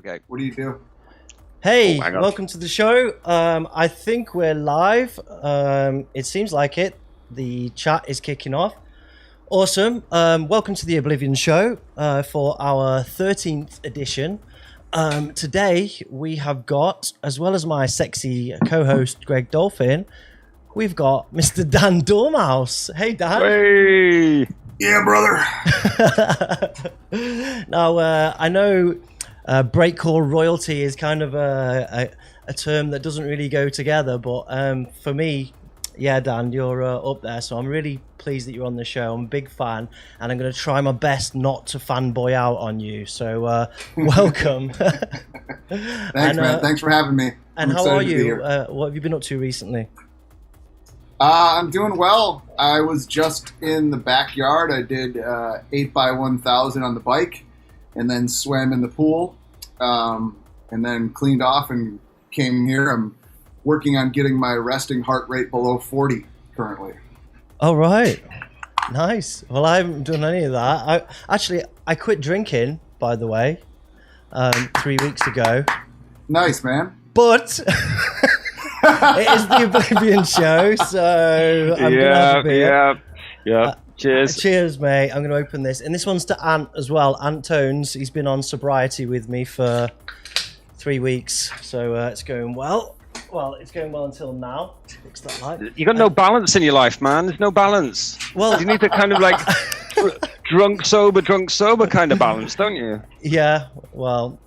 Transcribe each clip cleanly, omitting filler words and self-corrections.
Okay. What do you do? Hey, welcome to the show. I think we're live. It seems like it. The chat is kicking off. Awesome. Welcome to the Oblivion show for our 13th edition. Today we have got, as well as my sexy co-host Greg Dolphin, we've got Mr. Dan Doormouse. Hey, Dan. Hey. Yeah, brother. Now, I know breakcore royalty is kind of a term that doesn't really go together, but for me, yeah, Dan, you're up there, so I'm really pleased that you're on the show. I'm a big fan, and I'm going to try my best not to fanboy out on you, so welcome. Thanks, man. Thanks for having me. And how are you? What have you been up to recently? I'm doing well. I was just in the backyard. I did 8x1000 on the bike, and then swam in the pool, and then cleaned off and came here. I'm working on getting my resting heart rate below 40 currently. All right. Nice. Well, I haven't done any of that. I quit drinking, by the way, 3 weeks ago. Nice, man. But it is the Oblivion show, so I'm going to have a beer. Yeah. Cheers. Cheers, mate. I'm going to open this. And this one's to Ant as well. Ant Tones. He's been on sobriety with me for 3 weeks, so it's going well. Well, it's going well until now. Fix that light. You got no balance in your life, man. There's no balance. Well, you need to kind of like drunk, sober kind of balance, don't you? Yeah, well,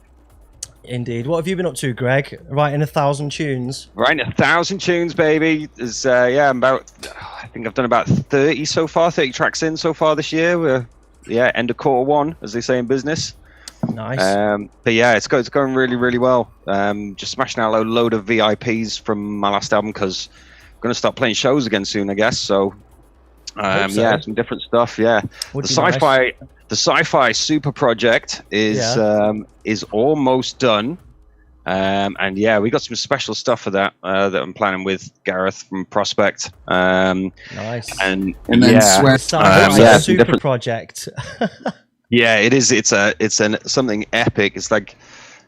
indeed. What have you been up to, Greg? Writing 1,000 tunes? Writing 1,000 tunes, baby. There's, I'm about, I think I've done about 30 so far, 30 tracks in so far this year. We're, end of quarter one, as they say in business. Nice. But yeah, it's going really, really well. Just smashing out a load of VIPs from my last album because I'm going to start playing shows again soon, I guess. So, yeah, some different stuff. Yeah, the sci-fi super project is almost done. And yeah, we got some special stuff for that that I'm planning with Gareth from Prospect. Nice. And then super project. Yeah, it is. It's something epic. It's like,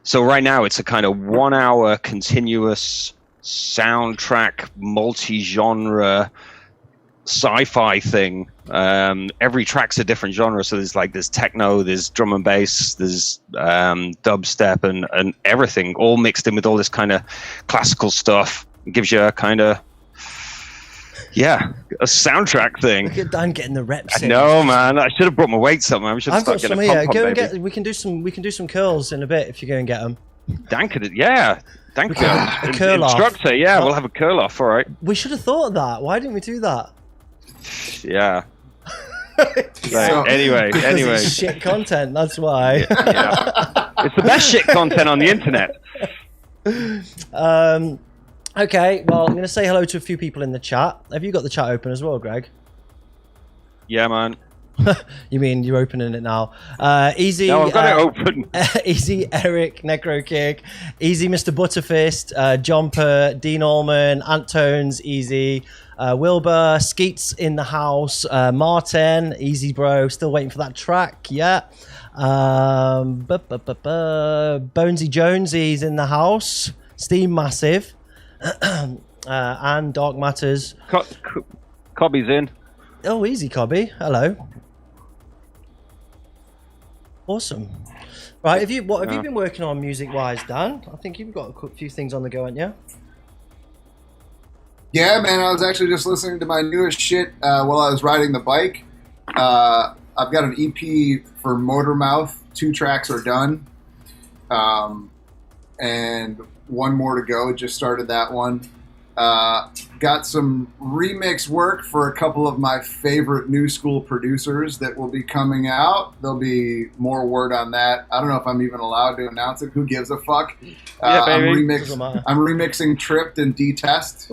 so right now it's a kind of 1 hour continuous soundtrack, multi-genre sci-fi thing. Every track's a different genre. So there's techno, there's drum and bass, there's dubstep and everything all mixed in with all this kind of classical stuff. It gives you a kind of, a soundtrack thing. Look at Dan getting the reps in. No, man, I should have brought my weights up, man. I've got some here. Go and get. We can do some curls in a bit if you go and get them. Dan could, Dan could. A curl off. Instructor, we'll have a curl off. All right. We should have thought of that. Why didn't we do that? Yeah. Anyway. It's shit content. That's why. Yeah. It's the best shit content on the internet. Okay, well, I'm going to say hello to a few people in the chat. Have you got the chat open as well, Greg? Yeah, man. You mean you're opening it now? Easy. No, I've got it open. Easy, Eric, Necrokick. Easy, Mr. Butterfist. Jumper, Dean Allman, Antones, Easy. Wilbur, Skeets in the house. Martin, Easy Bro. Still waiting for that track. Yeah. Bonesy Jonesy's in the house. Steam Massive. And Dark Matters. Cobby's in. Oh, easy, Cobby. Hello. Awesome. Right, have you been working on music-wise, Dan? I think you've got a few things on the go, haven't you? Yeah, man. I was actually just listening to my newest shit while I was riding the bike. I've got an EP for Motormouth. 2 tracks are done. And one more to go. Just started that one. Got some remix work for a couple of my favorite new school producers that will be coming out. There'll be more word on that. I don't know if I'm even allowed to announce it. Who gives a fuck? Yeah, baby. I'm remixing Tripped and D-Test.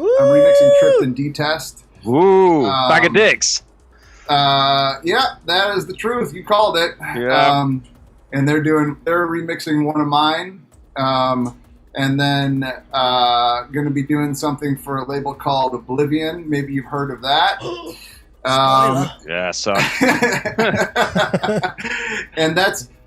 Ooh, bag of dicks. Yeah, that is the truth. You called it. Yeah. And they're remixing one of mine. And then going to be doing something for a label called Oblivion. Maybe you've heard of that. Yeah, so. And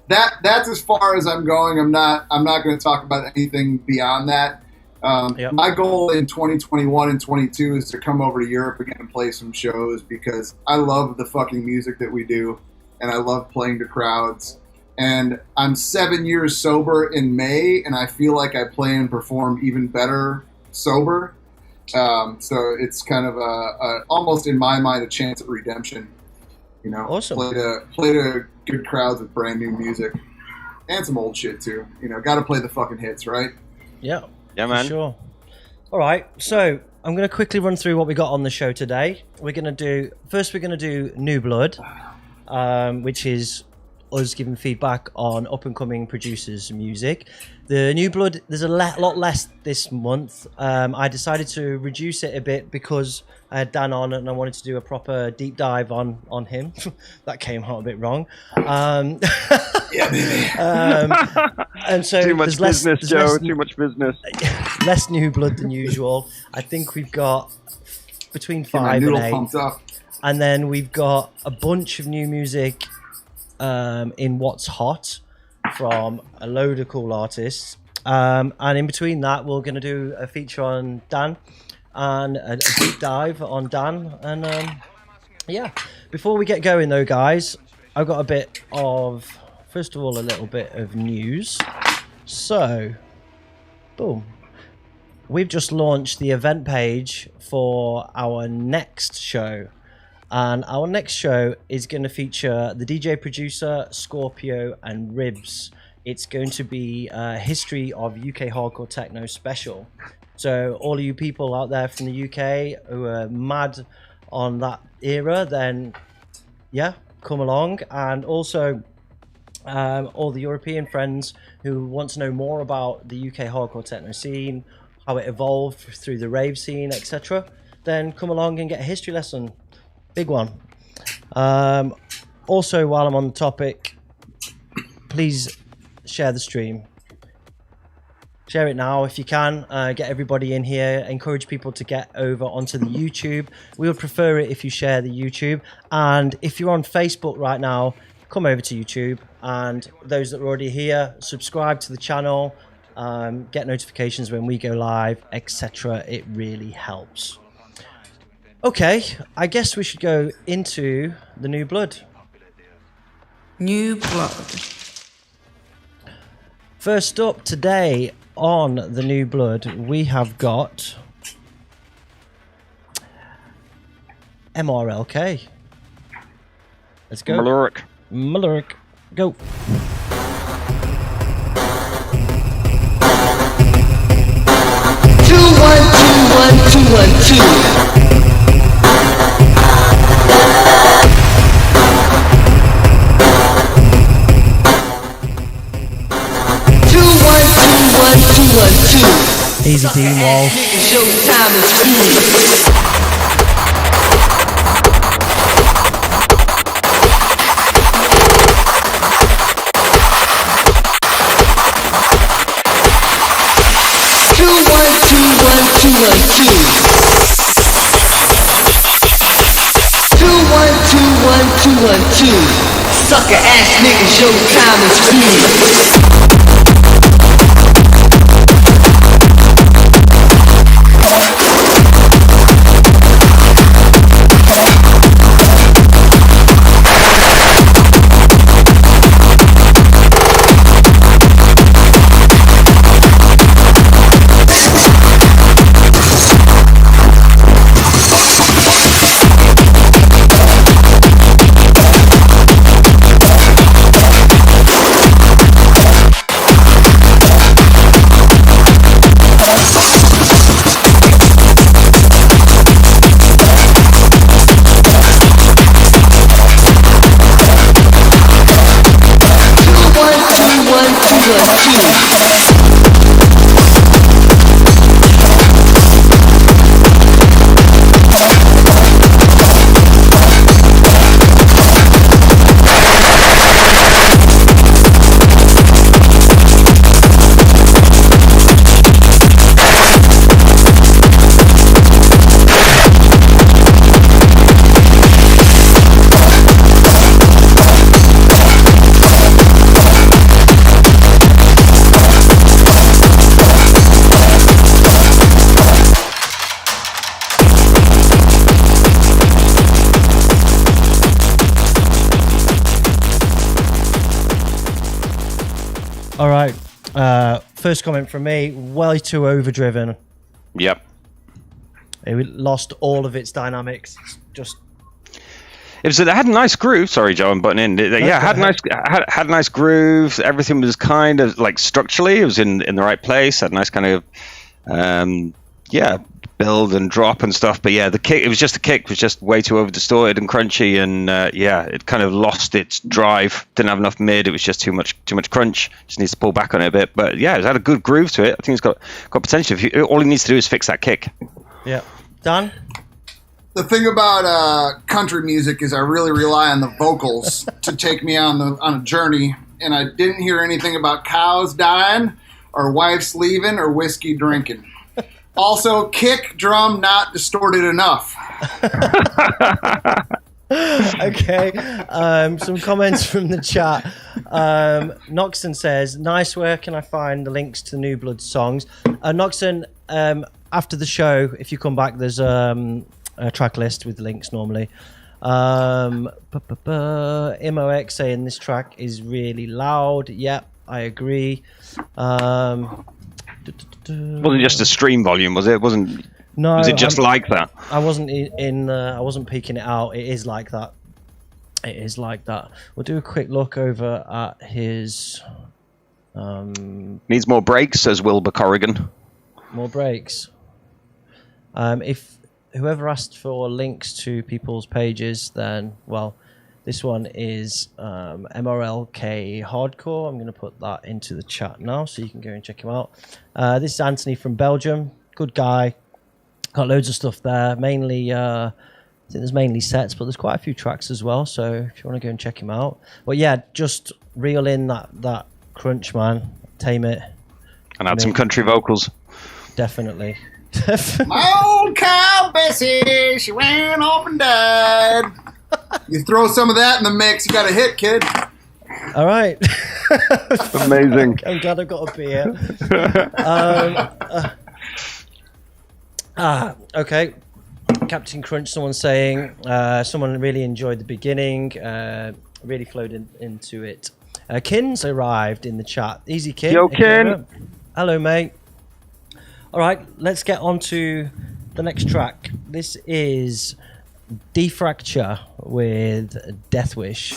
that's as far as I'm going. I'm not going to talk about anything beyond that. My goal in 2021 and 22 is to come over to Europe again and play some shows because I love the fucking music that we do, and I love playing to crowds. And I'm 7 years sober in May, and I feel like I play and perform even better sober. So it's kind of almost in my mind a chance at redemption. You know, awesome. Play to good crowds with brand new music and some old shit too. You know, got to play the fucking hits, right? Yeah, man. Sure. All right, so I'm going to quickly run through what we got on the show today. We're going to do NEWBLOOD, which is us giving feedback on up-and-coming producers' music. The NEWBLOOD, there's a lot less this month. I decided to reduce it a bit because I had Dan on and I wanted to do a proper deep dive on him. That came out a bit wrong. Yeah, baby. And so too much business, Joe. Too much business. Less NEWBLOOD than usual. I think we've got between 5 and 8. Pumped up. And then we've got a bunch of new music in What's Hot from a load of cool artists, and in between that we're going to do a feature on Dan and a deep dive on Dan. And yeah, before we get going though, guys, I've got first of all a little bit of news. So boom, we've just launched the event page for our next show. And our next show is going to feature the DJ producer, Scorpio, and Ribs. It's going to be a history of UK hardcore techno special. So all of you people out there from the UK who are mad on that era, then yeah, come along. And also all the European friends who want to know more about the UK hardcore techno scene, how it evolved through the rave scene, etc., then come along and get a history lesson. Big one. Also, while I'm on the topic, please share the stream. Share it now if you can. Get everybody in here. Encourage people to get over onto the YouTube. We would prefer it if you share the YouTube. And if you're on Facebook right now, come over to YouTube. And those that are already here, subscribe to the channel. Get notifications when we go live, etc. It really helps. Okay, I guess we should go into the NEWBLOOD. NEWBLOOD. First up today on the NEWBLOOD, we have got MRLK. Let's go. MRLK. Go. 2-1-2-1-2-1-2. Easy team wall. Showtime is cool. 2-1-2-1-2-1-2. 2-1-2-1-2-1-2. Sucker ass nigga, showtime is cool. 2-1-2-1-2-1-2. All right. First comment from me, way too overdriven. Yep. It lost all of its dynamics. Just It had a nice groove. Sorry, Joe, I'm butting in. Yeah, had a nice groove. Everything was kind of like structurally, it was in the right place. Had a nice kind of build and drop and stuff. But yeah, the kick was just way too over distorted and crunchy, and it kind of lost its drive. Didn't have enough mid. It was just too much crunch. Just needs to pull back on it a bit. But yeah, it had a good groove to it. I think it's got potential. All he needs to do is fix that kick. Yeah, Dan. The thing about country music is I really rely on the vocals to take me on a journey, and I didn't hear anything about cows dying or wives leaving or whiskey drinking. Also, kick drum not distorted enough. Okay, some comments from the chat. Noxon says, nice, where can I find the links to NEWBLOOD songs? Noxon, after the show, if you come back, there's a track list with links normally. MOX saying this track is really loud. Yep, I agree. Wasn't just a stream volume, was it? No. Was it just like that? I wasn't I wasn't peeking it out. It is like that. It is like that. We'll do a quick look over at his. Needs more breaks, says Wilbur Corrigan. More breaks. If whoever asked for links to people's pages, then this one is MRLK Hardcore. I'm going to put that into the chat now so you can go and check him out. This is Anthony from Belgium. Good guy. Got loads of stuff there. Mainly, I think there's mainly sets, but there's quite a few tracks as well. So if you want to go and check him out. But yeah, just reel in that crunch, man. Tame it. And add some country vocals. Definitely. My old cow Bessie, she ran off and died. You throw some of that in the mix, you got a hit, kid. All right. Amazing. I'm glad I've got a beer. Okay. Captain Crunch, someone's saying, someone really enjoyed the beginning, really flowed into it. Kin's arrived in the chat. Easy, Kin. Yo, Kin. Hello, mate. All right, let's get on to the next track. This is Defracture with Death Wish.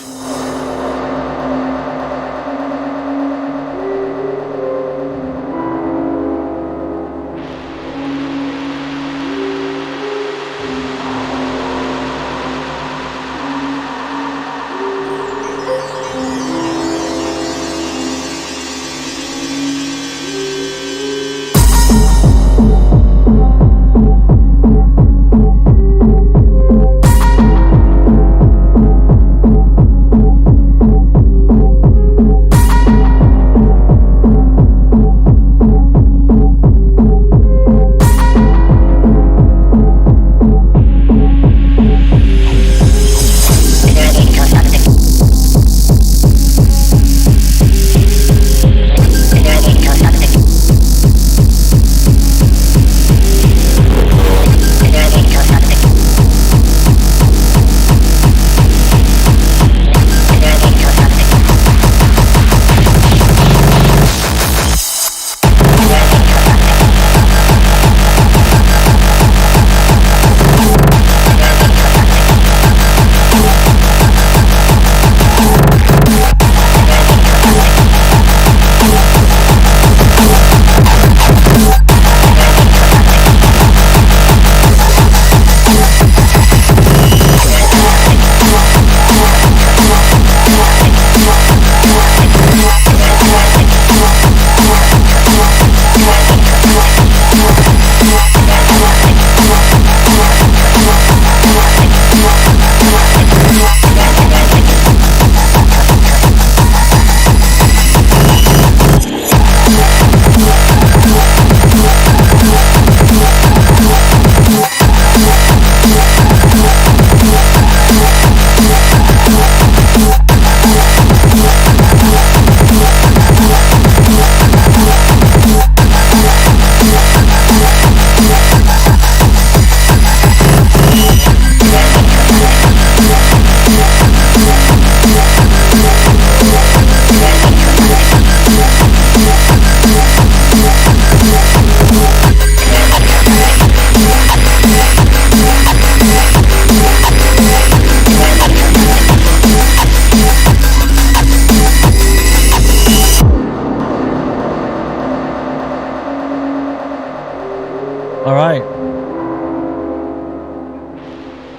All right.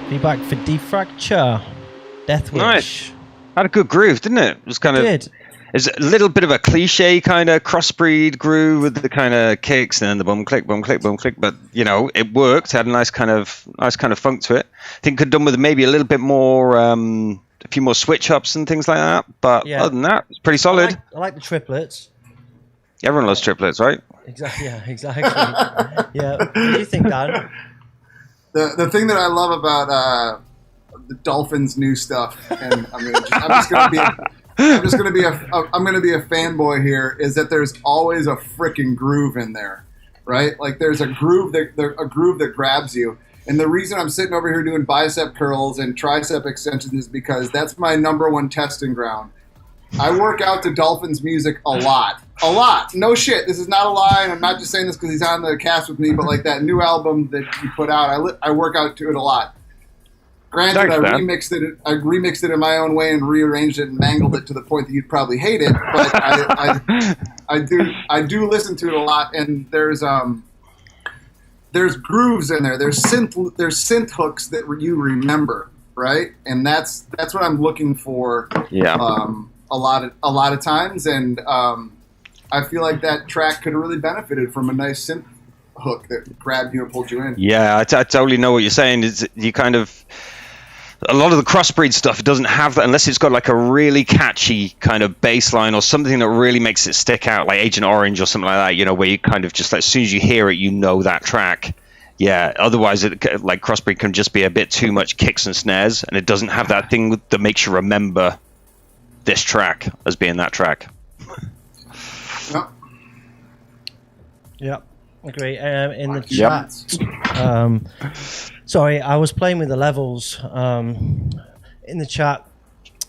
Feedback for Defracture. Deathwish. Nice. Had a good groove, didn't it? It was kind of. Did. It's a little bit of a cliche kind of crossbreed groove with the kind of kicks and then the boom click, boom click, boom click. But you know, it worked. Had a nice kind of funk to it. I think could have done with maybe a little bit more, a few more switch ups and things like that. But other than that, it's pretty solid. I like the triplets. Everyone loves triplets, right? Exactly. Yeah, exactly. Yeah. What do you think, Dan? The thing that I love about the Dolphins' new stuff, and I'm just going to be a fanboy here, is that there's always a freaking groove in there, right? Like there's a groove that grabs you. And the reason I'm sitting over here doing bicep curls and tricep extensions is because that's my #1 testing ground. I work out to Dolphins music a lot. No shit. This is not a lie, and I'm not just saying this because he's on the cast with me, but like that new album that he put out, I work out to it a lot. Granted, I remixed it in my own way and rearranged it and mangled it to the point that you'd probably hate it, but I do listen to it a lot, and there's grooves in there. There's synth hooks that you remember, right? And that's what I'm looking for. Yeah. A lot of times, and I feel like that track could have really benefited from a nice synth hook that grabbed you and pulled you in. Yeah, I totally know what you're saying. It's, you kind of, a lot of the crossbreed stuff, it doesn't have that unless it's got like a really catchy kind of bass line or something that really makes it stick out, like Agent Orange or something like that, you know, where you kind of just, like, as soon as you hear it, you know that track. Yeah, otherwise, like crossbreed can just be a bit too much kicks and snares, and it doesn't have that thing that makes you remember this track as being that track. Yep, agree. In the chat, sorry, I was playing with the levels. In the chat,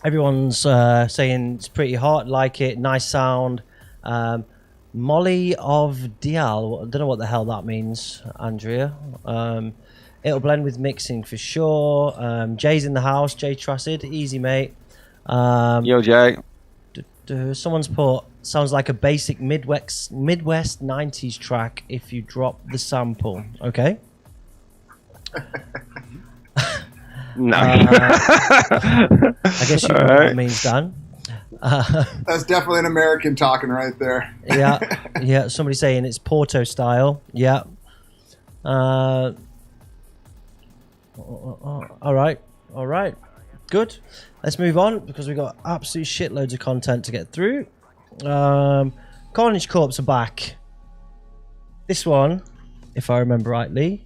everyone's saying it's pretty hot, like it, nice sound. Molly of Dial, I don't know what the hell that means, Andrea. It'll blend with mixing for sure. Jay's in the house, Jay Trusted, easy mate. Yo, Jay. Someone's put, sounds like a basic Midwest 90s track if you drop the sample. Okay. No. I guess you know what that means, Dan. That's definitely an American talking right there. Yeah. Somebody saying it's Porto style. Yeah. All right. Good. Let's move on because we've got absolute shitloads of content to get through. Carnage Corps are back. This one, if I remember rightly,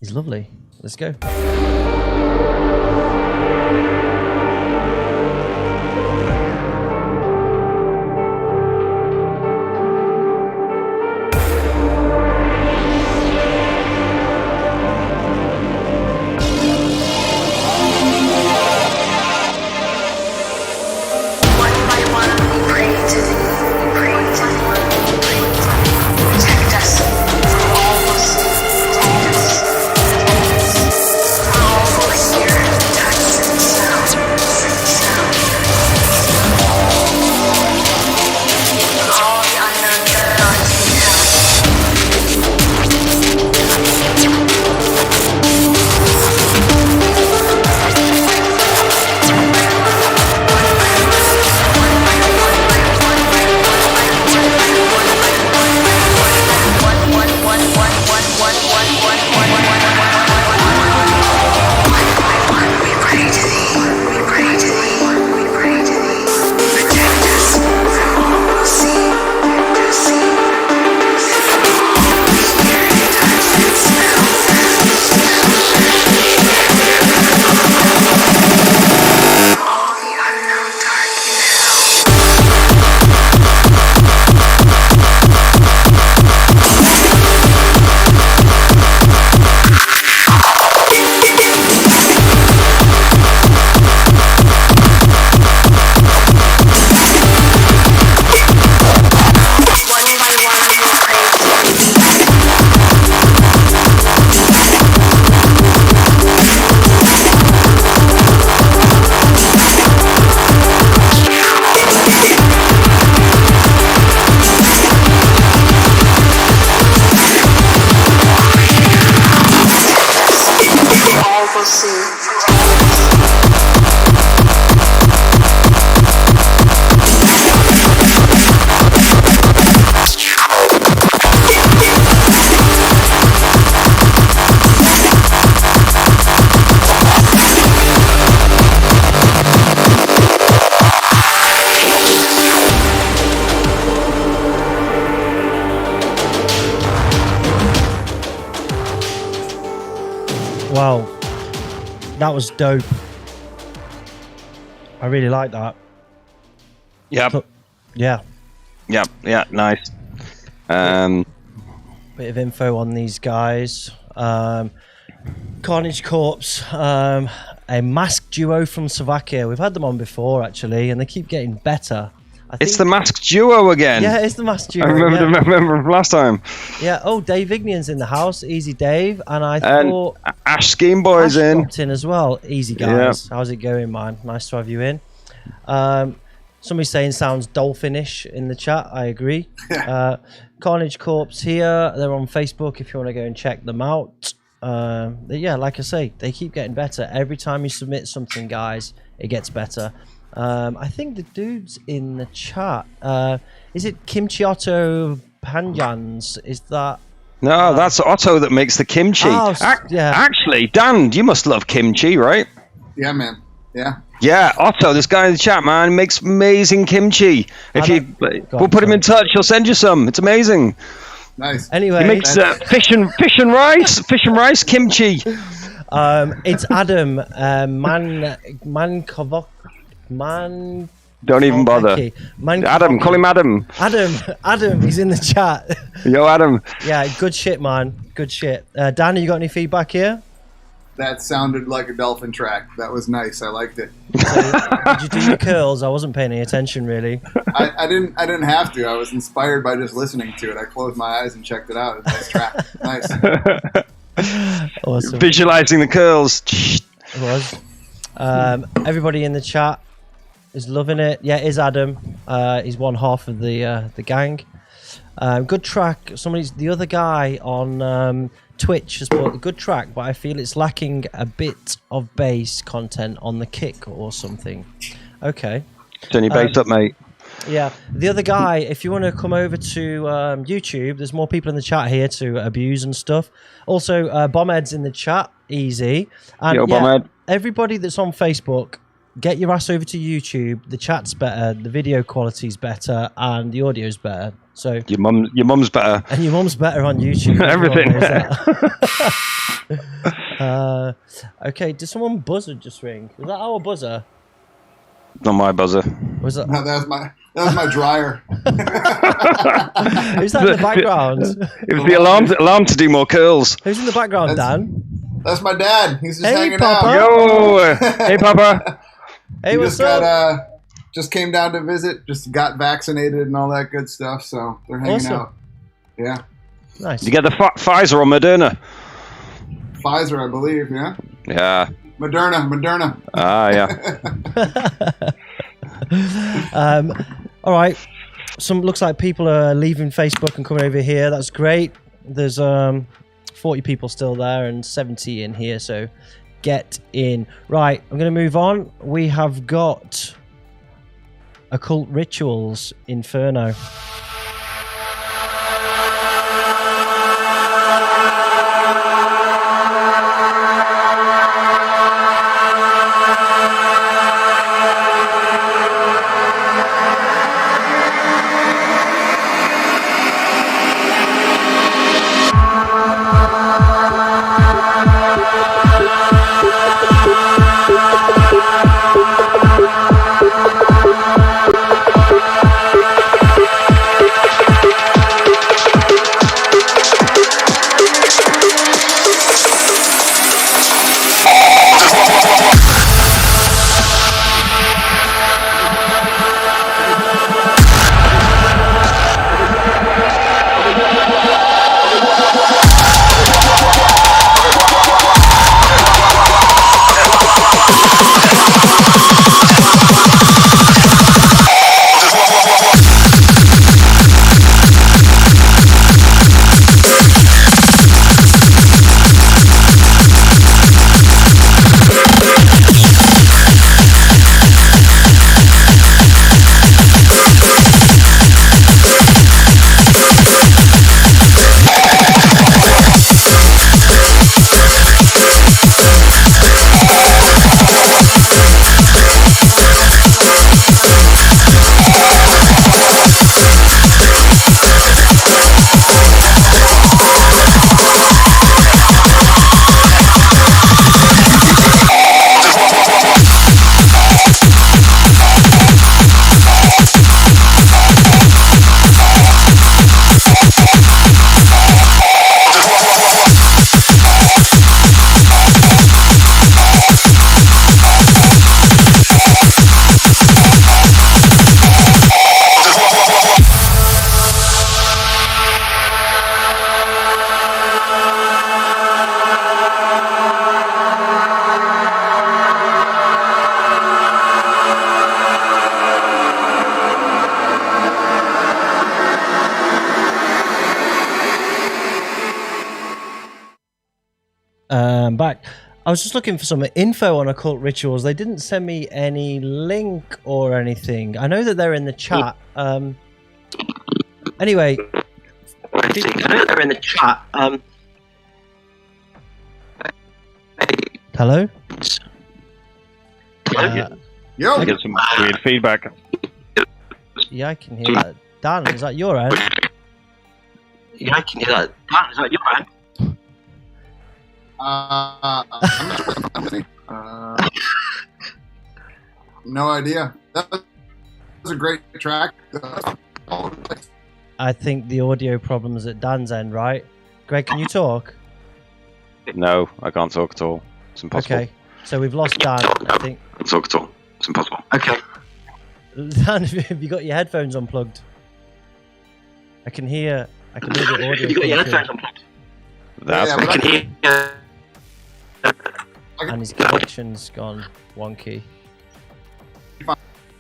is lovely. Let's go. was dope. I really like that. Yep. Yeah. Yep. Yeah. Nice. Bit of info on these guys. Carnage Corpse, a masked duo from Slovakia. We've had them on before, actually, and they keep getting better. It's the masked duo again. Yeah, it's the masked duo. I remember from last time. Yeah. Oh, Dave Ignion's in the house. Easy Dave. And I thought Ash Scheme Boy's in as well. Easy guys. Yeah. How's it going, man? Nice to have you in. Somebody's saying sounds dolphinish in the chat. I agree. Carnage Corpse here. They're on Facebook if you want to go and check them out. Yeah, like I say, they keep getting better. Every time you submit something, guys, it gets better. I think the dude's in the chat. Is it Kimchi Otto Panjans? Is that... No, that's Otto that makes the kimchi. Oh, yeah. Actually, Dan, you must love kimchi, right? Yeah, man. Yeah. Yeah, Otto, this guy in the chat, man, makes amazing kimchi. We'll put him in touch. He'll send you some. It's amazing. Nice. Anyway, he makes fish and rice kimchi. It's Adam Don't even bother. Adam, call him Adam. Adam, he's in the chat. Yo, Adam. Yeah, good shit, man. Good shit. Dan, you got any feedback here? That sounded like a Dolphin track. That was nice. I liked it. Did you do your curls? I wasn't paying any attention, really. I didn't have to. I was inspired by just listening to it. I closed my eyes and checked it out. It's a nice track. Nice. Awesome. Visualizing the curls. It was. Everybody in the chat is loving it. Yeah, it is Adam. He's one half of the gang. Good track. The other guy on Twitch has put a good track, but I feel it's lacking a bit of bass content on the kick or something. Okay. Turn your bass up, mate. Yeah. The other guy, if you want to come over to YouTube, there's more people in the chat here to abuse and stuff. Also, Bombhead's in the chat. Easy. And Yo, Bombhead. Everybody that's on Facebook, get your ass over to YouTube. The chat's better, the video quality's better, and the audio's better. So your mum's better, and your mum's better on YouTube. Everything. Okay, did someone buzzer just ring? Was that our buzzer? Not my buzzer. Was that? No, that was my dryer. Who's that in the background? It was the alarm to do more curls. Who's in the background, Dan? That's my dad. He's just hanging Papa. out. Yo, hey, Papa. Hey, what's up? Just came down to visit. Just got vaccinated and all that good stuff. So they're hanging out. Yeah. Nice. You get the Pfizer or Moderna? Pfizer, I believe. Yeah. Yeah. Moderna. Ah, yeah. All right. Looks like people are leaving Facebook and coming over here. That's great. There's 40 people still there and 70 in here, so get in. Right, I'm going to move on. We have got Occult Rituals, Inferno. welcome back. I was just looking for some info on occult rituals. They didn't send me any link or anything. I know that they're in the chat. Anyway, I know they're in the chat. Hello? Yo! I get some weird feedback. Yeah, I can hear that. Dan, is that your end? Yeah, I can hear that. Dan, is that your end? No idea. That was a great track. I think the audio problem is at Dan's end, right? Greg, can you talk? No, I can't talk at all. It's impossible. Okay, so we've lost Dan, I think. I can't talk at all. It's impossible. Okay. Dan, have you got your headphones unplugged? I can hear the audio. Have you got your headphones unplugged? That's I can hear. And his connection's gone wonky.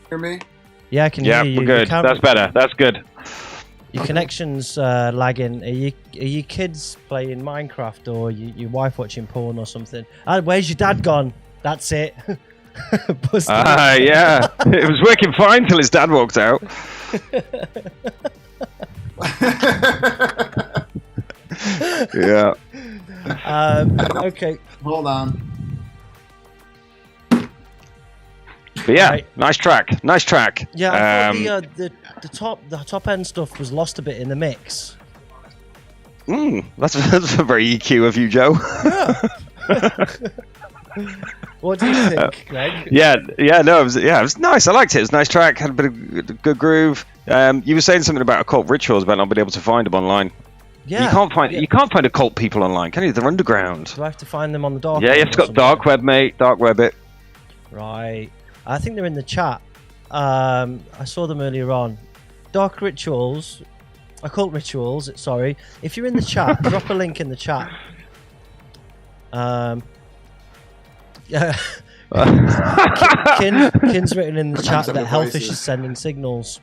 Hear me? Yeah, I can hear you. We're good. That's better. That's good. Your connection's lagging. Are you kids playing Minecraft or your wife watching porn or something? Where's your dad gone? That's it. Yeah. It was working fine till his dad walked out. Yeah. Okay. Hold on. But yeah, Right. nice track. Nice track. Yeah, I thought the top end stuff was lost a bit in the mix. That's a very EQ of you, Joe. What do you think, Greg? It was nice. I liked it. It was a nice track. Had a bit of good groove. You were saying something about occult rituals, about not being able to find them online. Yeah, you can't find occult people online, can you? They're underground. Do I have to find them on the dark? Yeah, web you've got dark web, mate. Dark web it. Right. I think they're in the chat. I saw them earlier on. Dark rituals, occult rituals. Sorry, if you're in the chat, drop a link in the chat. Yeah. Kin's written in the chat that Hellfish is sending signals.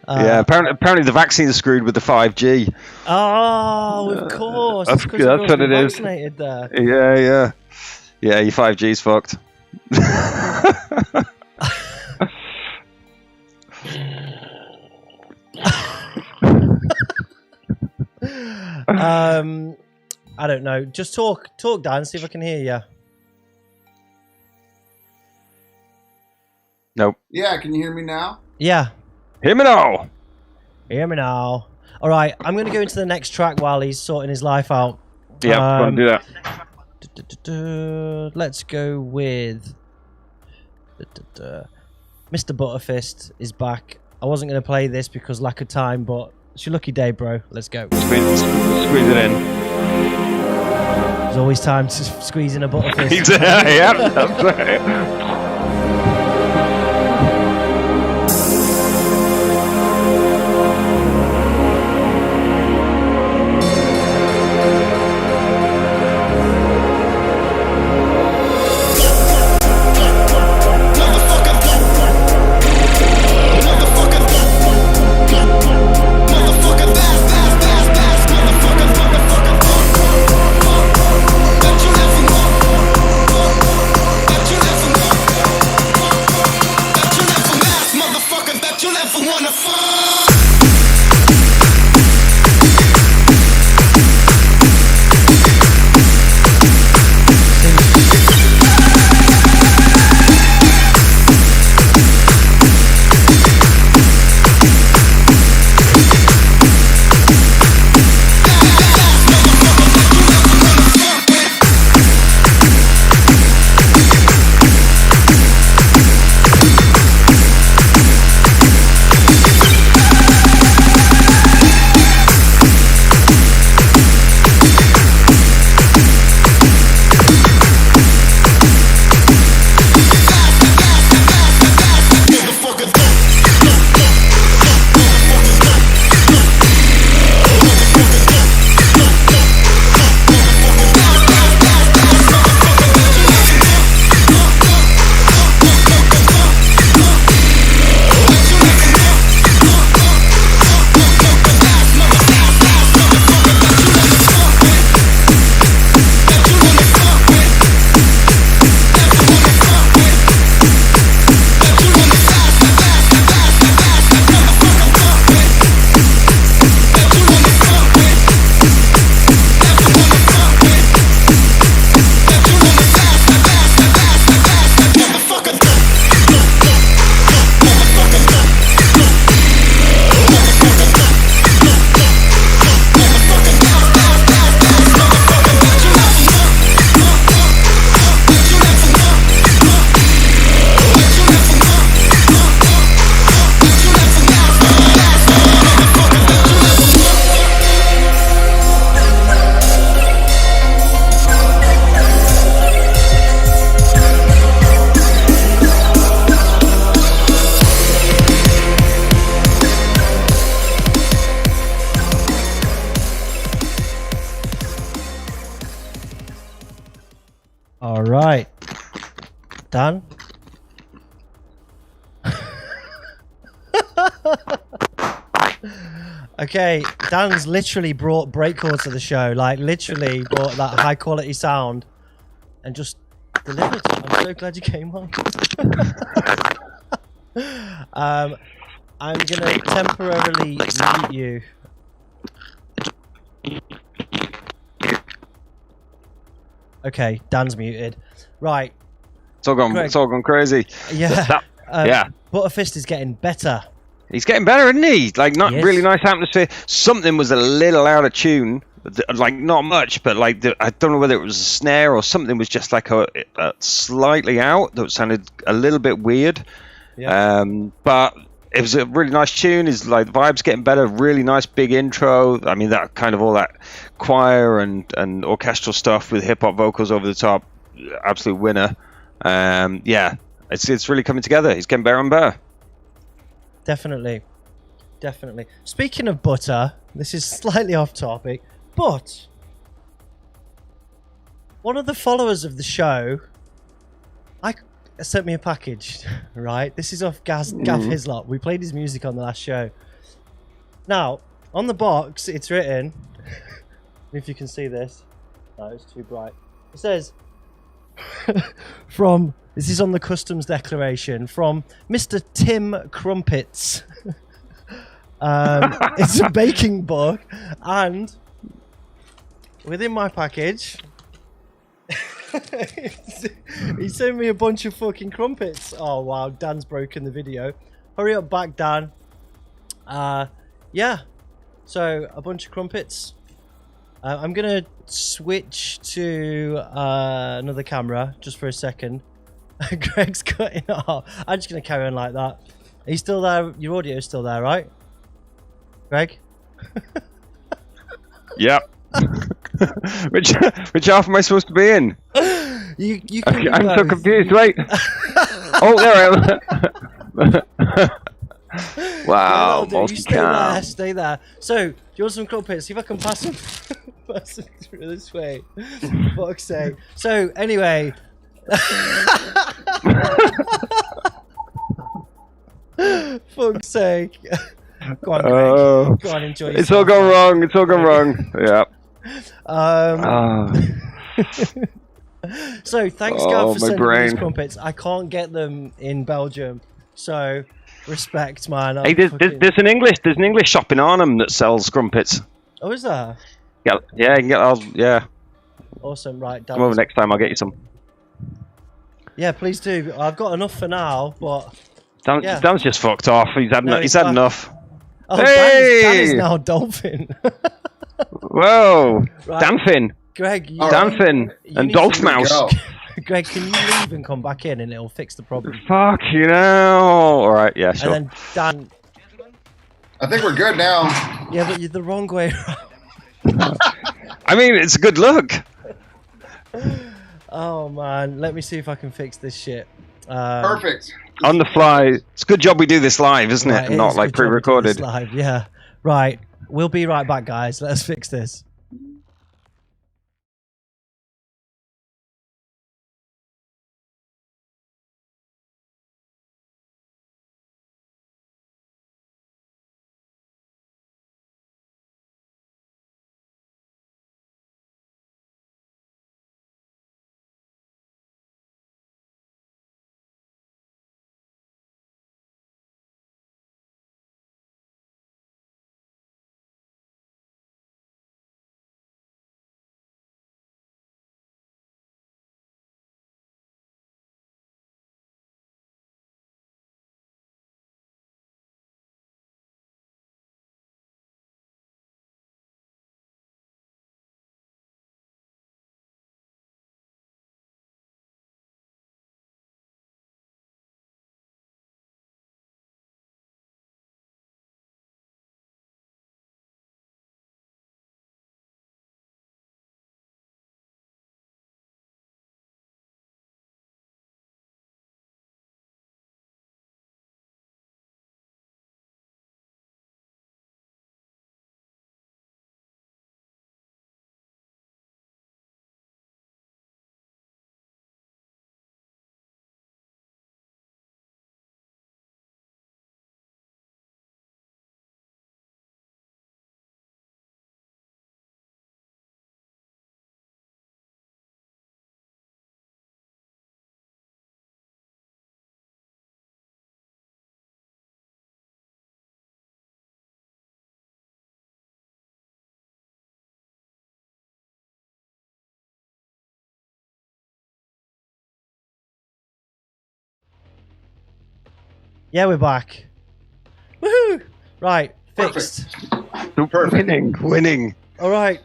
Yeah, apparently the vaccine's screwed with the 5G. Oh, of course. That's what it is. Vaccinated there. Yeah. Yeah, your 5G's fucked. I don't know. Just talk, Dan. See if I can hear you. Nope. Yeah, can you hear me now? Yeah. Hear me now. Hear me now. All right, I'm going to go into the next track while he's sorting his life out. Yeah, go and do that. Let's go with Mr. ButterFist is back. I wasn't going to play this because lack of time, but it's your lucky day, bro. Let's go. Squeeze it in. There's always time to squeeze in a ButterFist. Yeah, that's right. Right. Dan? Okay, Dan's literally brought breakcore to the show. Like, literally brought that high quality sound and just delivered. I'm so glad you came on. I'm gonna temporarily mute you. Okay, Dan's muted. Right. It's all gone crazy. Yeah. Yeah. ButterFist is getting better. He's getting better, isn't he? Like, not really nice atmosphere. Something was a little out of tune. Like, not much, but like, I don't know whether it was a snare or something was just like a slightly out that sounded a little bit weird. Yeah. But it was a really nice tune. His like vibes getting better. Really nice big intro. I mean, that kind of all that choir and orchestral stuff with hip hop vocals over the top. Absolute winner. Yeah, it's really coming together. He's getting better and better. Definitely. Speaking of butter, this is slightly off topic, but one of the followers of the show sent me a package, right? This is off Gav Hislop. We played his music on the last show. Now, on the box, it's written, if you can see this. No, it's too bright. It says, this is on the customs declaration, from Mr. Tim Crumpets. It's a baking book, and within my package, he sent me a bunch of fucking crumpets. Oh wow, Dan's broken the video. Hurry up back, Dan. Yeah, so a bunch of crumpets. I'm gonna switch to another camera just for a second. Greg's cutting it off. I'm just gonna carry on like that. Are you still there? Your audio is still there, right? Greg? Yep. which half am I supposed to be in? You okay, I'm so confused. Wait. Oh, there I am. Wow, you stay there. So, do you want some crumpets? See if I can pass them through this way. For fuck's sake. So, anyway. Fuck's sake. Go on, Greg. Go on, enjoy yourself. It's all gone wrong. It's all gone wrong. Yeah. So, thanks, Gav, for sending me these crumpets. I can't get them in Belgium. So, respect, man. Hey, there's an English shop in Arnhem that sells crumpets. Oh, is there? Yeah, you can get. Yeah. Awesome, right. Come over next time. I'll get you some. Yeah, please do. I've got enough for now, but Dan's just fucked off. He's had enough. Oh, hey! Dan is now Dolphin. Whoa, right. Danfin. Greg, Danfin and Doormouse. Greg, can you leave and come back in and it'll fix the problem? Fuck you know. All right, yeah, sure. And then Dan. I think we're good now. Yeah, but you're the wrong way around. I mean, it's a good look. Oh man, let me see if I can fix this shit. Perfect. On the fly. It's a good job we do this live, isn't it? Not like pre-recorded. Live, yeah. Right. We'll be right back, guys. Let's fix this. Yeah, we're back. Woohoo! Right, fixed. Perfect. Winning. All right.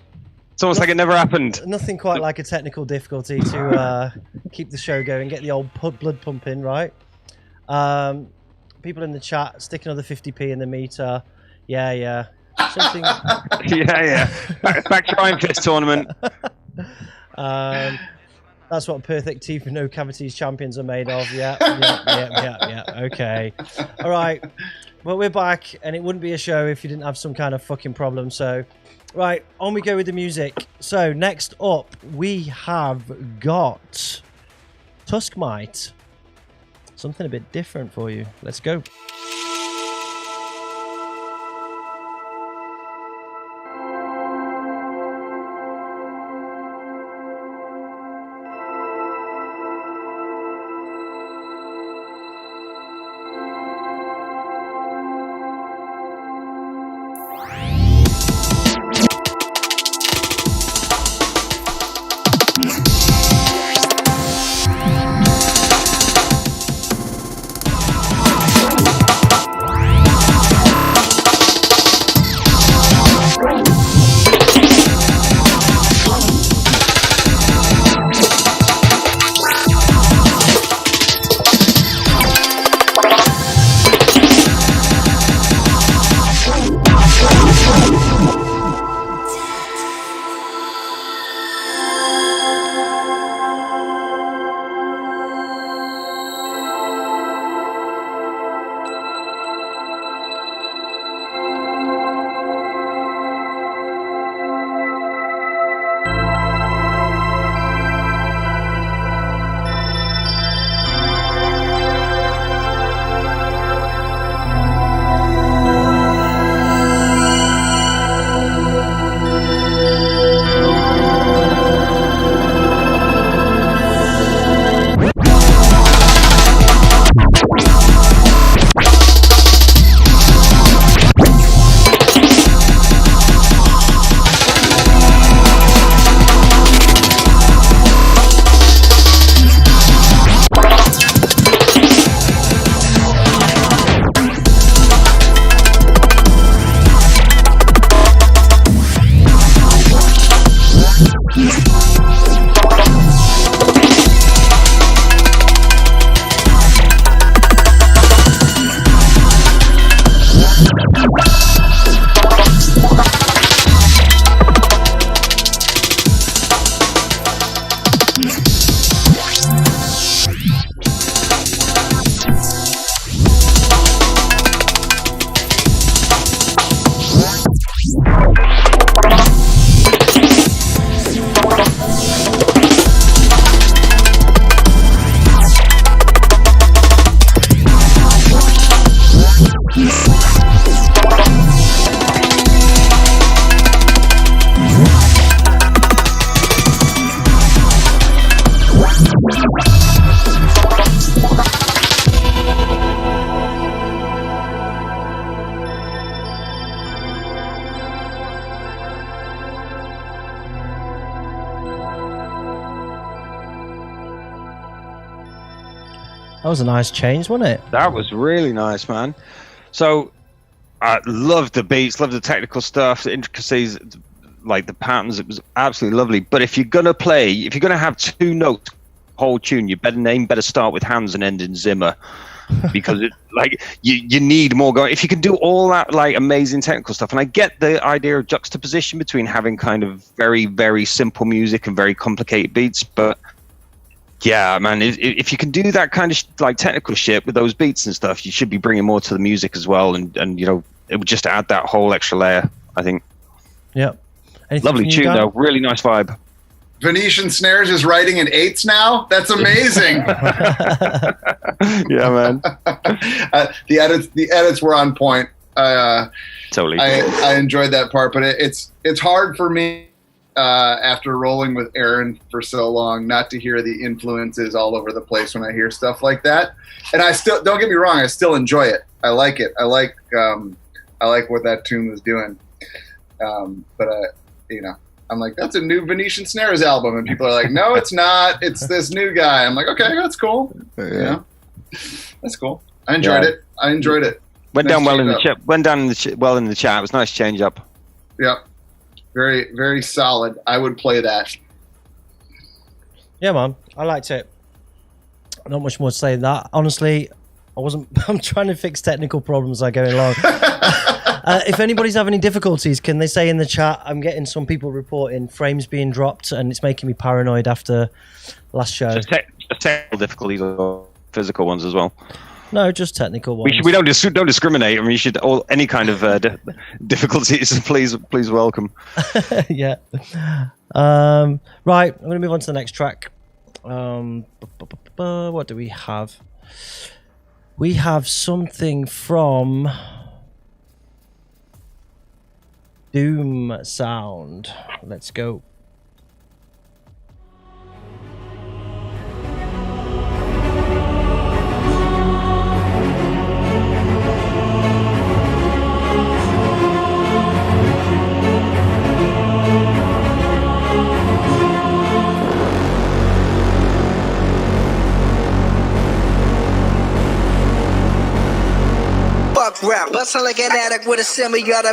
It's almost like it never happened. Nothing quite like a technical difficulty to keep the show going, get the old blood pumping, right? People in the chat, stick another 50p in the meter. Yeah. Something. yeah. Back to Iron Fist tournament. That's what perfect teeth with no cavities champions are made of. Yeah. Okay. All right. Well, we're back, and it wouldn't be a show if you didn't have some kind of fucking problem. So, right, on we go with the music. So, next up, we have got Tusk Mite. Something a bit different for you. Let's go. That was a nice change, wasn't it? That was really nice, man. So I loved the beats, loved the technical stuff, the intricacies, like the patterns. It was absolutely lovely. But if you're gonna have two notes whole tune, you better start with hands and end in Zimmer, because it, like you need more going. If you can do all that like amazing technical stuff, and I get the idea of juxtaposition between having kind of very, very simple music and very complicated beats, but yeah, man, if you can do that kind of like technical shit with those beats and stuff, you should be bringing more to the music as well, and you know, it would just add that whole extra layer, I think. Yep. Lovely tune though, really nice vibe. Venetian Snares is writing in 8s now? That's amazing. Yeah, man. The edits were on point. Totally. I enjoyed that part, but it's hard for me after rolling with Aaron for so long not to hear the influences all over the place when I hear stuff like that. And I still, don't get me wrong, I still enjoy it. I like it. I like what that tune was doing. But you know, I'm like, that's a new Venetian Snares album, and people are like, no, it's not. It's this new guy. I'm like, okay, that's cool. Yeah. You know? That's cool. I enjoyed it. I enjoyed it. Went Nice down well in the change chat. Went down in the well in the chat. It was a nice change up. Yep. Very, very solid. I would play that. Yeah, man. I liked it. Not much more to say than that. Honestly, I'm trying to fix technical problems as I go along. If anybody's having any difficulties, can they say in the chat? I'm getting some people reporting frames being dropped, and it's making me paranoid after last show. Just technical difficulties or physical ones as well. No, just technical ones. We don't discriminate. I mean, you should any kind of difficulties. Please welcome. Yeah. Right. I'm going to move on to the next track. What do we have? We have something from Doom Sound. Let's go. Rap, bustle like an addict with a semi-auto.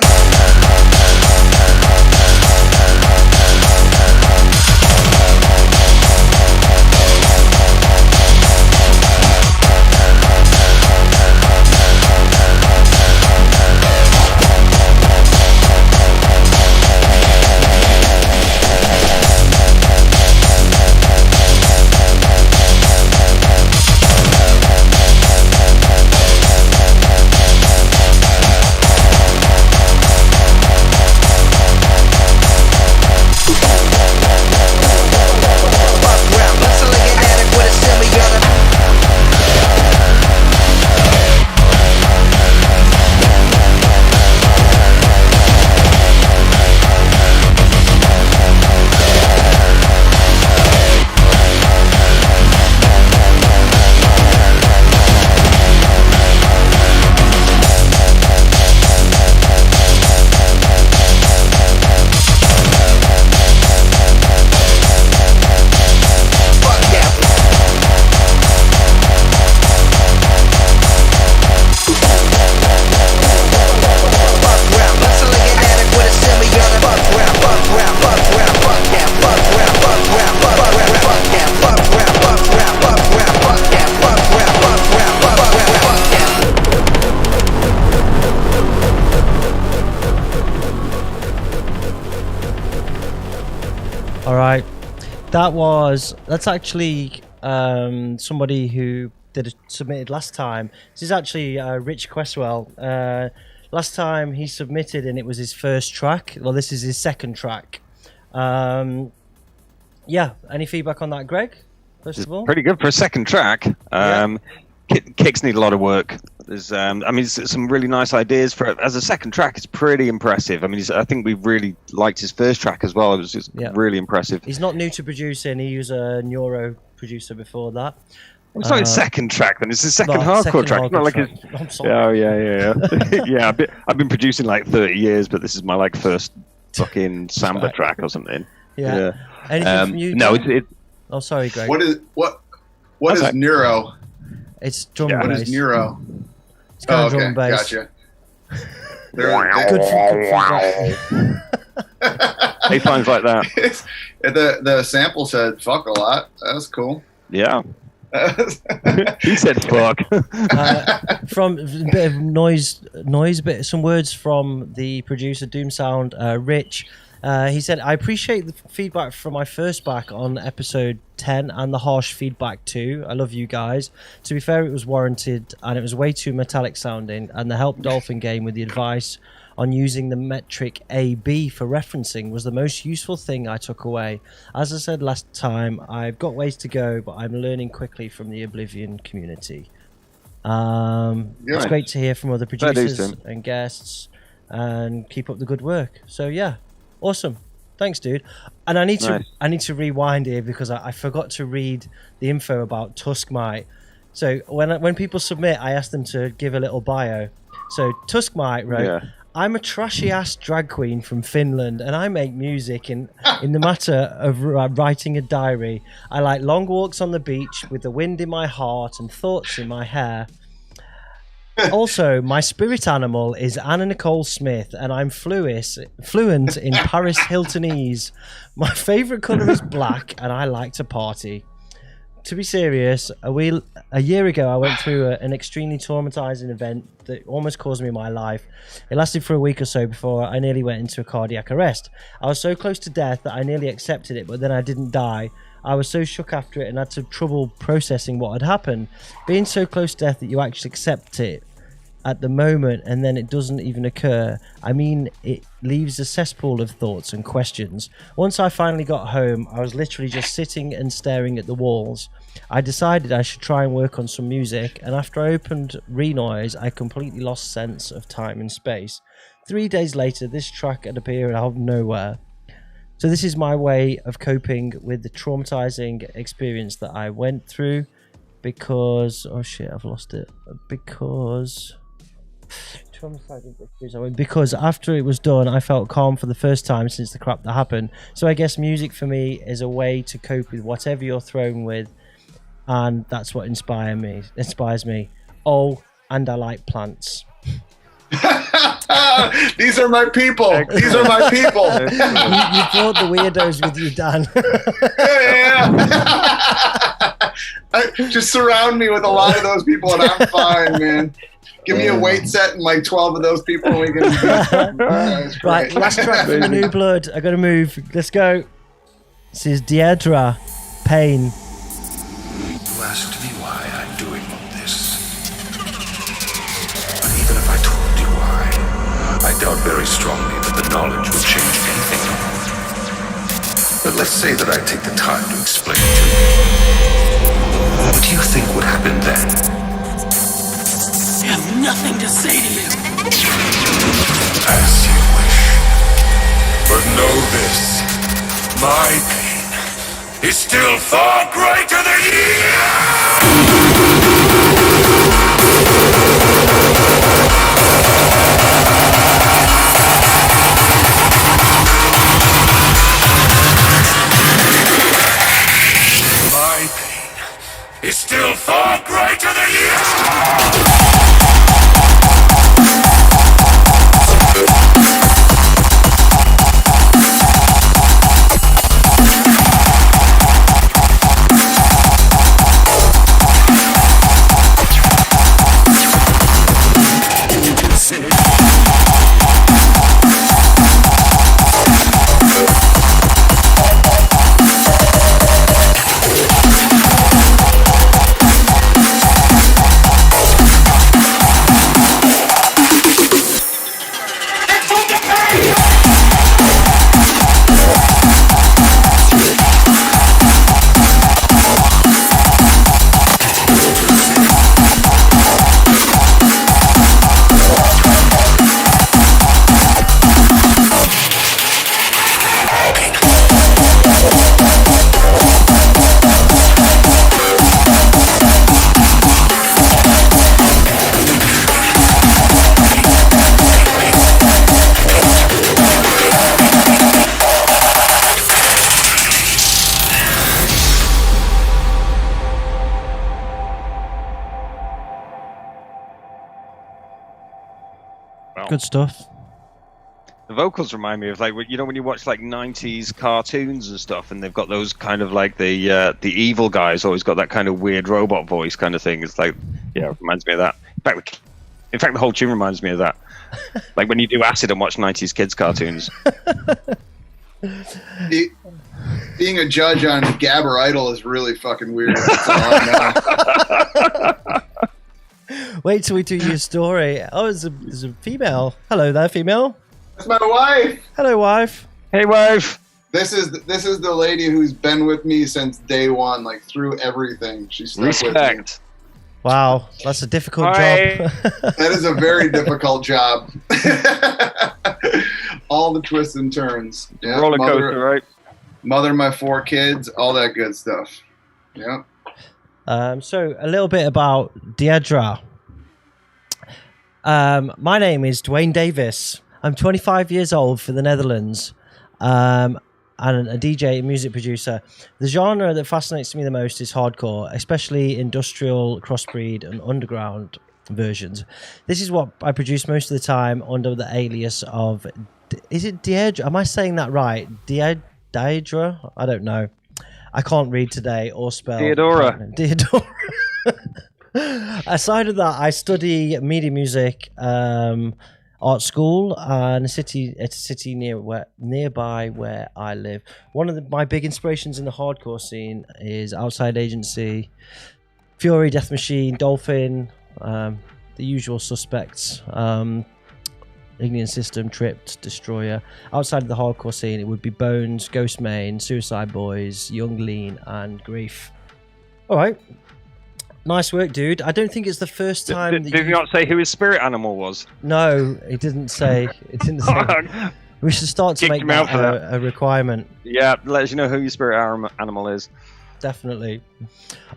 That's actually somebody who submitted last time. This is actually Rich Questwell. Last time he submitted and it was his first track. Well, this is his second track. Yeah, any feedback on that, Greg? First of all, pretty good for a second track. Kicks need a lot of work. There's, I mean, some really nice ideas for as a second track. It's pretty impressive. I mean, I think we really liked his first track as well. It was just really impressive. He's not new to producing. He was a Neuro producer before that. It's not his second track, then. It's his second hardcore track. Not like his. I'm sorry. Oh yeah. Yeah, I've been producing like 30 years, but this is my like first fucking samba track or something. Yeah. Anything from you? No, it's. Oh, sorry, Greg. What is Neuro? It's drum and bass. What is Neuro? It's kind of drum and bass. Gotcha. Good for He finds like that. The sample said "fuck" a lot. That was cool. Yeah. He said "fuck." From a bit of noise, some words from the producer Doom Sound, Rich. He said, "I appreciate the feedback from my first back on episode 10 and the harsh feedback too. I love you guys. To be fair, it was warranted and it was way too metallic sounding. And the help Dolphin game with the advice on using the metric AB for referencing was the most useful thing I took away. As I said last time, I've got ways to go, but I'm learning quickly from the Oblivion community." It's great to hear from other producers and guests, and keep up the good work. So yeah. Awesome, thanks, dude. And I need to rewind here because I forgot to read the info about Tusk Mite. So when people submit, I ask them to give a little bio. So Tusk Mite wrote, "I'm a trashy ass drag queen from Finland, and I make music in the matter of writing a diary. I like long walks on the beach with the wind in my heart and thoughts in my hair. Also, my spirit animal is Anna Nicole Smith, and I'm fluent in Paris Hiltonese. My favourite colour is black, and I like to party. To be serious, a year ago I went through an extremely traumatizing event that almost caused me my life. It lasted for a week or so before I nearly went into a cardiac arrest. I was so close to death that I nearly accepted it, but then I didn't die. I was so shook after it and had some trouble processing what had happened. Being so close to death that you actually accept it at the moment and then it doesn't even occur, I mean, it leaves a cesspool of thoughts and questions. Once I finally got home, I was literally just sitting and staring at the walls. I decided I should try and work on some music, and after I opened Renoise, I completely lost sense of time and space. 3 days later, this track had appeared out of nowhere. So this is my way of coping with the traumatizing experience that I went through because... oh shit, I've lost it. Because after it was done, I felt calm for the first time since the crap that happened. So I guess music for me is a way to cope with whatever you're thrown with, and that's what inspires me. Oh, and I like plants. These are my people. These are my people. You brought the weirdos with you, Dan. Yeah. Just surround me with a lot of those people and I'm fine, man. Give me a weight set and like 12 of those people and we can right, last track from the NEWBLOOD. I gotta move. Let's go. This is DAEDRA, Pain. You asked me why I'm doing all this. But even if I told you why, I doubt very strongly that the knowledge would change anything. But let's say that I take the time to explain to you. What do you think would happen then? I have nothing to say to you. As you wish. But know this. My pain is still far greater than My pain is still far greater than you. Good stuff. The vocals remind me of like, you know, when you watch like 90s cartoons and stuff, and they've got those kind of like the evil guy's always got that kind of weird robot voice kind of thing. It's like, yeah, it reminds me of that. In fact, the whole tune reminds me of that. Like when you do acid and watch 90s kids cartoons. Being a judge on Gabber Idol is really fucking weird. That's all I know. Wait till we do your story. Oh, there's a female. Hello there, female. That's my wife. Hello, wife. Hey, wife. This is the lady who's been with me since day one, like through everything. She's stuck with me. Wow, that's a difficult job. That is a very difficult job. All the twists and turns. Yeah, roller coaster, right? Mother, my 4 kids, all that good stuff. Yeah. So a little bit about DAEDRA. My name is Dwayne Davis. I'm 25 years old for the Netherlands, and a DJ and music producer. The genre that fascinates me the most is hardcore, especially industrial, crossbreed, and underground. versions. This is what I produce most of the time under the alias of, is it DAEDRA? Am I saying that right? DAEDRA? I don't know. I can't read today or spell. Deodora. Aside of that, I study media music, art school, and it's a city nearby where I live. One of my big inspirations in the hardcore scene is Outside Agency, Fury, Death Machine, Dolphin, the usual suspects, Ignian System, Tripped, Destroyer. Outside of the hardcore scene, it would be Bones, Ghostmain, Suicide Boys, Young Lean, and Grief. All right. Nice work, dude. I don't think it's the first time. Did you not say who his spirit animal was? No, it didn't say. It didn't say. We should start to make that a requirement. Yeah, let us know who your spirit animal is. Definitely.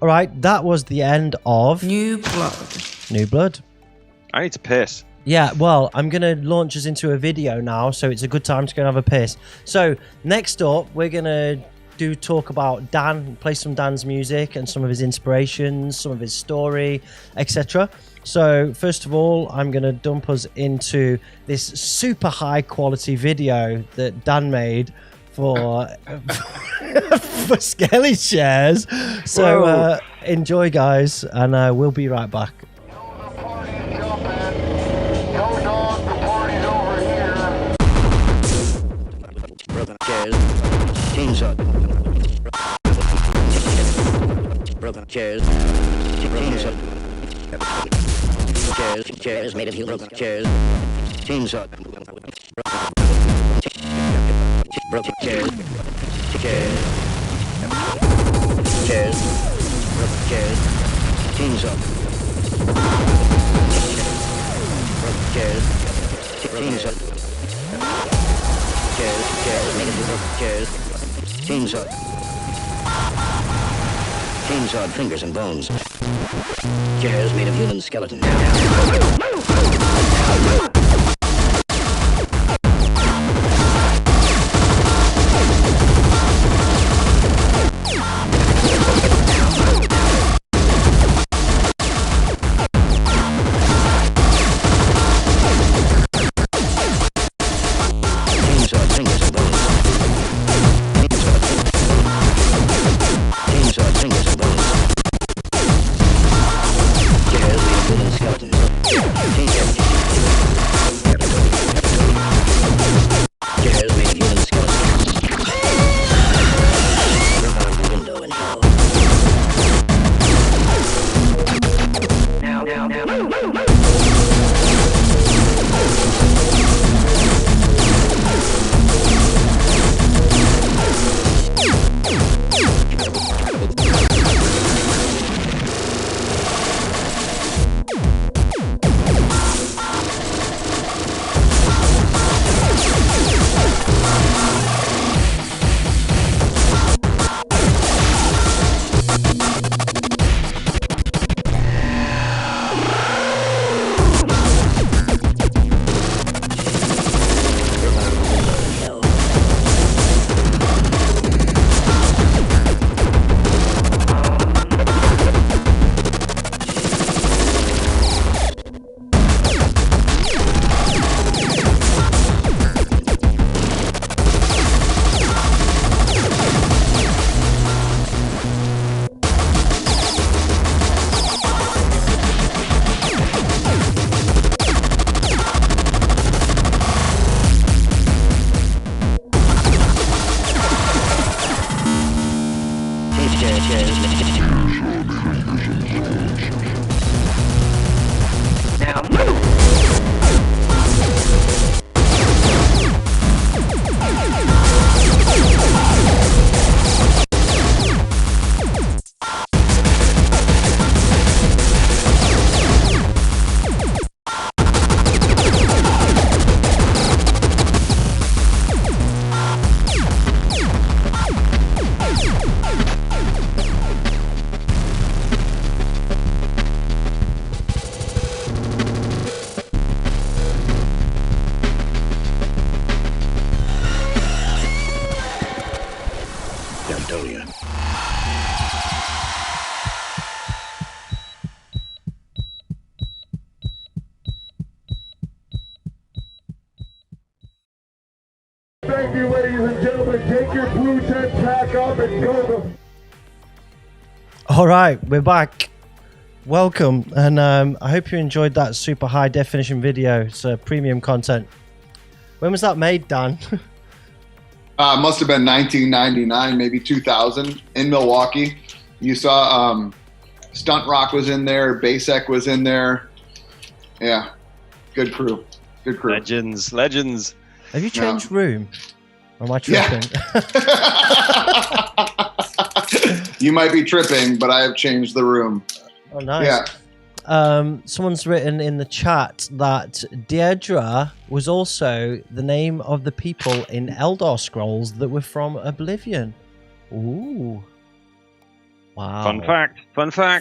All right, that was the end of NEWBLOOD. I need to piss. Yeah, well, I'm going to launch us into a video now, so it's a good time to go and have a piss. So, next up, we're going to talk about Dan, play some Dan's music and some of his inspirations, some of his story, etc. So first of all, I'm going to dump us into this super high quality video that Dan made for for Skelechairs. So enjoy, guys, and we'll be right back. Broken chairs, chairs made of heel broken chairs, chainsaw, broken chairs, chairs, broken chairs, chainsaw, broken chairs, chainsaw, chairs made of heel broken chairs, chainsaw. Chainsawed fingers and bones. Chairs made of human skeleton. Chainsawed fingers and bones. Chainsawed fingers and bones. Chairs made of human skeletons. Thank you, ladies and gentlemen. Take your blue tent pack up and go. All right, we're back. Welcome, and I hope you enjoyed that super high definition video. It's premium content. When was that made, Dan? Must have been 1999, maybe 2000 in Milwaukee. You saw Stunt Rock was in there, Basek was in there. Yeah, good crew. Good crew. Legends. Have you changed room? Or am I tripping? Yeah. You might be tripping, but I have changed the room. Oh, nice. Yeah. Someone's written in the chat that DAEDRA was also the name of the people in Elder Scrolls that were from Oblivion. Ooh. Wow.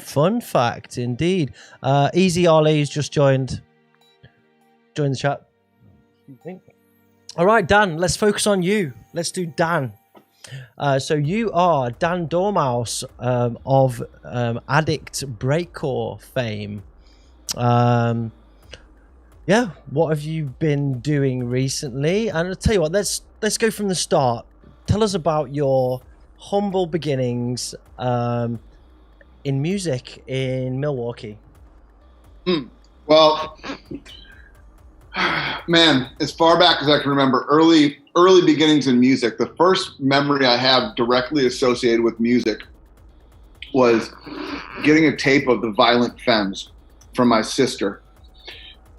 Fun fact, indeed. Easy Ollie's just joined the chat. All right, Dan, let's focus on you. Let's do Dan. So you are Dan Doormouse of Addict Breakcore fame. Yeah, what have you been doing recently? And I'll tell you what, let's go from the start. Tell us about your humble beginnings in music in Milwaukee. Well, man, as far back as I can remember, early beginnings in music, the first memory I have directly associated with music was getting a tape of the Violent Femmes from my sister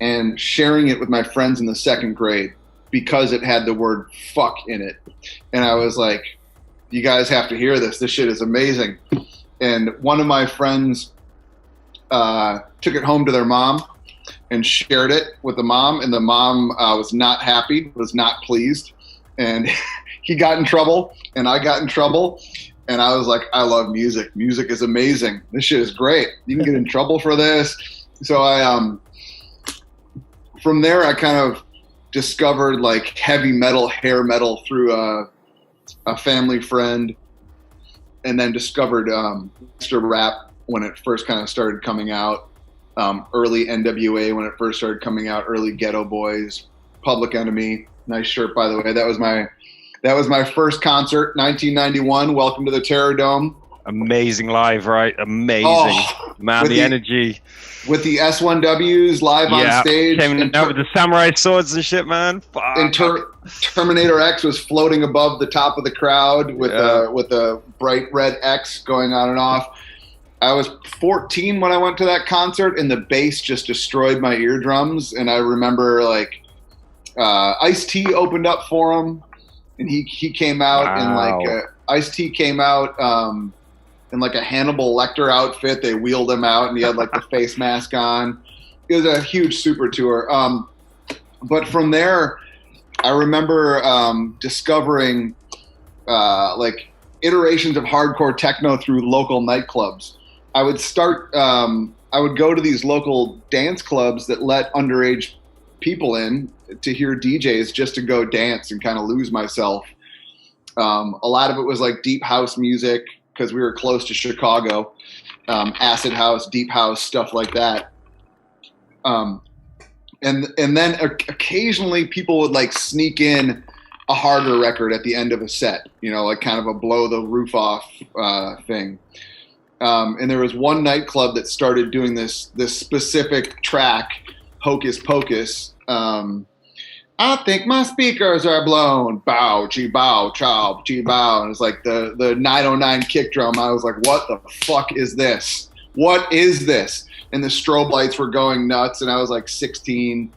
and sharing it with my friends in the second grade because it had the word fuck in it. And I was like, you guys have to hear this. This shit is amazing. And one of my friends took it home to their mom and shared it with the mom, and the mom was not happy, was not pleased, and he got in trouble, and I got in trouble, and I was like, I love music. Music is amazing. This shit is great. You can get in trouble for this. So I, from there, I kind of discovered like heavy metal, hair metal through a family friend, and then discovered extra rap when it first kind of started coming out. Early NWA when it first started coming out, early Ghetto Boys, Public Enemy. Nice shirt, by the way. That was my first concert, 1991. Welcome to the Terror Dome. Amazing live, right? Amazing, man. The energy with the S1Ws live on stage. Came out with the samurai swords and shit, man. Fuck. And Terminator X was floating above the top of the crowd with a bright red X going on and off. I was 14 when I went to that concert, and the bass just destroyed my eardrums. And I remember like Ice-T opened up for him, and he came out and like Ice-T came out in like a Hannibal Lecter outfit. They wheeled him out, and he had like the face mask on. It was a huge super tour. But from there, I remember discovering like iterations of hardcore techno through local nightclubs. I would go to these local dance clubs that let underage people in to hear DJs just to go dance and kind of lose myself. A lot of it was like deep house music because we were close to Chicago, acid house, deep house, stuff like that. And then occasionally people would like sneak in a harder record at the end of a set, you know, like kind of a blow the roof off thing. And there was one nightclub that started doing this specific track, Hocus Pocus. I think my speakers are blown. Bow, chi bow, chow, chi bow. And it's like the 909 kick drum. I was like, what the fuck is this? What is this? And the strobe lights were going nuts. And I was like 16,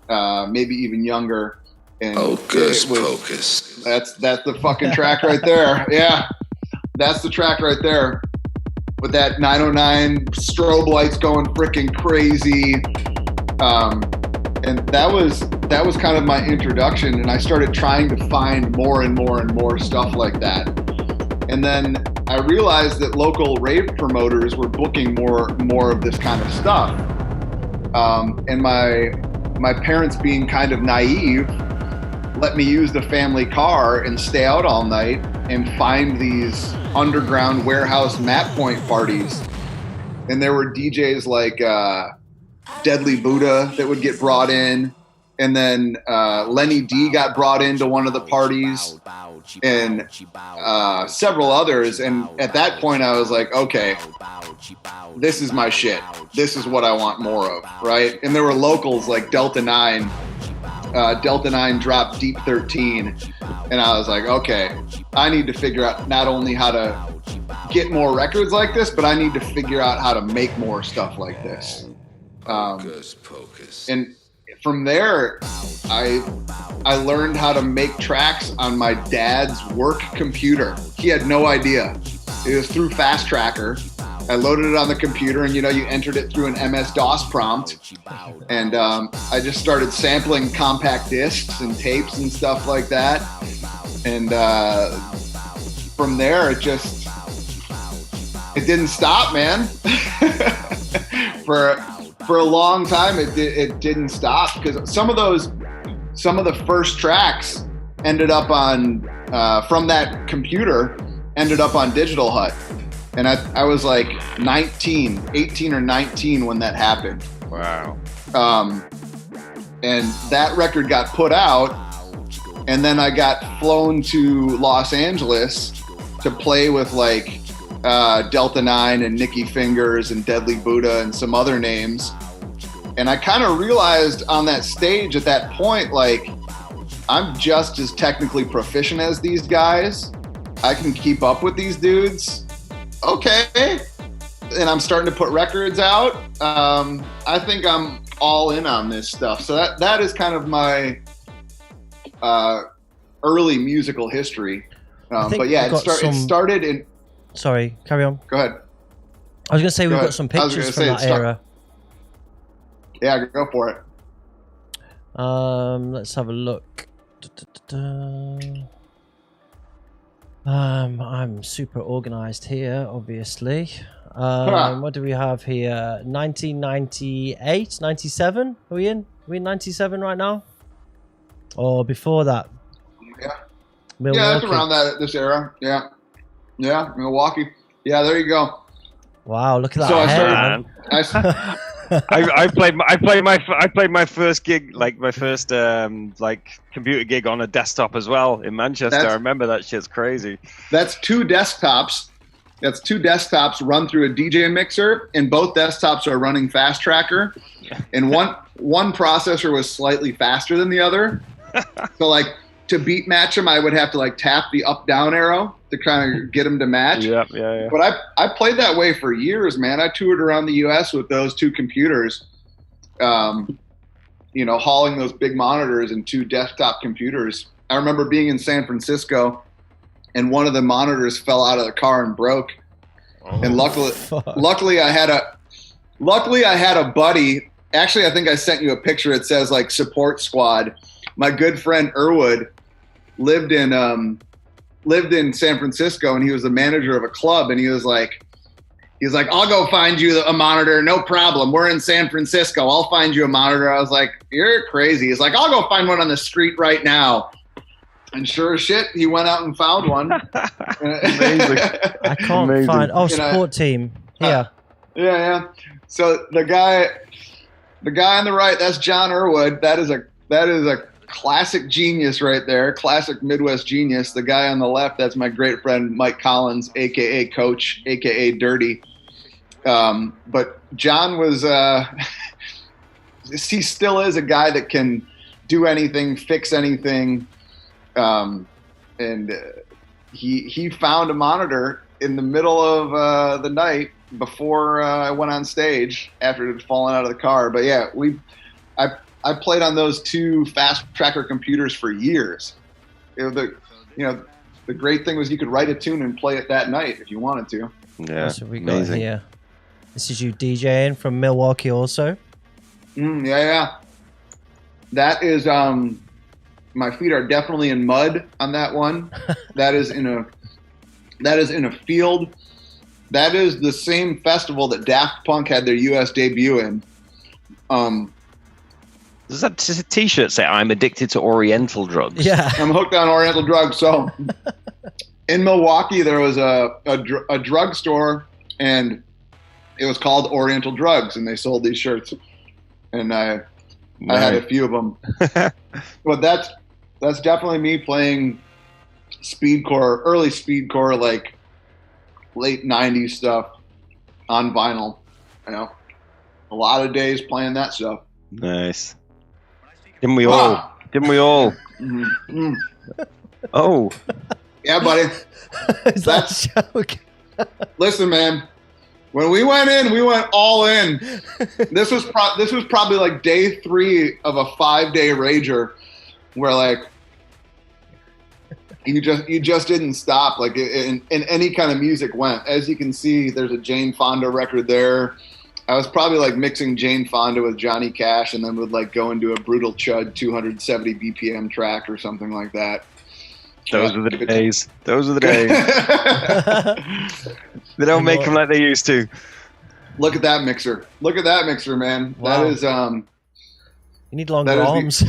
maybe even younger. And Hocus Pocus. That's the fucking track right there. Yeah, that's the track right there. With that 909 strobe lights going freaking crazy. And that was kind of my introduction, and I started trying to find more and more and more stuff like that. And then I realized that local rave promoters were booking more of this kind of stuff. And my parents, being kind of naive, let me use the family car and stay out all night and find these underground warehouse map point parties. And there were DJs like Deadly Buddha that would get brought in, And then Lenny D got brought into one of the parties, and several others. And at that point, I was like, okay, this is my shit. This is what I want more of, right? And there were locals like Delta 9. Delta 9 dropped Deep 13. And I was like, okay, I need to figure out not only how to get more records like this, but I need to figure out how to make more stuff like this. Pocus. And from there, I learned how to make tracks on my dad's work computer. He had no idea. It was through Fast Tracker. I loaded it on the computer, and you entered it through an MS-DOS prompt. And I just started sampling compact discs and tapes and stuff like that. And from there, it didn't stop, man. For a long time, it didn't stop, because some of the first tracks ended up on from that computer ended up on Digital Hut, and I was like 18 or 19 when that happened. Wow. And that record got put out, and then I got flown to Los Angeles to play with like Delta 9 and Nicky Fingers and Deadly Buddha and some other names. And I kind of realized on that stage at that point, like, I'm just as technically proficient as these guys. I can keep up with these dudes. Okay. And I'm starting to put records out. I think I'm all in on this stuff. So that is kind of my early musical history. But yeah, it started in... Sorry, carry on. Go ahead. I was going to say we've got some pictures from that era. Yeah, go for it. Let's have a look. I'm super organized here, obviously. What do we have here? 1998, 97? Are we in? Are we in 97 right now? Or before that? Yeah. Milwaukee. Yeah, that's around this era. Yeah. Yeah, Milwaukee. Yeah, there you go. Wow, look at that. I played my first gig, like my first like computer gig on a desktop as well in Manchester. I remember that shit's crazy. That's two desktops run through a DJ mixer, and both desktops are running Fast Tracker. And one processor was slightly faster than the other. So like to beat match them, I would have to like tap the up down arrow to kind of get them to match. Yeah. But I played that way for years, man. I toured around the U.S. with those two computers, hauling those big monitors and two desktop computers. I remember being in San Francisco, and one of the monitors fell out of the car and broke. Oh, and luckily I had a buddy. Actually, I think I sent you a picture. It says like support squad. My good friend Erwood lived in San Francisco, and he was the manager of a club, and he was like, I'll go find you a monitor, no problem. We're in San Francisco. I'll find you a monitor. I was like, you're crazy. He's like, I'll go find one on the street right now. And sure as shit, he went out and found one. Amazing. I can't find. Oh, support team. Yeah. Yeah. So the guy on the right, that's John Erwood. That is a classic genius right there, classic Midwest genius. The guy on the left, that's my great friend Mike Collins, aka Coach, aka Dirty. But John was he still is a guy that can do anything, fix anything, and he found a monitor in the middle of the night before I went on stage after it had fallen out of the car. But yeah, I played on those two Fast Tracker computers for years. The great thing was you could write a tune and play it that night if you wanted to. Yeah, that's what we got here. This is you DJing from Milwaukee also. Yeah. That is my feet are definitely in mud on that one. That is in a field. That is the same festival that Daft Punk had their US debut in. Does that t-shirt say I'm addicted to Oriental drugs? Yeah. I'm hooked on Oriental drugs. So in Milwaukee, there was a drugstore, and it was called Oriental Drugs, and they sold these shirts. And I I had a few of them. But that's definitely me playing speedcore, early speedcore, like late 90s stuff on vinyl. You know, a lot of days playing that stuff. Nice. Didn't we all? Didn't we all? Mm-hmm. Oh. Yeah, buddy. Is that a joke? Listen, man. When we went in, we went all in. This was probably like day 3 of a 5-day rager, where like you just didn't stop. Like in any kind of music went. As you can see, there's a Jane Fonda record there. I was probably like mixing Jane Fonda with Johnny Cash, and then would like go into a Brutal Chud 270 BPM track or something like that. Those were the days. Those were the days. They don't make them like they used to. Look at that mixer. Look at that mixer, man. Wow. That is You need longer arms.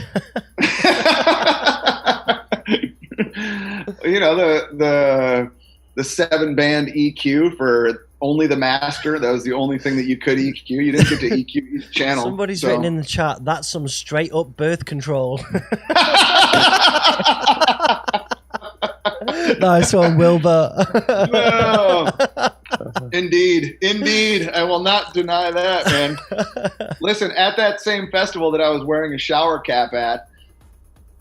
You know, the 7-band EQ for only the master. That was the only thing that you could EQ. You didn't get to EQ each channel. Somebody's written in the chat, that's some straight up birth control. Nice one, Wilbur. No. Indeed. I will not deny that, man. Listen, at that same festival that I was wearing a shower cap at,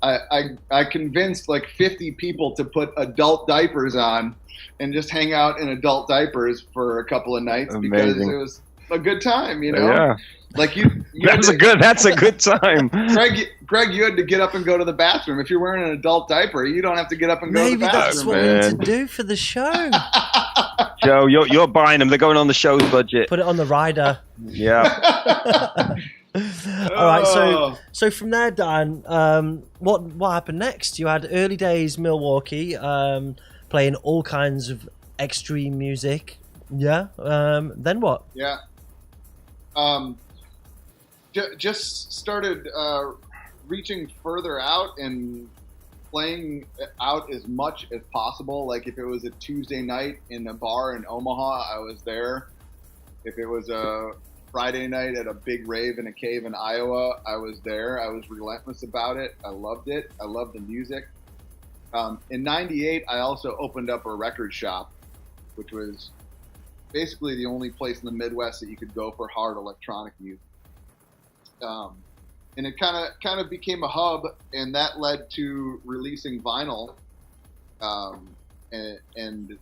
I convinced like 50 people to put adult diapers on and just hang out in adult diapers for a couple of nights. Amazing. Because it was a good time, you know? Yeah. Like that's a good time. Greg, you had to get up and go to the bathroom. If you're wearing an adult diaper, you don't have to get up and go to the bathroom. Maybe that's what we need to do for the show. Joe, you're buying them. They're going on the show's budget. Put it on the rider. Yeah. All right. So from there, Dan, what happened next? You had early days Milwaukee, playing all kinds of extreme music. Yeah. Then what? Yeah. Just started reaching further out and playing out as much as possible. Like if it was a Tuesday night in a bar in Omaha, I was there. If it was a Friday night at a big rave in a cave in Iowa, I was there. I was relentless about it. I loved it. I loved the music. In '98, I also opened up a record shop, which was basically the only place in the Midwest that you could go for hard electronic music. And it kind of became a hub, and that led to releasing vinyl, and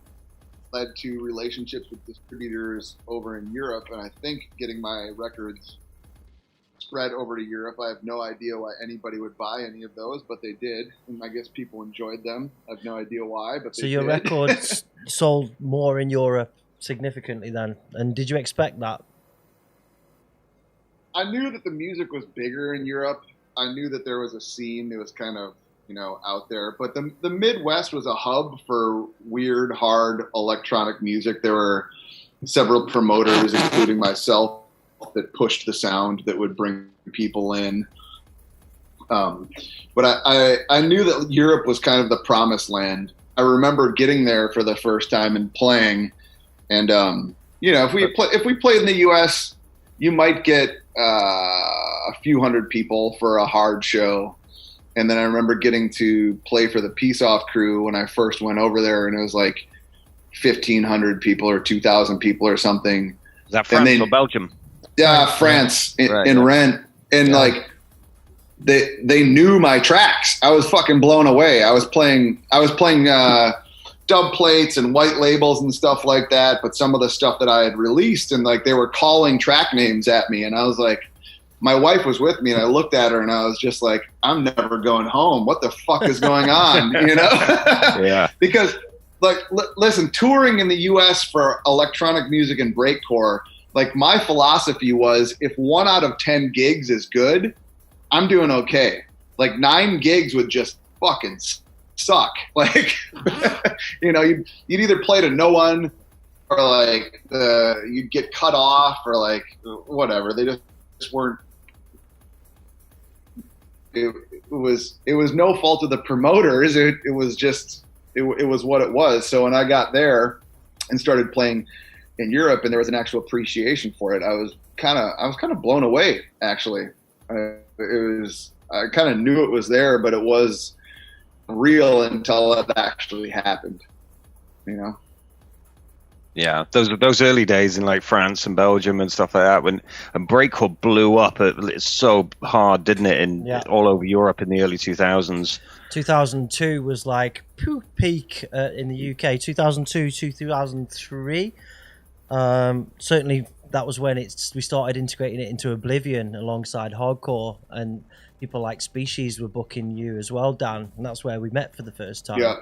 led to relationships with distributors over in Europe, and I think getting my records spread over to Europe. I have no idea why anybody would buy any of those, but they did, and I guess people enjoyed them. I have no idea why, but they did. So your records sold more in Europe significantly then, and did you expect that? I knew that the music was bigger in Europe. I knew that there was a scene that was kind of, out there. But the Midwest was a hub for weird, hard electronic music. There were several promoters, including myself, that pushed the sound that would bring people in. But I knew that Europe was kind of the promised land. I remember getting there for the first time and playing. And, if we played in the U.S., you might get a few hundred people for a hard show. And then I remember getting to play for the Peace Off crew when I first went over there, and it was like 1,500 people or 2,000 people or something. Is that France or Belgium? Yeah, France in Rent. And like they knew my tracks. I was fucking blown away. I was playing dub plates and white labels and stuff like that, but some of the stuff that I had released, and like they were calling track names at me, and I was like, my wife was with me, and I looked at her and I was just like, I'm never going home. What the fuck is going on? Yeah. Because like, listen, touring in the US for electronic music and breakcore, like my philosophy was, if 1 out of 10 gigs is good, I'm doing okay. Like 9 gigs would just fucking suck. Like, you'd either play to no one, or like you'd get cut off, or like whatever. They just weren't. It was no fault of the promoters. It was just it was what it was. So when I got there and started playing in Europe, and there was an actual appreciation for it, I was kind of blown away. Actually, It was, I kind of knew it was there, but it was real until it actually happened, you know? Yeah, those early days in like France and Belgium and stuff like that, when breakcore blew up, it's so hard, didn't it? In all over Europe in the early 2000s. 2002 was like peak in the UK. 2002, 2003. Certainly, that was when we started integrating it into Oblivion alongside hardcore, and people like Species were booking you as well, Dan, and that's where we met for the first time.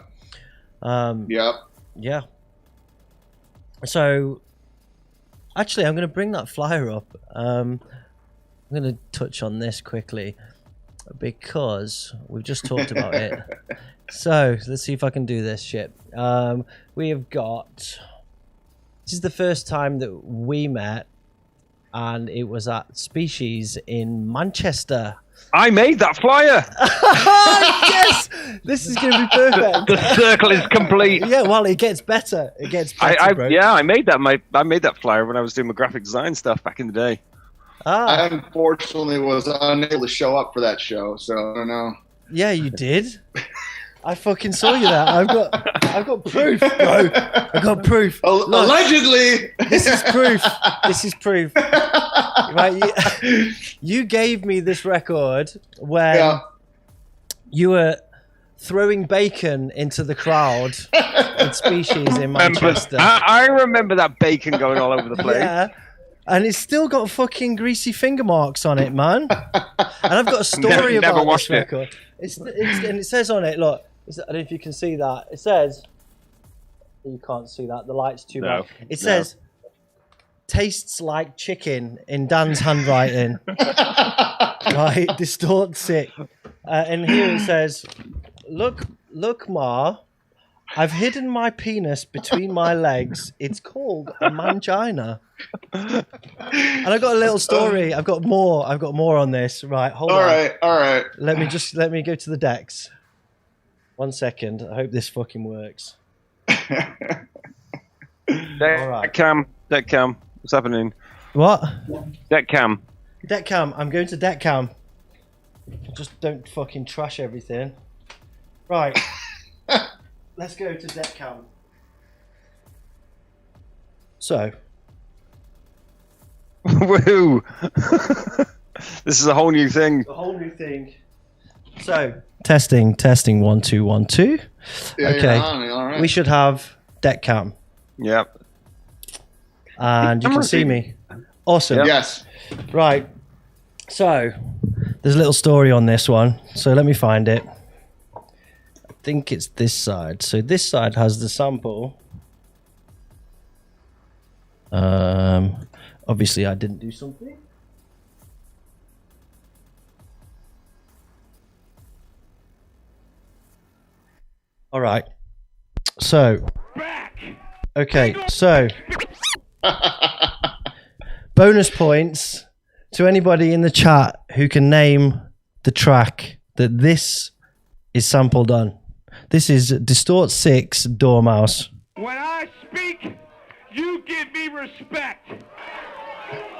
Yeah. Yeah. So, actually, I'm going to bring that flyer up. I'm going to touch on this quickly because we've just talked about it. So, let's see if I can do this shit. We have got... This is the first time that we met, and it was at Species in Manchester. I made that flyer. Yes, this is going to be perfect. The circle is complete. Yeah, well, it gets better. It gets better, bro. Yeah, I made that flyer when I was doing my graphic design stuff back in the day. I unfortunately was unable to show up for that show, so I don't know. Yeah, you did. I fucking saw you there. I've got proof, bro. I've got proof. Look, allegedly. This is proof. This is proof. Right, you gave me this record when you were throwing bacon into the crowd at Species in Manchester. I remember that bacon going all over the place. Yeah. And it's still got fucking greasy finger marks on it, man. And I've got a story about this record. And it says on it, look, I don't know if you can see that. It says, you can't see that, the light's too bright. It says, tastes like chicken in Dan's handwriting. Right, Distort sick. And here it says, look, Ma, I've hidden my penis between my legs. It's called a mangina. And I got a little story. I've got more on this. Right, hold on. All right. Let me go to the decks. 1 second. I hope this fucking works. Deck cam. What's happening? What? Deck cam. I'm going to deck cam. Just don't fucking trash everything. Right. Let's go to deck cam. So. Woohoo! This is a whole new thing. A whole new thing. So, testing 1 2 1 2. Yeah, okay. All right. We should have deck cam. Yep. And you can see me. Awesome. Yep. Yes. Right. So, there's a little story on this one. So let me find it. I think it's this side. So this side has the sample. Obviously I didn't do something. All right. So, okay. So, bonus points to anybody in the chat who can name the track that this is sampled on. This is Distort 6 Doormouse. When I speak, you give me respect.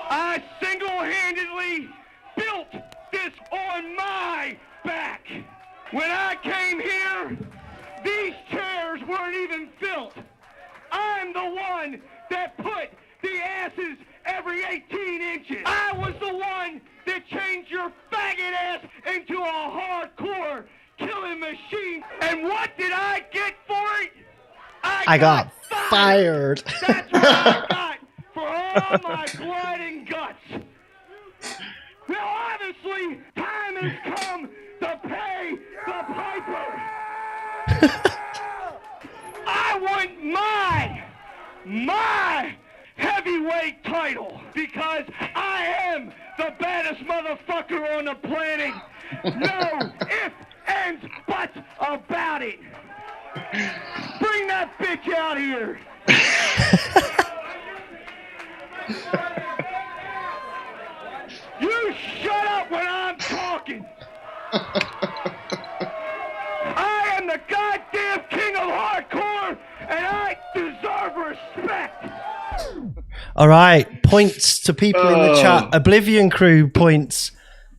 I single-handedly built this on my back. When I came here, these chairs weren't even built. I'm the one that put the asses every 18 inches. I was the one that changed your faggot ass into a hardcore killing machine. And what did I get for it? I got fired. That's what I got for all my blood and guts. Now, obviously, time has come to pay the piper. I want my heavyweight title because I am the baddest motherfucker on the planet. No ifs, ands, buts about it. Bring that bitch out here. You shut up when I'm talking. I am the goddamn king of hardcore, and I deserve respect. All right, points to people in the chat. Oblivion crew points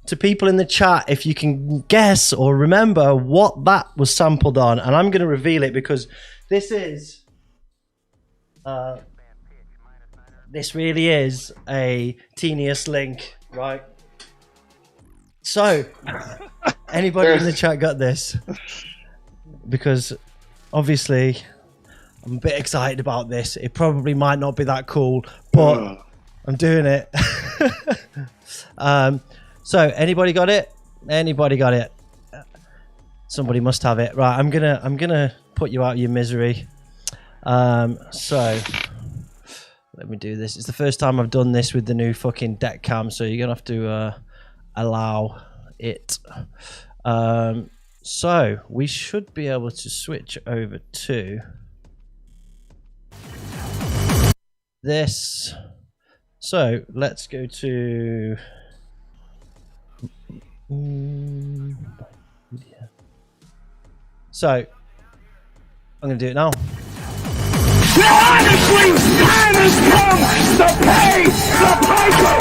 to people in the chat if you can guess or remember what that was sampled on, and I'm going to reveal it because this is this really is a Teenius link, right? So anybody in the chat got this? Because obviously I'm a bit excited about this. It probably might not be that cool, but I'm doing it. So anybody got it? Anybody got it? Somebody must have it. Right, I'm gonna put you out of your misery. So let me do this. It's the first time I've done this with the new fucking deck cam, so you're gonna have to allow it. So we should be able to switch over to this. So let's go to so I'm gonna do it now. Honestly, time has come to pay the piper.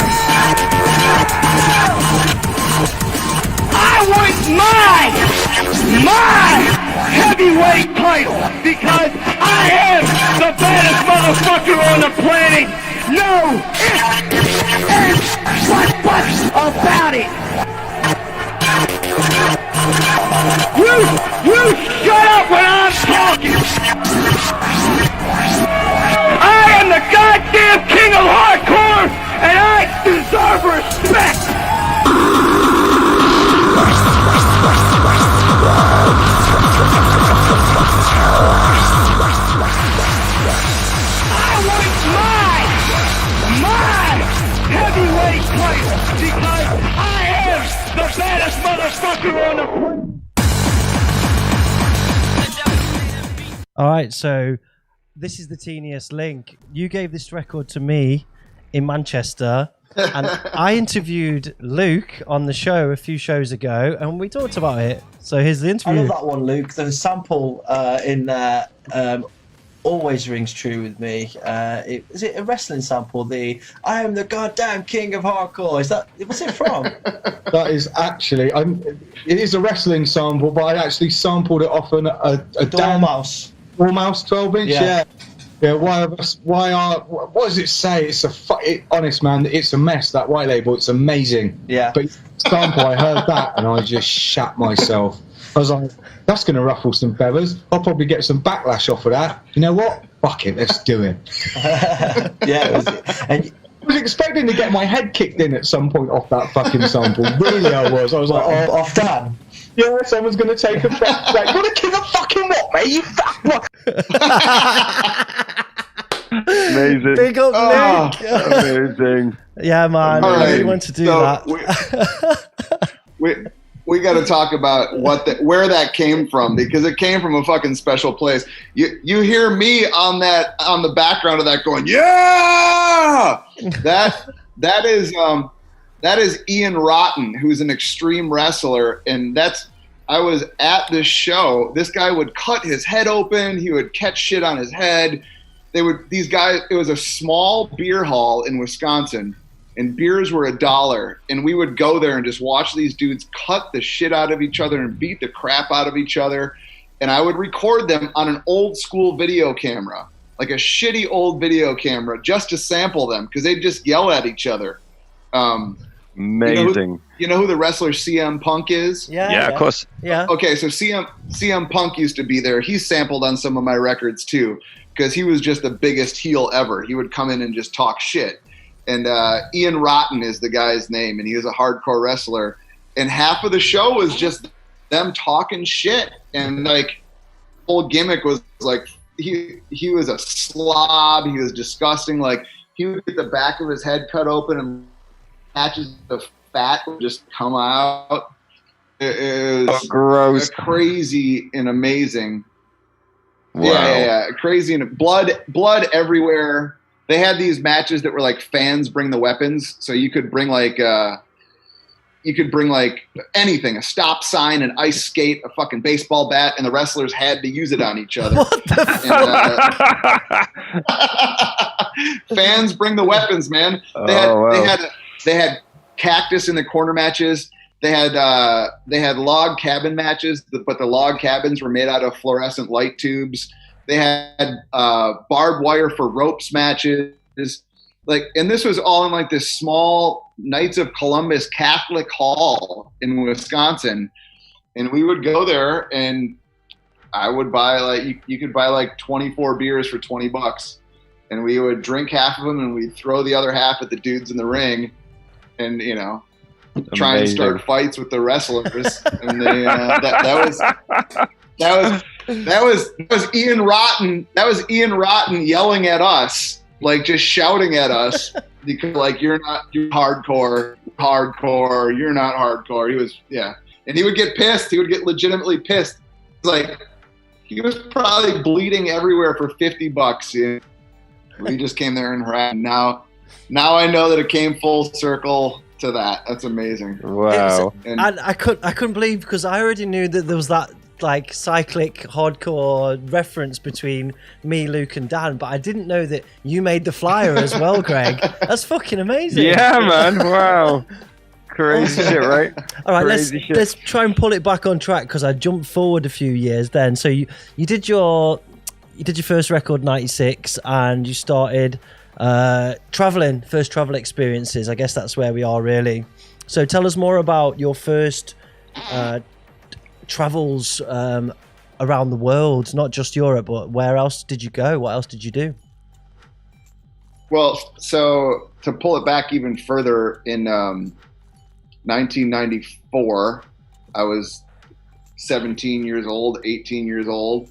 I want my heavyweight title because I am the baddest motherfucker on the planet. No ifs, ands, buts about it. You shut up when I'm talking. I am the goddamn king of hardcore, and I deserve respect. I want my heavyweight title because I am the baddest motherfucker on the planet. All right, so this is the Teenius link. You gave this record to me in Manchester, and I interviewed Luke on the show a few shows ago, and we talked about it. So here's the interview. I love that one, Luke. The sample in there always rings true with me. Is it a wrestling sample? The "I am the goddamn king of hardcore." Is that? What's it from? That is actually. It is a wrestling sample, but I actually sampled it off a Doormouse. Doormouse 12-inch. Yeah. What does it say? It's honest, man. It's a mess. That white label. It's amazing. Yeah. But sample, I heard that and I just shat myself. I was like, that's going to ruffle some feathers. I'll probably get some backlash off of that. You know what? Fuck it. Let's do it. Yeah. I was expecting to get my head kicked in at some point off that fucking sample. Really, I was. I was like, off that. Yeah, someone's going to take a breath. Like, you want to kick a fucking what, mate? You fuck what? Amazing. Big up, Nick. Amazing. Yeah, man. I really want to do that. We got to talk about where that came from, because it came from a fucking special place. You hear me on the background of that going, yeah. That is Ian Rotten, who's an extreme wrestler, and I was at this show. This guy would cut his head open. He would catch shit on his head. These guys. It was a small beer hall in Wisconsin, and beers were $1, and we would go there and just watch these dudes cut the shit out of each other and beat the crap out of each other. And I would record them on an old school video camera, like a shitty old video camera, just to sample them, because they'd just yell at each other. Amazing. You know who the wrestler CM Punk is? Yeah, of course. Yeah. Okay, so CM Punk used to be there. He's sampled on some of my records too, because he was just the biggest heel ever. He would come in and just talk shit. And Ian Rotten is the guy's name, and he was a hardcore wrestler. And half of the show was just them talking shit. And like, the whole gimmick was like, he was a slob. He was disgusting. Like, he would get the back of his head cut open and patches of fat would just come out. It was gross. Crazy and amazing. Wow. Yeah. Crazy and blood everywhere. They had these matches that were like fans bring the weapons, so you could bring like anything, a stop sign, an ice skate, a fucking baseball bat, and the wrestlers had to use it on each other. What the fuck? Fans bring the weapons, man. They had cactus in the corner matches. They had log cabin matches, but the log cabins were made out of fluorescent light tubes. They had barbed wire for ropes matches. And this was all in like this small Knights of Columbus Catholic hall in Wisconsin. And we would go there, and I would buy you could buy like 24 beers for $20, and we would drink half of them, and we'd throw the other half at the dudes in the ring, and try and start fights with the wrestlers. And they, that was Ian Rotten. That was Ian Rotten yelling at us, like just shouting at us because like you're hardcore, you're not hardcore. He was and he would get pissed. He would get legitimately pissed. Like he was probably bleeding everywhere for $50. We just came there and harassed. Now I know that it came full circle to that. That's amazing. Wow. And I couldn't believe, because I already knew that there was that like cyclic hardcore reference between me, Luke, and Dan, but I didn't know that you made the flyer as well, Greg. That's fucking amazing. Yeah, man. Wow. Crazy shit, right? All right, let's try and pull it back on track, because I jumped forward a few years then. So you did your first record 96, and you started first travel experiences. I guess that's where we are really. So tell us more about your first travels around the world, not just Europe, but where else did you go? What else did you do? Well, so to pull it back even further, in 1994, I was 17 years old, 18 years old.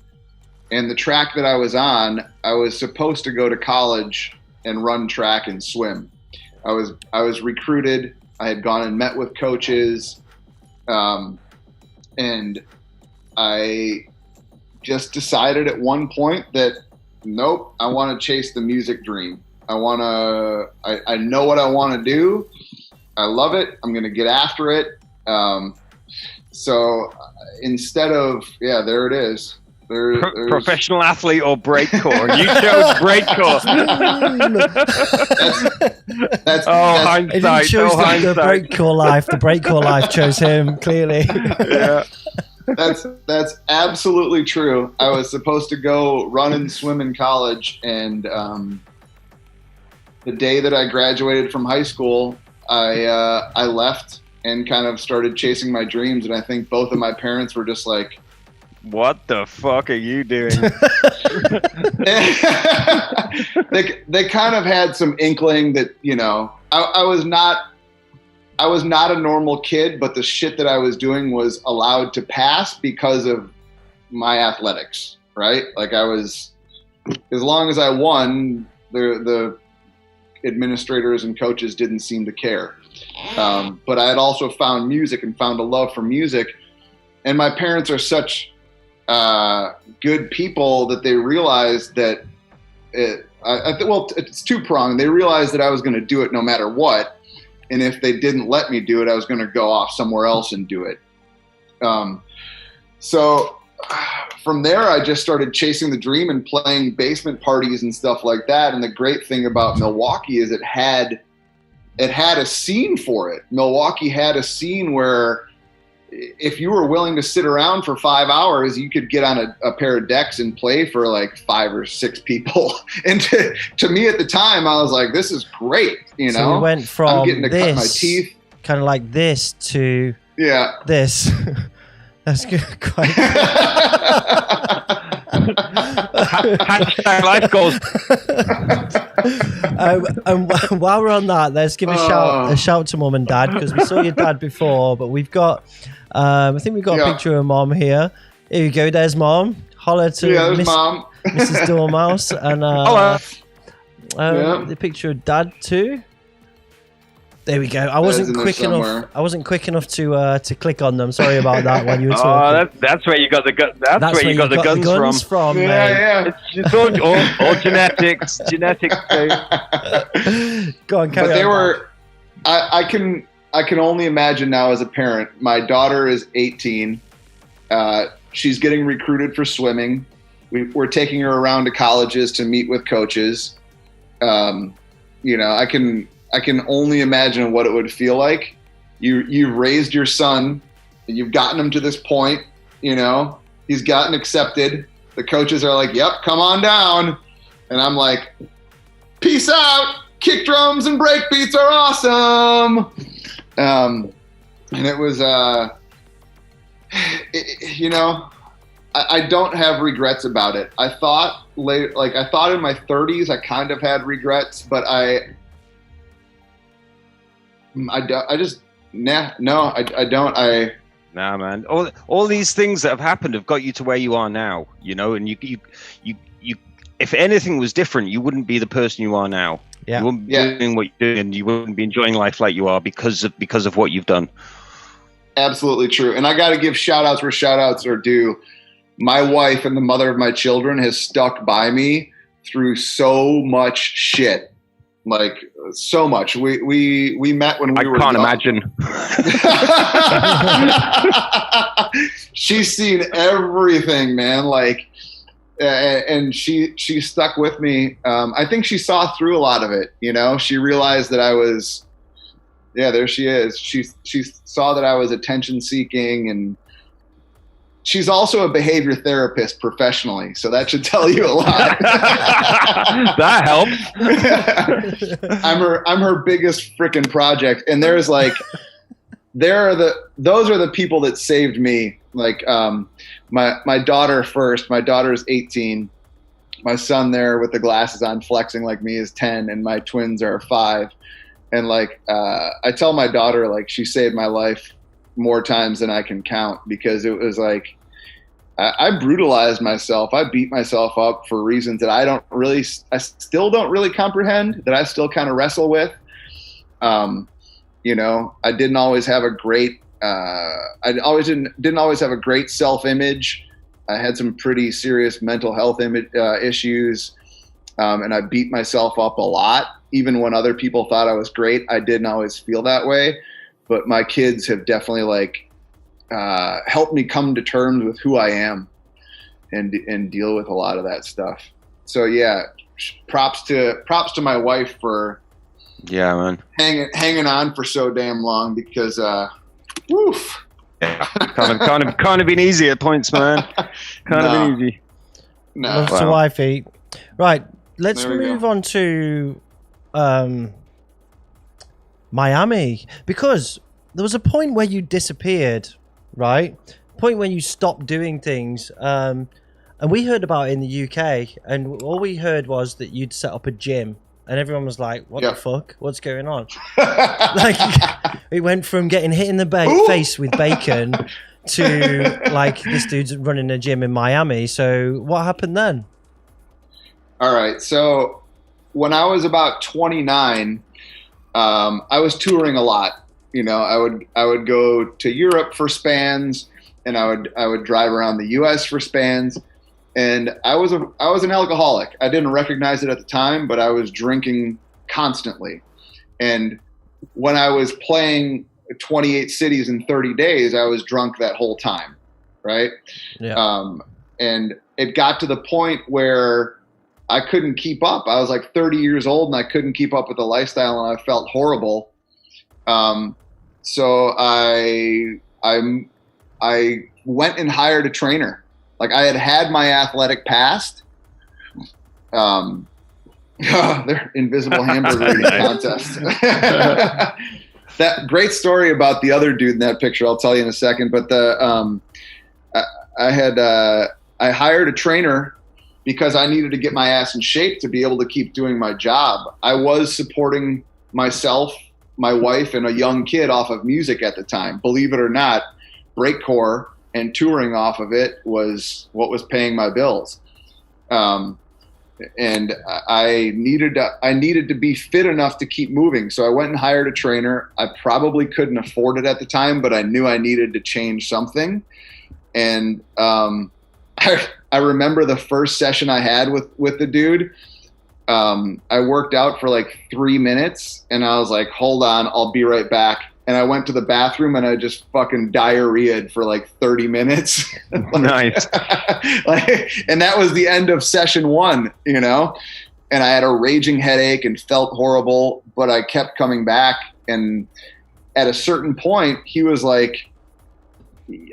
And the track that I was on, I was supposed to go to college and run track and swim. I was recruited. I had gone and met with coaches. And I just decided at one point that, nope, I want to chase the music dream. I know what I want to do. I love it. I'm going to get after it. So instead of, there it is. Professional athlete or breakcore? You chose breakcore. That's hindsight. He didn't choose the breakcore life. The breakcore life chose him, clearly. Yeah. That's absolutely true. I was supposed to go run and swim in college, and the day that I graduated from high school, I left and kind of started chasing my dreams. And I think both of my parents were just like, "What the fuck are you doing?" they kind of had some inkling that, I was not a normal kid, but the shit that I was doing was allowed to pass because of my athletics, right? Like as long as I won, the administrators and coaches didn't seem to care. But I had also found music and found a love for music. And my parents are such good people that they realized that it's two-pronged. They realized that I was going to do it no matter what. And if they didn't let me do it, I was going to go off somewhere else and do it. So from there, I just started chasing the dream and playing basement parties and stuff like that. And the great thing about Milwaukee is it had a scene for it. Milwaukee had a scene where if you were willing to sit around for 5 hours, you could get on a pair of decks and play for like 5 or 6 people. And to me at the time, I was like, this is great. So we went from I'm getting to cut my teeth, kind of like this, to this. That's good. Quite. Hashtag life goals. And while we're on that, let's give a shout to Mum and Dad, because we saw your dad before, but we've got I think we've got a picture of Mom here. Here you go. There's Mom. Holler to Mom. Mrs. Doormouse, and the picture of Dad too. There we go. I wasn't quick enough to click on them. Sorry about that when you were talking. Oh, that's where you got the guns. That's where you got the guns from. Yeah. It's all genetics. Genetics. Go on, carry on. But they were. I can only imagine now as a parent. My daughter is 18. She's getting recruited for swimming. We're taking her around to colleges to meet with coaches. I can only imagine what it would feel like. You've raised your son, and you've gotten him to this point. You know, he's gotten accepted. The coaches are like, "Yep, come on down," and I'm like, "Peace out. Kick drums and break beats are awesome." And it was, you know, I don't have regrets about it. I thought I thought in my 30s I kind of had regrets, but I don't. Nah, man. All these things that have happened have got you to where you are now, you know, and you if anything was different, you wouldn't be the person you are now. Yeah. You wouldn't be doing what you're doing, and you wouldn't be enjoying life like you are because of what you've done. Absolutely true. And I got to give shout outs where shout outs are due. My wife and the mother of my children has stuck by me through so much shit. Like so much. We met when we were young. I can't imagine. She's seen everything, man. Like, and she stuck with me. I think she saw through a lot of it. You know, she realized that I was. Yeah, there she is. She saw that I was attention seeking, and she's also a behavior therapist professionally, so that should tell you a lot. That helps. I'm her biggest freaking project, and those are the people that saved me. Like my daughter first. My daughter's 18. My son there with the glasses on, flexing like me, is 10, and my twins are 5. And like I tell my daughter, like, she saved my life more times than I can count, because it was like I brutalized myself. I beat myself up for reasons that I still don't really comprehend, that I still kind of wrestle with. You know, I didn't always have a great didn't always have a great self-image. I had some pretty serious mental health issues, and I beat myself up a lot. Even when other people thought I was great, I didn't always feel that way. But my kids have definitely helped me come to terms with who I am and deal with a lot of that stuff. So yeah, props to my wife for man hanging on for so damn long, because woof. Yeah. Kind of been easy at points, man. Been easy. No. Love to wifey. Right, let's move on to Miami, because there was a point where you disappeared, right? A point when you stopped doing things, and we heard about it in the UK, and all we heard was that you'd set up a gym, and everyone was like, what the fuck? What's going on? Like, it went from getting hit in the face with bacon to like, this dude's running a gym in Miami. So what happened then? All right, so when I was about 29, I was touring a lot. You know, I would go to Europe for spans, and I would drive around the U.S. for spans. And I was an alcoholic. I didn't recognize it at the time, but I was drinking constantly. And when I was playing 28 cities in 30 days, I was drunk that whole time, right? Yeah. And it got to the point where I couldn't keep up. I was like 30 years old, and I couldn't keep up with the lifestyle, and I felt horrible. So I went and hired a trainer. Like, I had my athletic past. They're invisible hamburger eating contest. That great story about the other dude in that picture, I'll tell you in a second. But I hired a trainer because I needed to get my ass in shape to be able to keep doing my job. I was supporting myself, my wife, and a young kid off of music at the time. Believe it or not, breakcore and touring off of it was what was paying my bills. And I needed to be fit enough to keep moving. So I went and hired a trainer. I probably couldn't afford it at the time, but I knew I needed to change something. And I remember the first session I had with the dude. I worked out for like 3 minutes, and I was like, hold on, I'll be right back. And I went to the bathroom, and I just fucking diarrheaed for like 30 minutes. Nice. And that was the end of session 1, you know? And I had a raging headache and felt horrible, but I kept coming back. And at a certain point, he was like,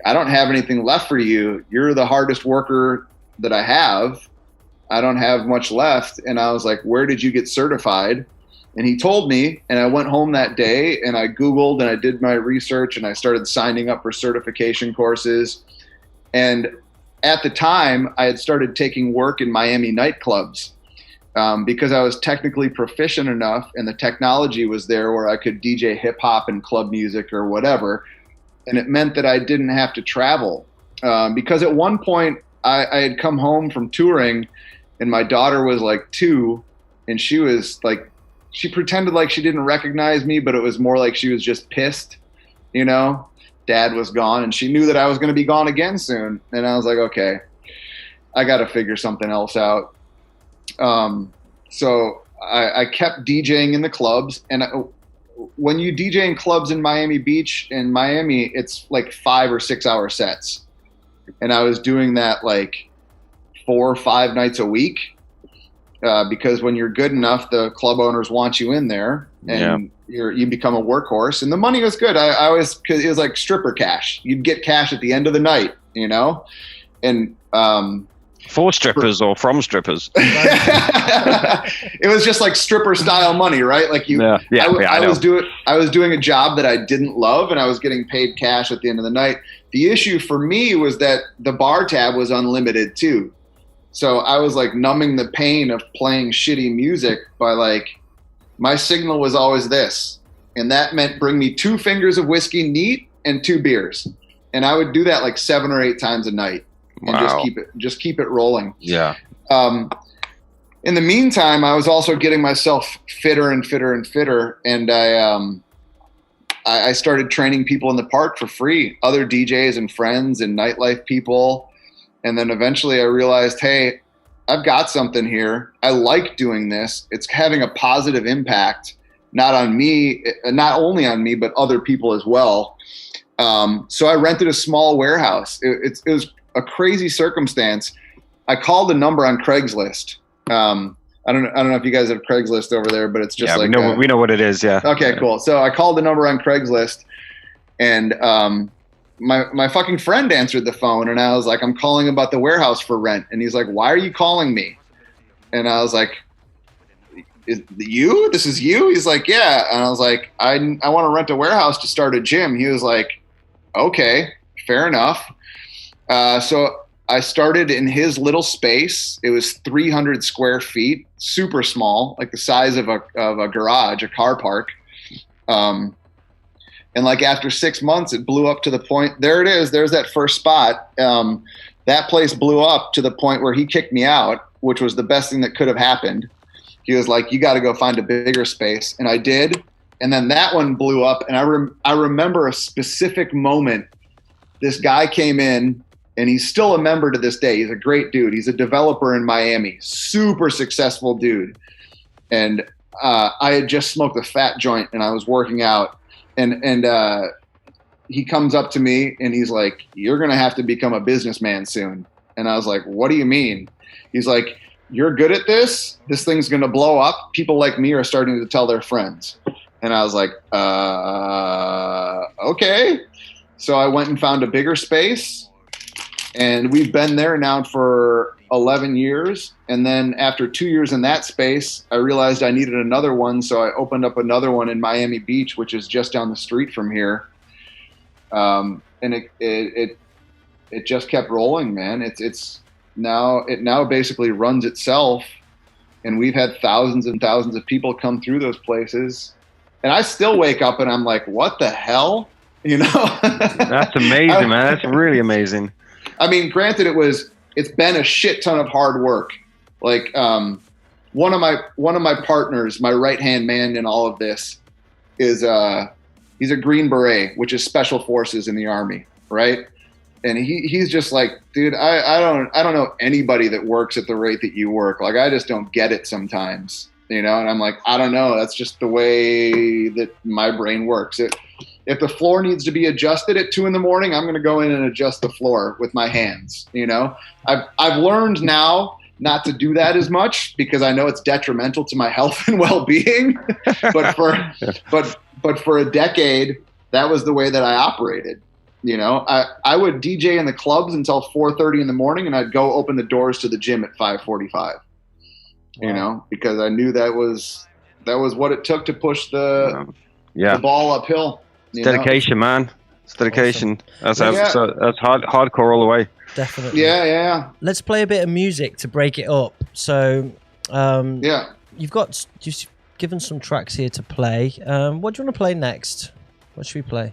I don't have anything left for you. You're the hardest worker that I have. I don't have much left. And I was like, where did you get certified? And he told me, and I went home that day and I Googled and I did my research and I started signing up for certification courses. And at the time, I had started taking work in Miami nightclubs because I was technically proficient enough and the technology was there where I could DJ hip hop and club music or whatever. And it meant that I didn't have to travel because at one point I had come home from touring and my daughter was like 2 and she was like, she pretended like she didn't recognize me, but it was more like she was just pissed, you know, Dad was gone and she knew that I was going to be gone again soon. And I was like, okay, I got to figure something else out. So I kept DJing in the clubs, and when you DJ in clubs in Miami Beach, in Miami, it's like 5 or 6 hour sets. And I was doing that like 4 or 5 nights a week because when you're good enough, the club owners want you in there and you become a workhorse. And the money was good. I always, cause it was like stripper cash. You'd get cash at the end of the night, you know? And, for strippers or from strippers. It was just like stripper style money, right? Like I was doing a job that I didn't love and I was getting paid cash at the end of the night. The issue for me was that the bar tab was unlimited too. So I was like numbing the pain of playing shitty music by like, my signal was always this. And that meant bring me 2 fingers of whiskey neat and 2 beers. And I would do that like 7 or 8 times a night. And just keep it rolling. Yeah. In the meantime, I was also getting myself fitter and fitter and fitter, and I started training people in the park for free, other DJs and friends and nightlife people, and then eventually I realized, hey, I've got something here. I like doing this. It's having a positive impact, not only on me, but other people as well. So I rented a small warehouse. It was a crazy circumstance. I called a number on Craigslist. I don't know if you guys have Craigslist over there, but it's just like we know what it is. Yeah. Okay, cool. So I called the number on Craigslist, and my fucking friend answered the phone, and I was like, I'm calling about the warehouse for rent, and he's like, why are you calling me? And I was like, this is you? He's like, yeah. And I was like, I want to rent a warehouse to start a gym. He was like, okay, fair enough. So I started in his little space. It was 300 square feet, super small, like the size of a garage, a car park. And like after 6 months, it blew up to the point. There it is. There's that first spot. That place blew up to the point where he kicked me out, which was the best thing that could have happened. He was like, you got to go find a bigger space. And I did. And then that one blew up. And I remember a specific moment. This guy came in. And he's still a member to this day. He's a great dude. He's a developer in Miami. Super successful dude. And I had just smoked a fat joint and I was working out. And he comes up to me and he's like, you're going to have to become a businessman soon. And I was like, what do you mean? He's like, you're good at this. This thing's going to blow up. People like me are starting to tell their friends. And I was like, okay. So I went and found a bigger space. And we've been there now for 11 years. And then after 2 years in that space, I realized I needed another one. So I opened up another one in Miami Beach, which is just down the street from here. And it just kept rolling, man. It now basically runs itself. And we've had thousands and thousands of people come through those places. And I still wake up and I'm like, what the hell? You know? That's amazing, man. That's really amazing. I mean, granted, it's been a shit ton of hard work. Like one of my partners, my right-hand man in all of this, is he's a Green Beret, which is Special Forces in the Army, right? And he's just like, dude, I don't know anybody that works at the rate that you work. Like, I just don't get it sometimes, you know. And I'm like, I don't know. That's just the way that my brain works. If the floor needs to be adjusted at 2 a.m, I'm going to go in and adjust the floor with my hands. You know, I've learned now not to do that as much because I know it's detrimental to my health and well-being. But for a decade, that was the way that I operated. You know, I would DJ in the clubs until 4:30 in the morning, and I'd go open the doors to the gym at 5:45. Wow. You know, because I knew that was what it took to push the ball uphill. It's dedication, man. It's dedication. Awesome. That's hardcore all the way. Definitely. Yeah. Let's play a bit of music to break it up. So, you've given some tracks here to play. What do you want to play next? What should we play?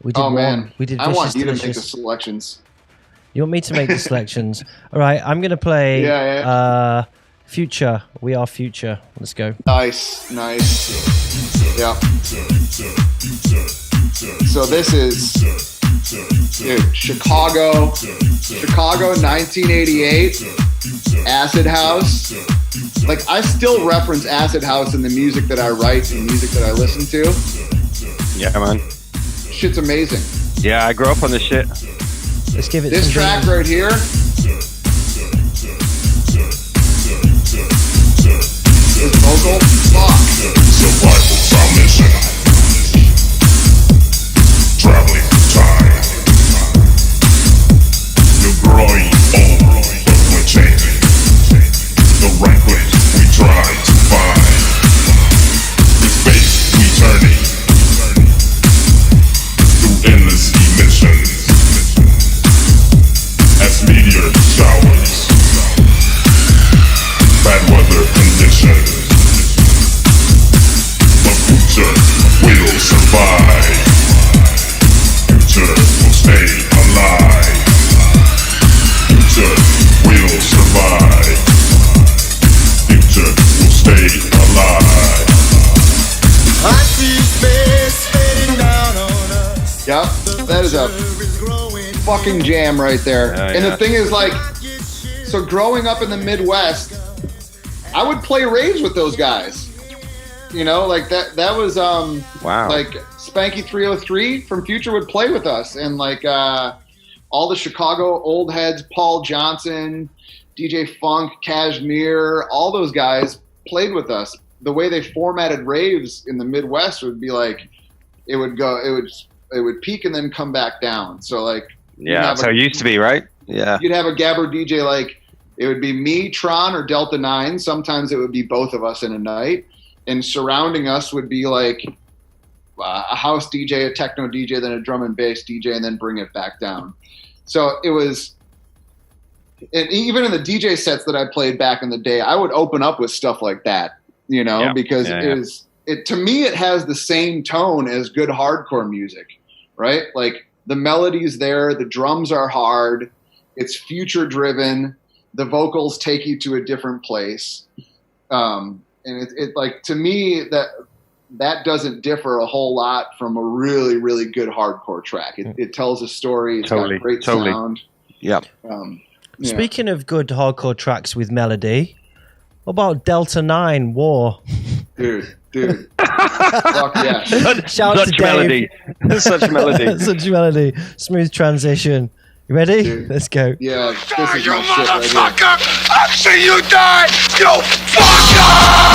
We did I want you to make the selections. You want me to make the selections? All right, I'm going to play Phuture. We Are Phuture. Let's go. Nice. Yeah. So this is Chicago 1988, Acid House. Like, I still reference Acid House in the music that I write and music that I listen to. Yeah, man. Shit's amazing. Yeah, I grew up on this shit. Let's give it this track right here. This vocal, fuck. Survival sound mission. Traveling through time. You're growing old, but we're changing. The right place we try to find. The space we turning. Through endless emissions. As meteor showers. Bad weather conditions. But Phuture will survive. Phuture will stay alive. Phuture will survive. Phuture will stay alive. I see space fading down on us. Yep, that is a fucking jam right there. And the thing is, like, so growing up in the Midwest, I would play raves with those guys. You know, like that was like Spanky 303 from Phuture would play with us, and like all the Chicago old heads, Paul Johnson, DJ Funk, Kashmir, all those guys played with us. The way they formatted raves in the Midwest would be like it would peak and then come back down. So like that's how it used to be, right? Yeah. You'd have a gabber DJ, like it would be me, Tron, or Delta 9. Sometimes it would be both of us in a night. And surrounding us would be like a house DJ, a techno DJ, then a drum and bass DJ, and then bring it back down. So it was, and even in the DJ sets that I played back in the day, I would open up with stuff like that, you know, because to me, it has the same tone as good hardcore music, right? Like the melody's there, the drums are hard, it's Phuture driven, the vocals take you to a different place. And it like, to me, that doesn't differ a whole lot from a really, really good hardcore track. It tells a story. It's got great sound. Yeah. Speaking of good hardcore tracks with melody, what about Delta 9 War? Dude. Fuck yeah. Shout out to Dave. Melody. Such melody. Such melody. Smooth transition. You ready? Dude. Let's go. Yeah. Die, you motherfucker! I've seen you die, you fucker!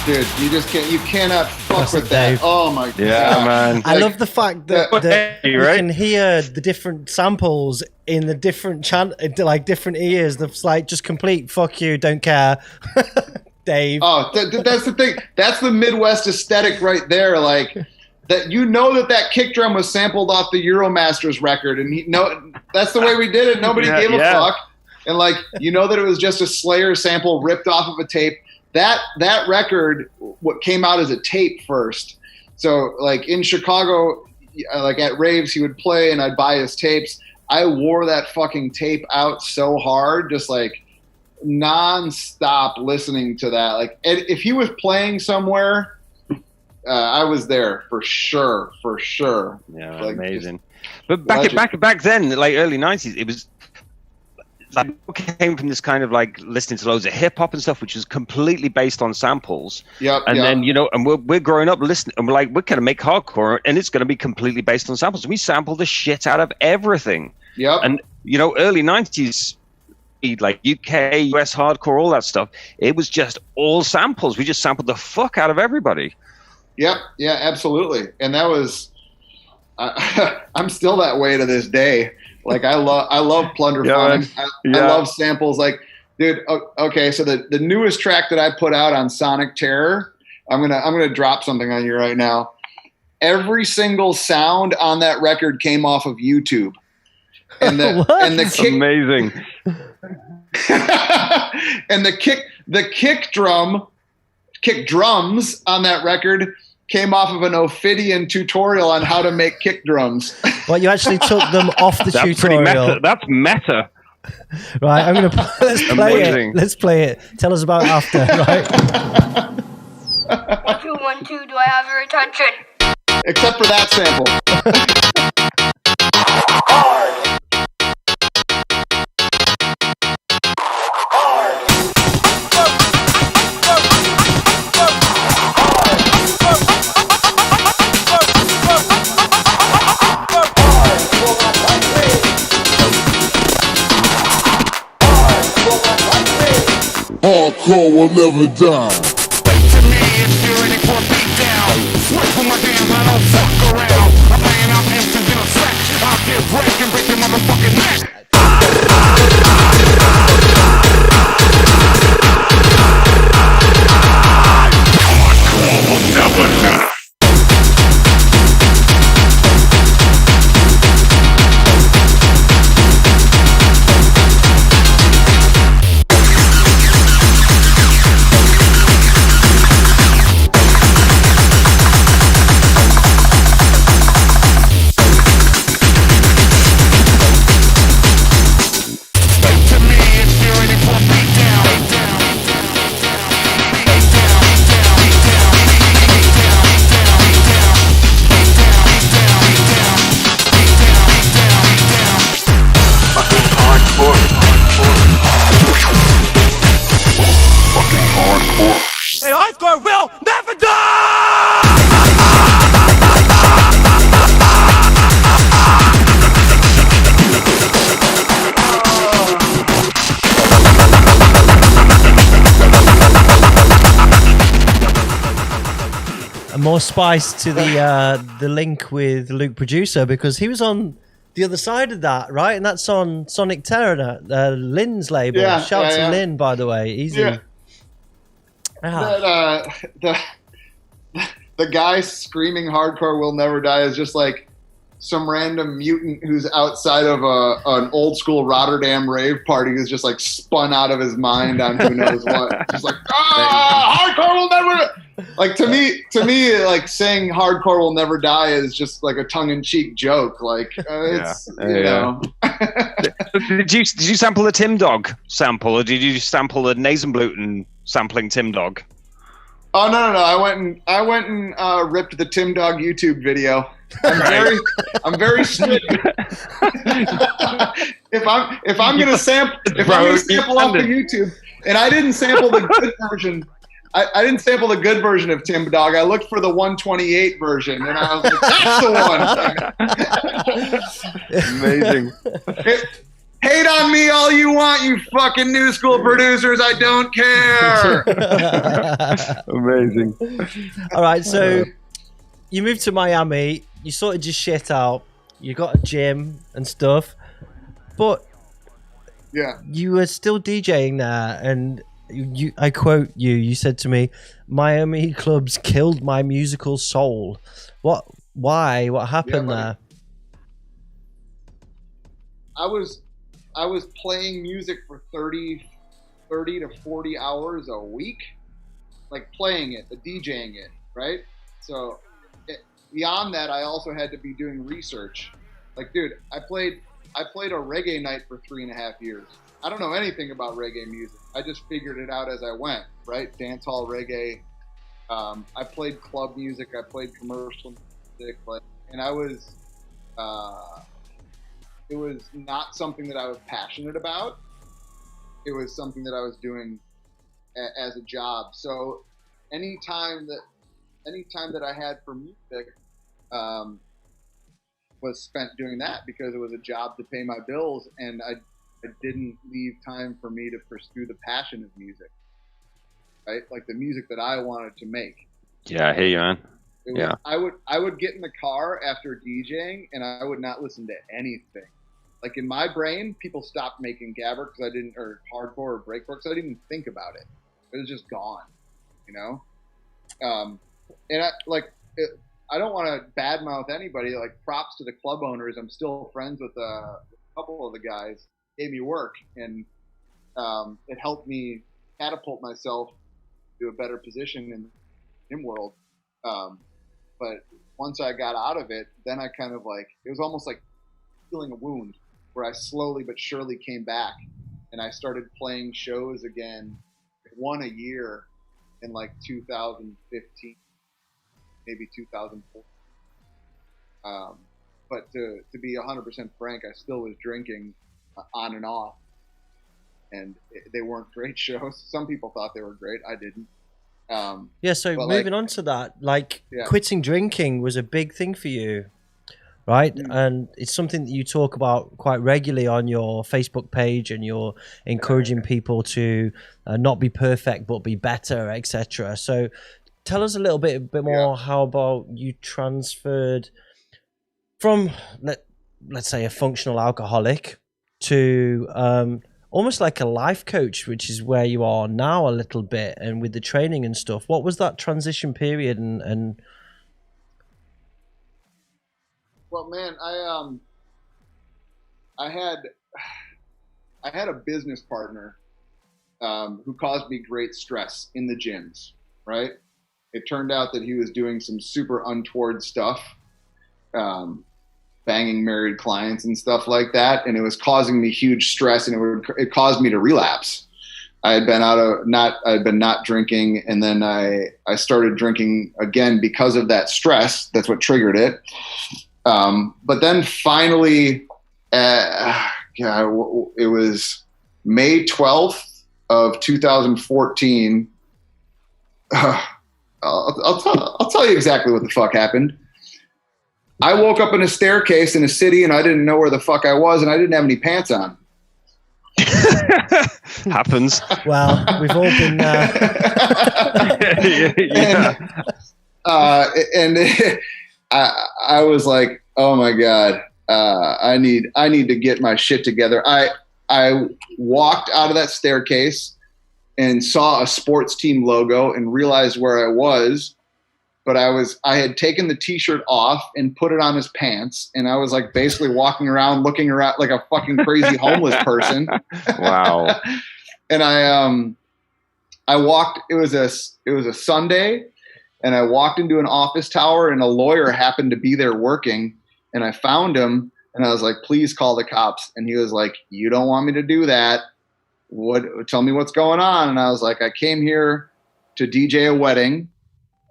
Dude, you just can't. You cannot fuck with that. Dave. Oh my god. Yeah, man. I love the fact that you right? can hear the different samples in the different like different ears. That's like just complete fuck you, don't care, Dave. Oh, that's the thing. That's the Midwest aesthetic right there. Like that, you know that kick drum was sampled off the Euromasters record, and that's the way we did it. Nobody gave a fuck, and like you know that it was just a Slayer sample ripped off of a tape. That record, what came out as a tape first. So like in Chicago, like at raves, he would play and I'd buy his tapes. I wore that fucking tape out so hard, just like non-stop listening to that. Like if he was playing somewhere, I was there for sure. Yeah, like, amazing. But back then, like early 90s, it was like came from this kind of like listening to loads of hip hop and stuff, which is completely based on samples. Then and we're growing up listening, and we're gonna make hardcore, and it's gonna be completely based on samples. We sample the shit out of everything. And early 90s, like UK, US hardcore, all that stuff, it was just all samples. We just sampled the fuck out of everybody. Yeah, absolutely. And that was, I'm still that way to this day. Like I love Plunderphonics. I love samples. Like, dude. Okay, so the newest track that I put out on Sonic Terror, I'm gonna drop something on you right now. Every single sound on that record came off of YouTube, and the kick, amazing. And the kick drums on that record came off of an Ophidian tutorial on how to make kick drums. Well, you actually took them off the tutorial. That's meta. Right, I'm gonna let's play it. Let's play it. Tell us about after. Right. 1 2 1 2. Do I have your attention? Except for that sample. Hardcore will never die. Wait to me if you're ready for a beatdown. Sweat for my damn, I don't fuck around. I'm laying out answers in a sack. I'll get break and break your motherfucking neck. Hardcore will never die. More spice to the link with Luke Producer, because he was on the other side of that, right? And that's on Sonic Terror, Lynn's label. Shout to Lynn, by the way. Easy. Yeah. The guy screaming "Hardcore will never die" is just like some random mutant who's outside of an old school Rotterdam rave party who's just like spun out of his mind on who knows what. Just like, hardcore will never. Like to me, like saying "hardcore will never die" is just like a tongue-in-cheek joke. Like it's you know. Did you sample the Tim Dog sample, or did you sample the Nasenbluten sampling Tim Dog? Oh no! I went and ripped the Tim Dog YouTube video. I'm very strict. if I'm gonna sample off the YouTube, and I didn't sample the good version. I didn't sample the good version of Tim Dog. I looked for the 128 version, and I was like, "That's the one." Amazing. Hate on me all you want, you fucking new school producers. I don't care. Amazing. All right, so you moved to Miami. You sorted your shit out. You got a gym and stuff, but yeah, you were still DJing there. And I quote you. You said to me, "Miami clubs killed my musical soul." What? Why? What happened there? I was playing music for 30 to 40 hours a week, like playing it, the DJing it, right? So beyond that, I also had to be doing research. Like, dude, I played a reggae night for 3.5 years. I don't know anything about reggae music. I just figured it out as I went, right? Dance hall reggae. I played club music. I played commercial music, and I was. It was not something that I was passionate about. It was something that I was doing as a job. So anytime that I had for music was spent doing that, because it was a job to pay my bills, and I didn't leave time for me to pursue the passion of music, right? Like the music that I wanted to make. Yeah, I hear you, man. Yeah. I would get in the car after DJing, and I would not listen to anything. Like in my brain, people stopped making gabber or hardcore or breakcore because I didn't even think about it. It was just gone, you know. And I don't want to badmouth anybody. Like, props to the club owners. I'm still friends with a couple of the guys. Gave me work, and it helped me catapult myself to a better position in world. But once I got out of it, then I kind of it was almost like healing a wound, where I slowly but surely came back, and I started playing shows again, one a year in 2015, maybe 2004. But to be 100% frank, I still was drinking on and off, and they weren't great shows. Some people thought they were great. I didn't. So moving on to that, quitting drinking was a big thing for you, right? And it's something that you talk about quite regularly on your Facebook page, and you're encouraging people to not be perfect but be better, etc. So tell us a little bit more. How about you transferred from let's say a functional alcoholic to almost like a life coach, which is where you are now a little bit, and with the training and stuff. What was that transition period? And well, man, I had a business partner who caused me great stress in the gyms, right? It turned out that he was doing some super untoward stuff, banging married clients and stuff like that, and it was causing me huge stress, and it caused me to relapse. I had been not drinking, and then I started drinking again because of that stress. That's what triggered it. But then finally, it was May 12th of 2014. I'll tell you exactly what the fuck happened. I woke up in a staircase in a city, and I didn't know where the fuck I was, and I didn't have any pants on. Happens. Well, we've all been there. And I was like, oh my God, I need to get my shit together. I walked out of that staircase and saw a sports team logo and realized where I was. But I had taken the t-shirt off and put it on his pants, and I was basically walking around, looking around like a fucking crazy homeless person. Wow. And I walked. It was a Sunday, and I walked into an office tower, and a lawyer happened to be there working, and I found him, and I was like, "Please call the cops." And he was like, "You don't want me to do that. Tell me what's going on." And I was like, "I came here to DJ a wedding.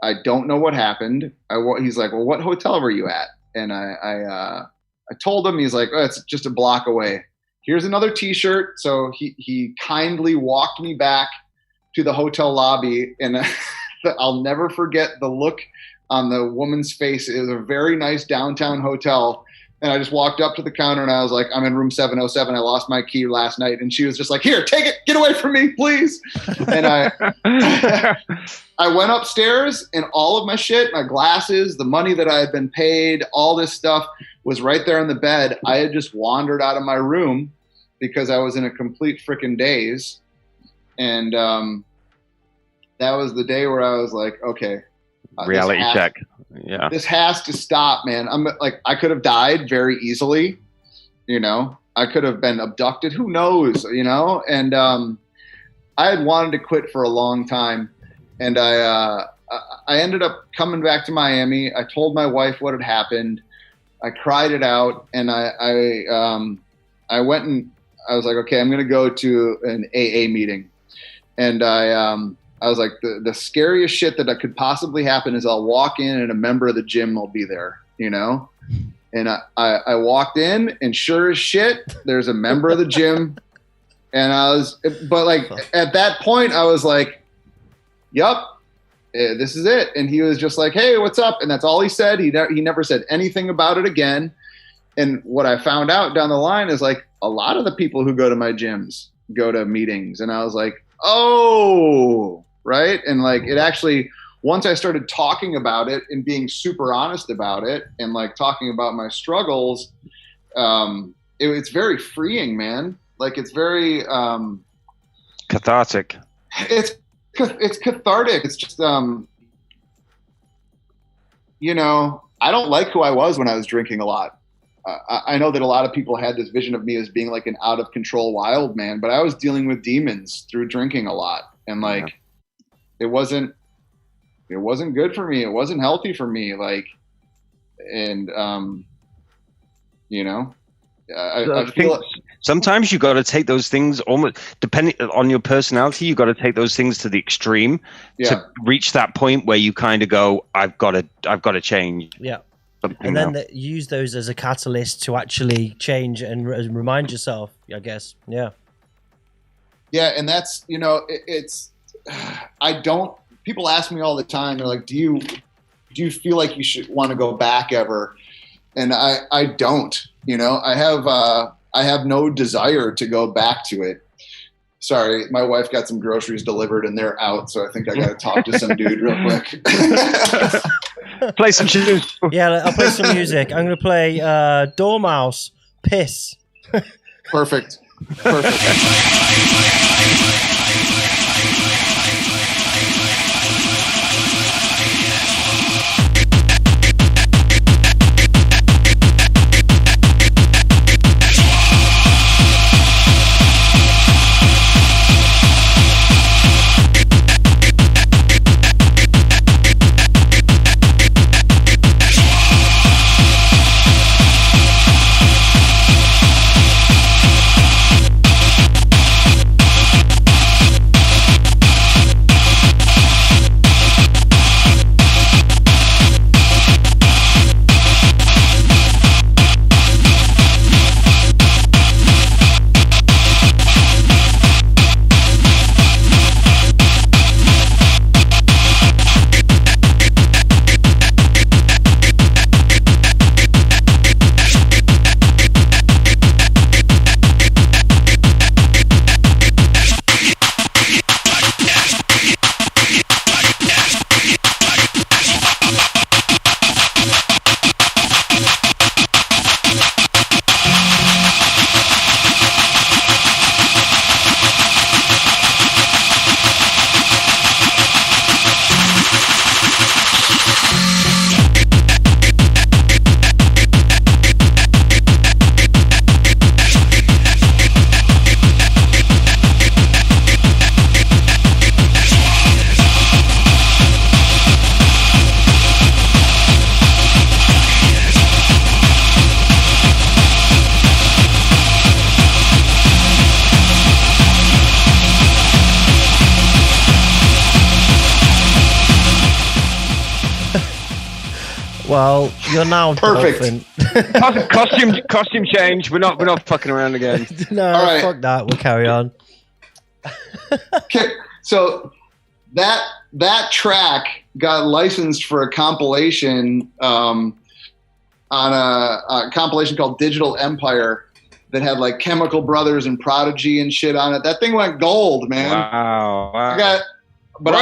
I don't know what happened." He's like, "Well, what hotel were you at?" And I told him. He's like, "Oh, it's just a block away. Here's another t-shirt." So he kindly walked me back to the hotel lobby, and I'll never forget the look on the woman's face. It was a very nice downtown hotel, And I just walked up to the counter and I was like, I'm in room 707. I lost my key last night. And she was just like, here, take it. Get away from me, please. And I went upstairs and all of my shit, my glasses, the money that I had been paid, all this stuff was right there in the bed. I had just wandered out of my room because I was in a complete freaking daze. And that was the day where I was like, okay. Reality check. Yeah. This has to stop, man. I'm like, I could have died very easily. You know, I could have been abducted. Who knows, you know? And I had wanted to quit for a long time. And I ended up coming back to Miami. I told my wife what had happened. I cried it out, and I went and I was like, okay, I'm going to go to an AA meeting. And I was like, the scariest shit that could possibly happen is I'll walk in and a member of the gym will be there, you know? And I walked in, and sure as shit, there's a member of the gym. And but like at that point, I was like, yup. This is it. And he was just like, hey, what's up? And that's all he said. He never said anything about it again. And what I found out down the line is like a lot of the people who go to my gyms go to meetings. And I was like, oh, right. And like it actually, once I started talking about it and being super honest about it and like talking about my struggles, it's very freeing, man. Like it's very cathartic. It's cathartic. It's just, you know, I don't like who I was when I was drinking a lot. I know that a lot of people had this vision of me as being like an out of control wild man, but I was dealing with demons through drinking a lot. And like, it wasn't good for me. It wasn't healthy for me. Like, and, you know, I feel sometimes you got to take those things almost depending on your personality. You got to take those things to the extreme to reach that point where you kind of go, I've got to change. Yeah. And then use those as a catalyst to actually change and remind yourself, I guess. Yeah. Yeah. And that's, you know, people ask me all the time, they're like, do you feel like you should want to go back ever? And I don't, you know, I have no desire to go back to it. Sorry, my wife got some groceries delivered and they're out, so I think I got to talk to some dude real quick. Play some music. Yeah, I'll play some music. I'm going to play Doormouse, Piss. Perfect. Well, you're now perfect. costume change. We're not fucking around again. No, all right. Fuck that. We'll carry on. Okay, so that track got licensed for a compilation on on a compilation called Digital Empire that had like Chemical Brothers and Prodigy and shit on it. That thing went gold, man. Wow. I got, but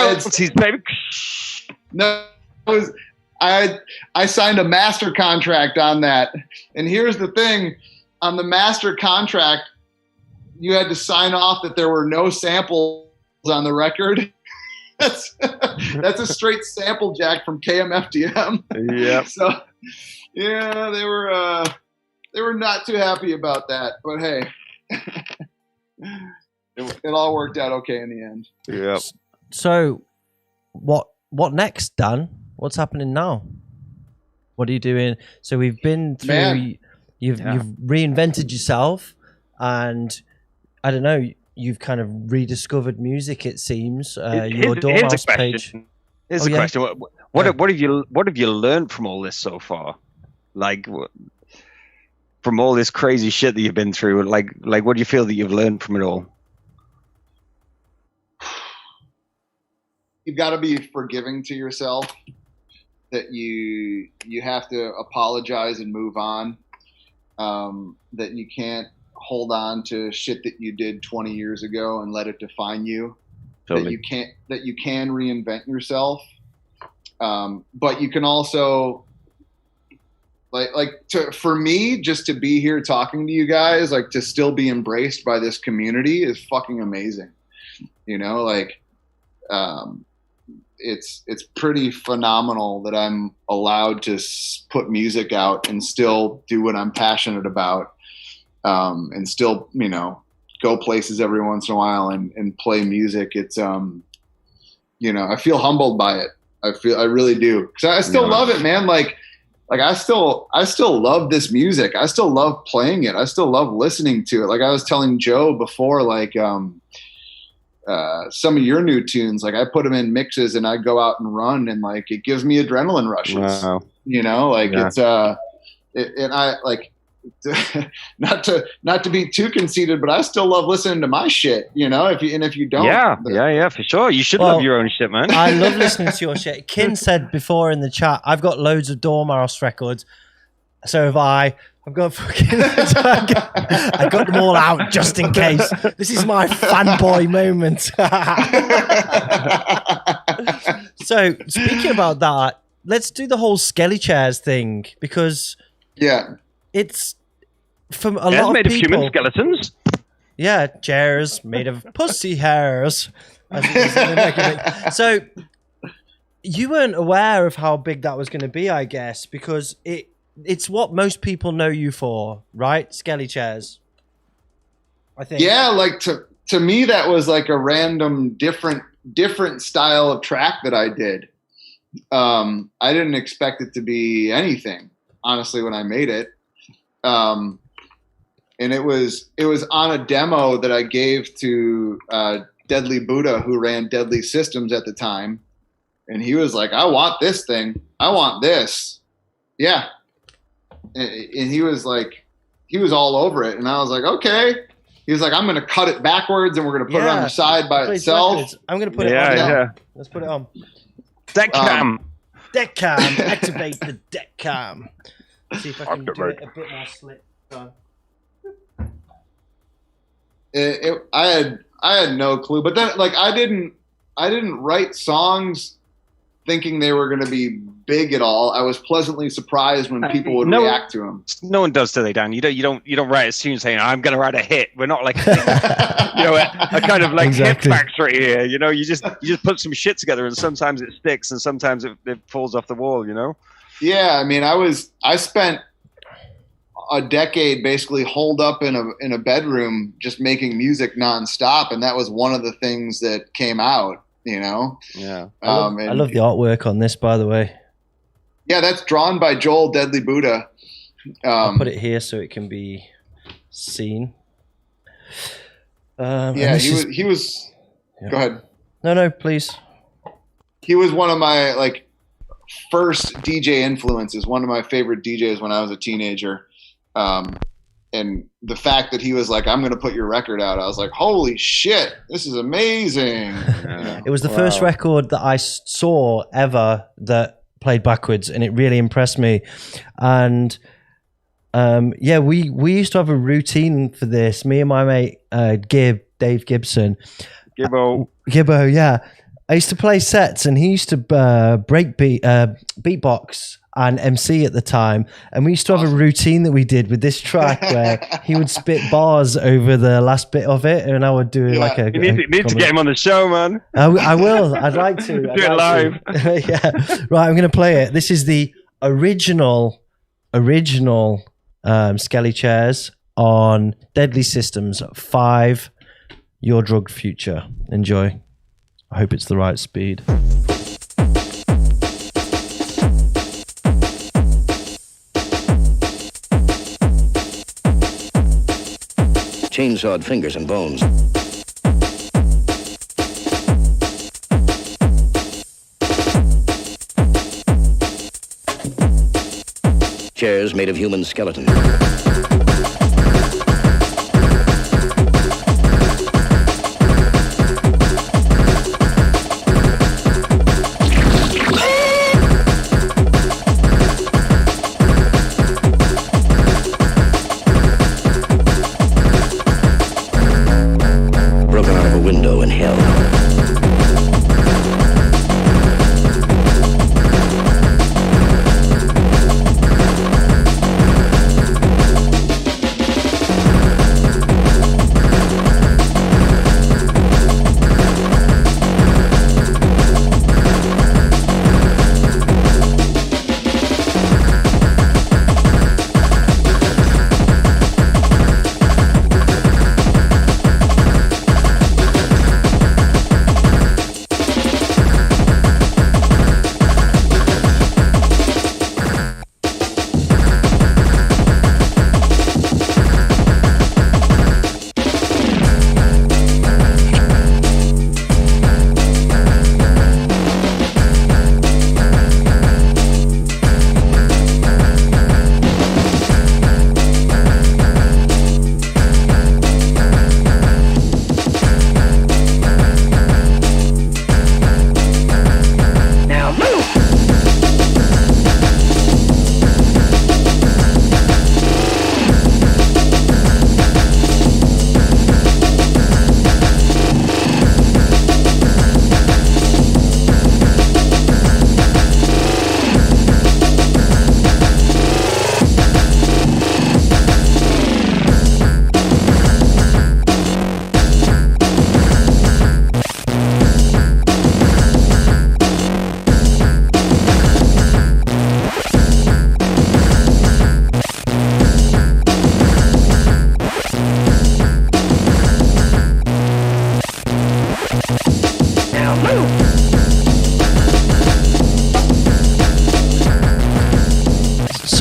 I signed a master contract on that. And here's the thing, on the master contract, you had to sign off that there were no samples on the record. That's a straight sample jack from KMFDM. Yeah. So yeah, they were not too happy about that, but hey, it all worked out okay in the end. Yeah. So, what next, Dan? What's happening now? What are you doing? So we've been through. You've reinvented yourself, and I don't know. You've kind of rediscovered music. It seems your Doormouse page. Here's a question: What have you learned from all this so far? Like, from all this crazy shit that you've been through, like what do you feel that you've learned from it all? You've got to be forgiving to yourself. That you have to apologize and move on. That you can't hold on to shit that you did 20 years ago and let it define you. Totally. That you can reinvent yourself. But you can also for me, just to be here talking to you guys, like to still be embraced by this community is fucking amazing. You know, like, it's pretty phenomenal that I'm allowed to put music out and still do what I'm passionate about. And still, you know, go places every once in a while and play music. It's, you know, I feel humbled by it. I really do. Cause I still love it, man. Like I still love this music. I still love playing it. I still love listening to it. Like I was telling Joe before, like, some of your new tunes, like I put them in mixes and I go out and run and like, it gives me adrenaline rushes, you know, like it's, and I like, not to be too conceited, but I still love listening to my shit, you know, if you don't. Yeah, for sure. You should love your own shit, man. I love listening to your shit. Kin said before in the chat, I've got loads of Doormouse records. So have I. I've got fucking I got them all out just in case. This is my fanboy moment. So speaking about that, let's do the whole Skelechairs thing, because it's from a lot of made people. Of human skeletons. Yeah, chairs made of pussy hairs. So you weren't aware of how big that was going to be, I guess, because it's what most people know you for, right? Skelechairs, I think. Yeah, like to me that was like a random different style of track that I did. I didn't expect it to be anything, honestly, when I made it. And it was on a demo that I gave to Deadly Buddha, who ran Deadly Systems at the time, and he was like, "I want this thing. I want this." Yeah, and he was like, he was all over it, and I was like, "Okay." He was like, "I'm going to cut it backwards, and we're going to put it on the side by itself." I'm going to put it on. Yeah. Let's put it on. Deck cam. Deck cam. Activate the deck cam. See if I can do it a bit more slick. I had no clue, but then like I didn't write songs thinking they were going to be big at all. I was pleasantly surprised when people would react to them. No one does, do they, Dan? You don't write a tune saying I'm going to write a hit. We're not like a kind of like hit factory here. You know, you just put some shit together, and sometimes it sticks, and sometimes it falls off the wall. You know. Yeah, I mean, I spent a decade basically holed up in a bedroom just making music nonstop, and that was one of the things that came out. You know. Yeah. I love the artwork on this, by the way. Yeah, that's drawn by Joel Deadly Buddha. I'll put it here so it can be seen. Yeah, he was. Yeah. Go ahead. No, please. He was one of my like first DJ influences. One of my favorite DJs when I was a teenager. And the fact that he was like, "I'm going to put your record out," I was like, "Holy shit, this is amazing!" It was the first record that I saw ever that played backwards, and it really impressed me. And yeah, we used to have a routine for this. Me and my mate Dave Gibson. Gibbo, yeah. I used to play sets, and he used to break beatbox and MC at the time, and we used to have a routine that we did with this track where he would spit bars over the last bit of it, and I would do like a. You need to get him on the show, man. I will. I'd like to. Do it live. Yeah. Right, I'm going to play it. This is the original Skelechairs on Deadly Systems 5. Your Drugged Future. Enjoy. I hope it's the right speed. Chainsawed fingers and bones. Chairs made of human skeleton. Window in hell.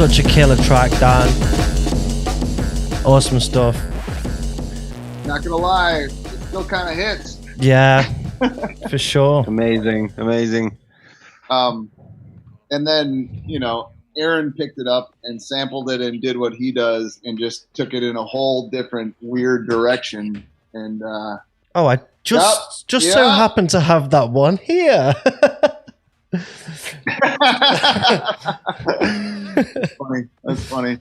Such a killer track, Dan. Awesome stuff. Not gonna lie, it still kind of hits. Yeah, for sure. Amazing. And then, you know, Aaron picked it up and sampled it and did what he does and just took it in a whole different weird direction. And oh, I just so happen to have that one here. That's funny.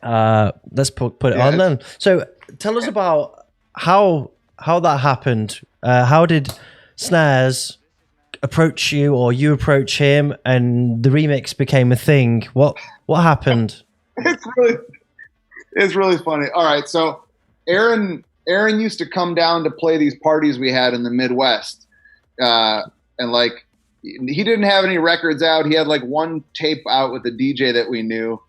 Let's put it on then. So tell us about how that happened. How did Snares approach you, or you approach him, and the remix became a thing? What happened? It's really funny. All right, so Aaron used to come down to play these parties we had in the Midwest, and like, he didn't have any records out. He had like one tape out with a DJ that we knew,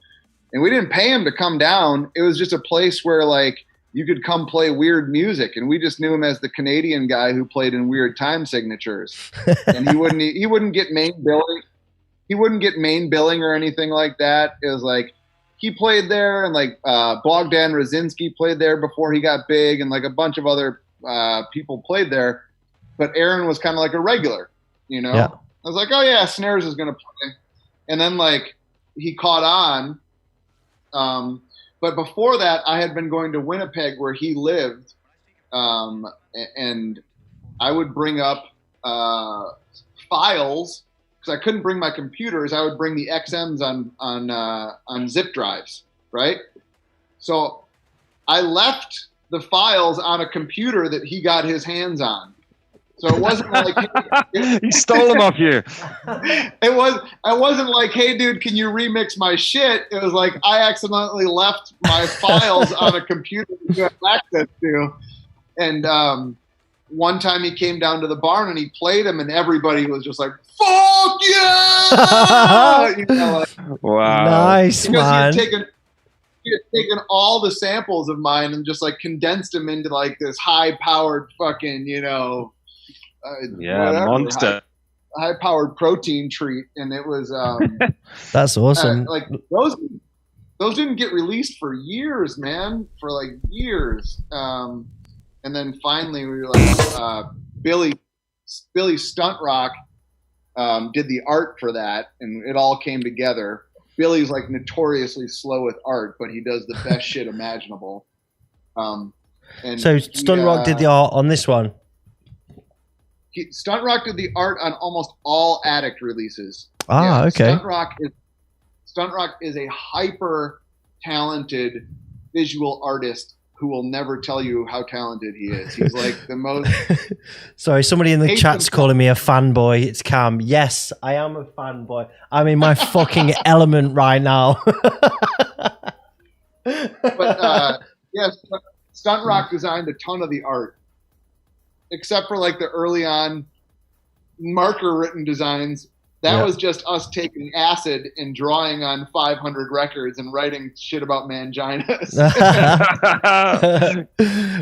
and we didn't pay him to come down. It was just a place where like you could come play weird music, and we just knew him as the Canadian guy who played in weird time signatures. And he wouldn't get main billing. He wouldn't get main billing or anything like that. It was like he played there, and like Bogdan Rosinski played there before he got big, and like a bunch of other people played there. But Aaron was kind of like a regular, you know. Yeah. I was like, oh yeah, Snares is gonna play, and then like he caught on. But before that, I had been going to Winnipeg where he lived, and I would bring up files, I couldn't bring my computers, I would bring the XMs on zip drives, right? So I left the files on a computer that he got his hands on. So it wasn't like he stole them off you. I wasn't like, hey dude, can you remix my shit? It was like I accidentally left my files on a computer that you have access to. And one time he came down to the barn and he played them, and everybody was just like, fuck yeah! You know, like, wow. Nice, man. He had taken all the samples of mine and just like condensed them into like this high-powered fucking, you know, monster. High-powered protein treat, and it was that's awesome. Like those didn't get released for years, man, for like years. And then finally we were like, Billy Stunt Rock did the art for that, and it all came together. Billy's like notoriously slow with art, but he does the best shit imaginable. And so Stunt Rock did the art on this one. Stunt Rock did the art on almost all Addict releases. Okay. Stunt Rock is a hyper talented visual artist who will never tell you how talented he is. He's like the most. Sorry, somebody in the chat's calling me a fanboy. It's Cam. Yes, I am a fanboy. I'm in my fucking element right now. But yes, Stunt Rock designed a ton of the art, except for like the early on marker written designs. That was just us taking acid and drawing on 500 records and writing shit about manginas.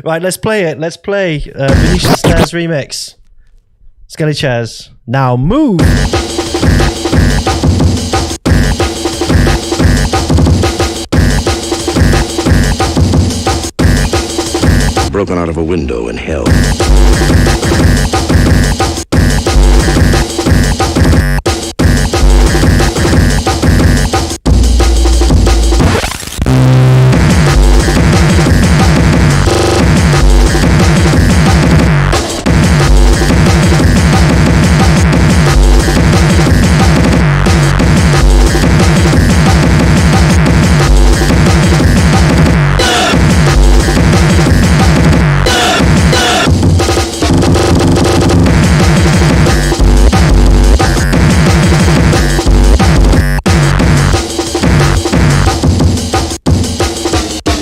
Right, let's play it. Let's play Venetian Snares remix. Skelechairs. Now move. Broken out of a window in hell.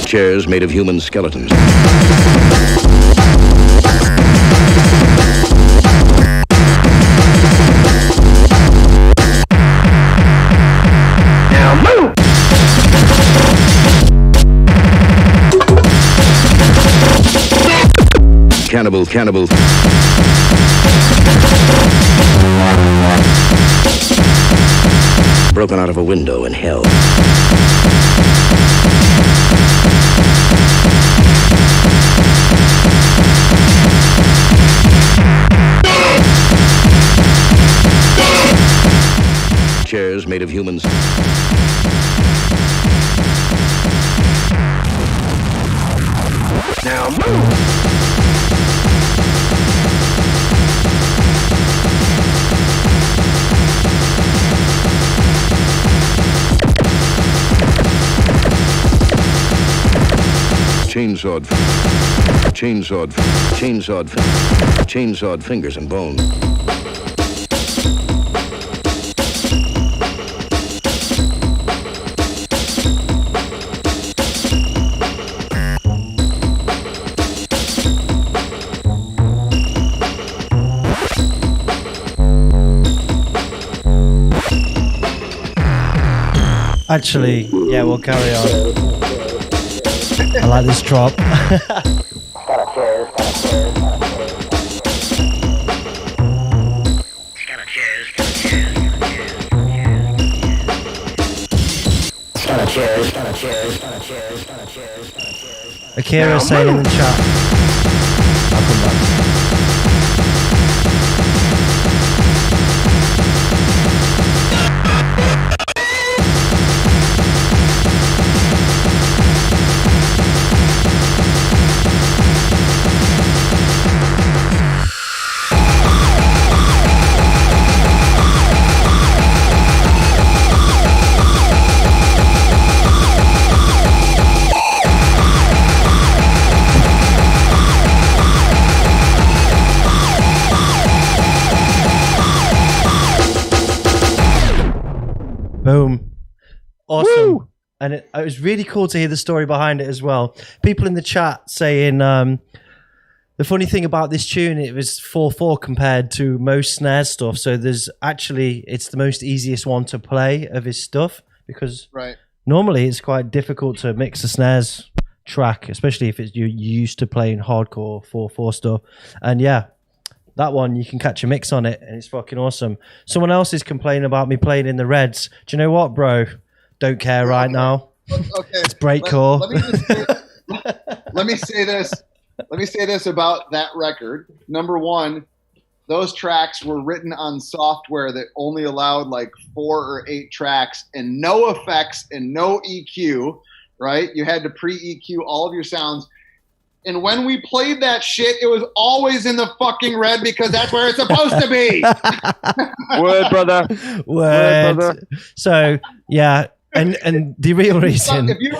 Chairs made of human skeletons. Now move! Cannibal, cannibal. Broken out of a window in hell. Chairs made of humans. Now move! Chainsawed fingers and bone. Actually, yeah, we'll carry on. I like this drop. Akira saying in the chat, I'll come back. Boom. Awesome. Woo! And it was really cool to hear the story behind it as well. People in the chat saying the funny thing about this tune, it was 4/4 compared to most Snares stuff. So there's actually, it's the most easiest one to play of his stuff, because normally it's quite difficult to mix a Snares track, especially if you're used to playing hardcore 4/4 stuff. And yeah, that one, you can catch a mix on it, and it's fucking awesome. Someone else is complaining about me playing in the reds. Do you know what, bro? Don't care right now. Okay. It's breakcore. Let me say this. Let me say this about that record. Number one, those tracks were written on software that only allowed like 4 or 8 tracks and no effects and no EQ, right? You had to pre-EQ all of your sounds. And when we played that shit, it was always in the fucking red because that's where it's supposed to be. Word, brother. Word, brother. So, yeah. And the real reason. If you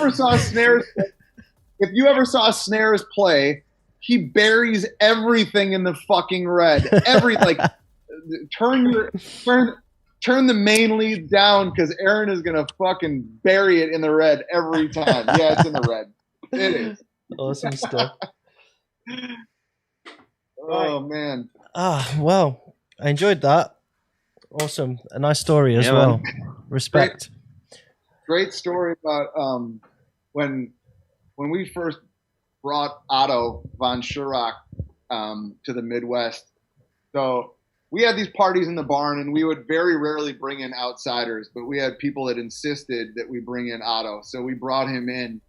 ever saw Snares play, he buries everything in the fucking red. Turn the main lead down because Aaron is gonna fucking bury it in the red every time. Yeah, it's in the red. It is. Awesome stuff. Oh man. Well, I enjoyed that. Awesome. A nice story as well. Man. Respect. Great story about when we first brought Otto von Schirach to the Midwest. So we had these parties in the barn, and we would very rarely bring in outsiders, but we had people that insisted that we bring in Otto. So we brought him in,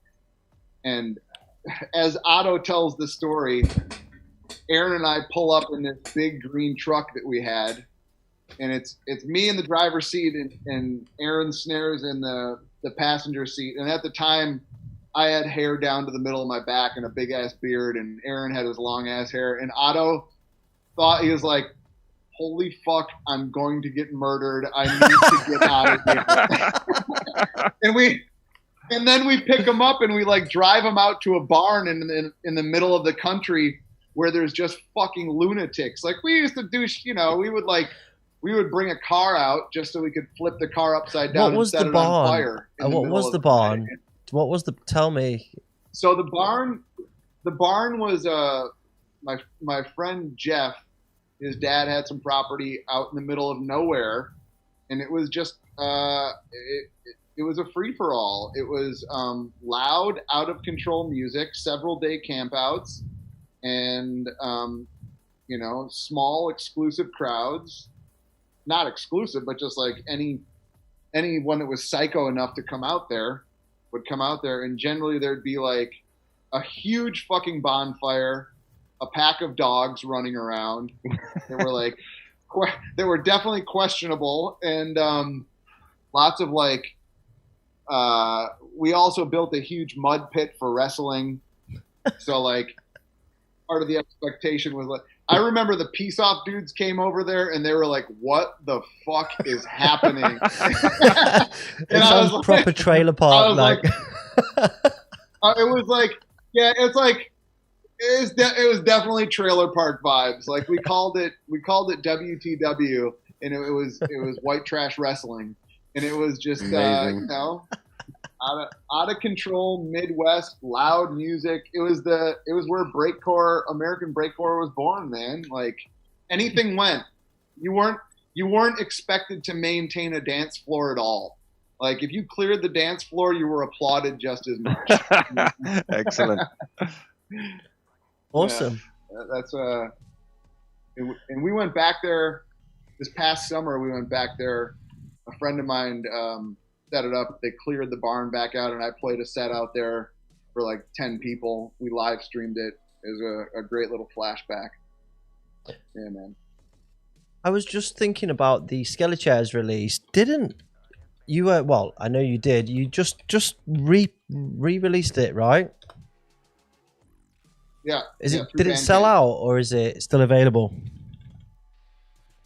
and as Otto tells the story, Aaron and I pull up in this big green truck that we had, and it's me in the driver's seat and Aaron Snares in the passenger seat. And at the time, I had hair down to the middle of my back and a big ass beard, and Aaron had his long ass hair. And Otto thought, he was like, "Holy fuck, I'm going to get murdered. I need to get out of here." and then we pick him up and we like drive him out to a barn in the middle of the country where there's just fucking lunatics. Like we used to do, we would bring a car out just so we could flip the car upside down and set it on fire. What was the barn? What was the? Tell me. So the barn was my friend Jeff. His dad had some property out in the middle of nowhere, and it was just it was a free for all. It was loud, out of control music, several day campouts, and small exclusive crowds. Not exclusive, but just like anyone that was psycho enough to come out there would come out there, and generally there'd be like a huge fucking bonfire, a pack of dogs running around that were like they were definitely questionable, and lots of like we also built a huge mud pit for wrestling, so like part of the expectation was like, I remember the Peace Off dudes came over there and they were like, "What the fuck is happening?" It sounds like, proper trailer park. Like, it was like, yeah, it's like it was definitely trailer park vibes. Like we called it WTW, and it was white trash wrestling, and it was just out of control Midwest loud music. It was where American breakcore was born, man. Like anything went. You weren't expected to maintain a dance floor at all. Like if you cleared the dance floor, you were applauded just as much. Excellent. Awesome. Yeah, that's and we went back there this past summer. We went back there. A friend of mine set it up. They cleared the barn back out, and I played a set out there for like 10 people. We live streamed it. It was a great little flashback. Yeah, man. I was just thinking about the Skelechairs release. Didn't you? Well, I know you did. You just re-released it, right? Yeah. Did it sell out, or is it still available?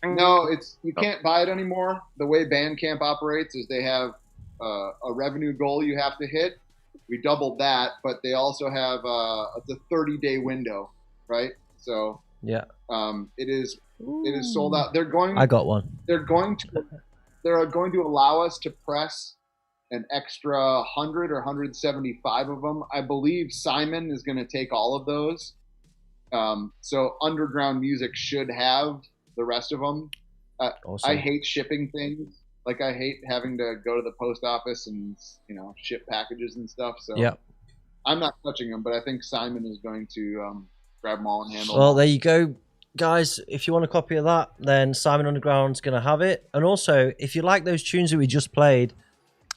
No, you can't buy it anymore. The way Bandcamp operates is they have a revenue goal you have to hit. We doubled that, but they also have it's a 30-day window, right? So yeah, it is sold out. I got one. They're going they're going to allow us to press an extra 100 or 175 of them. I believe Simon is going to take all of those. So Underground Music should have the rest of them. Awesome. I hate shipping things. Like, I hate having to go to the post office and, ship packages and stuff. So I'm not touching them, but I think Simon is going to grab them all and handle them. Well, there you go, guys. If you want a copy of that, then Simon Underground's going to have it. And also, if you like those tunes that we just played,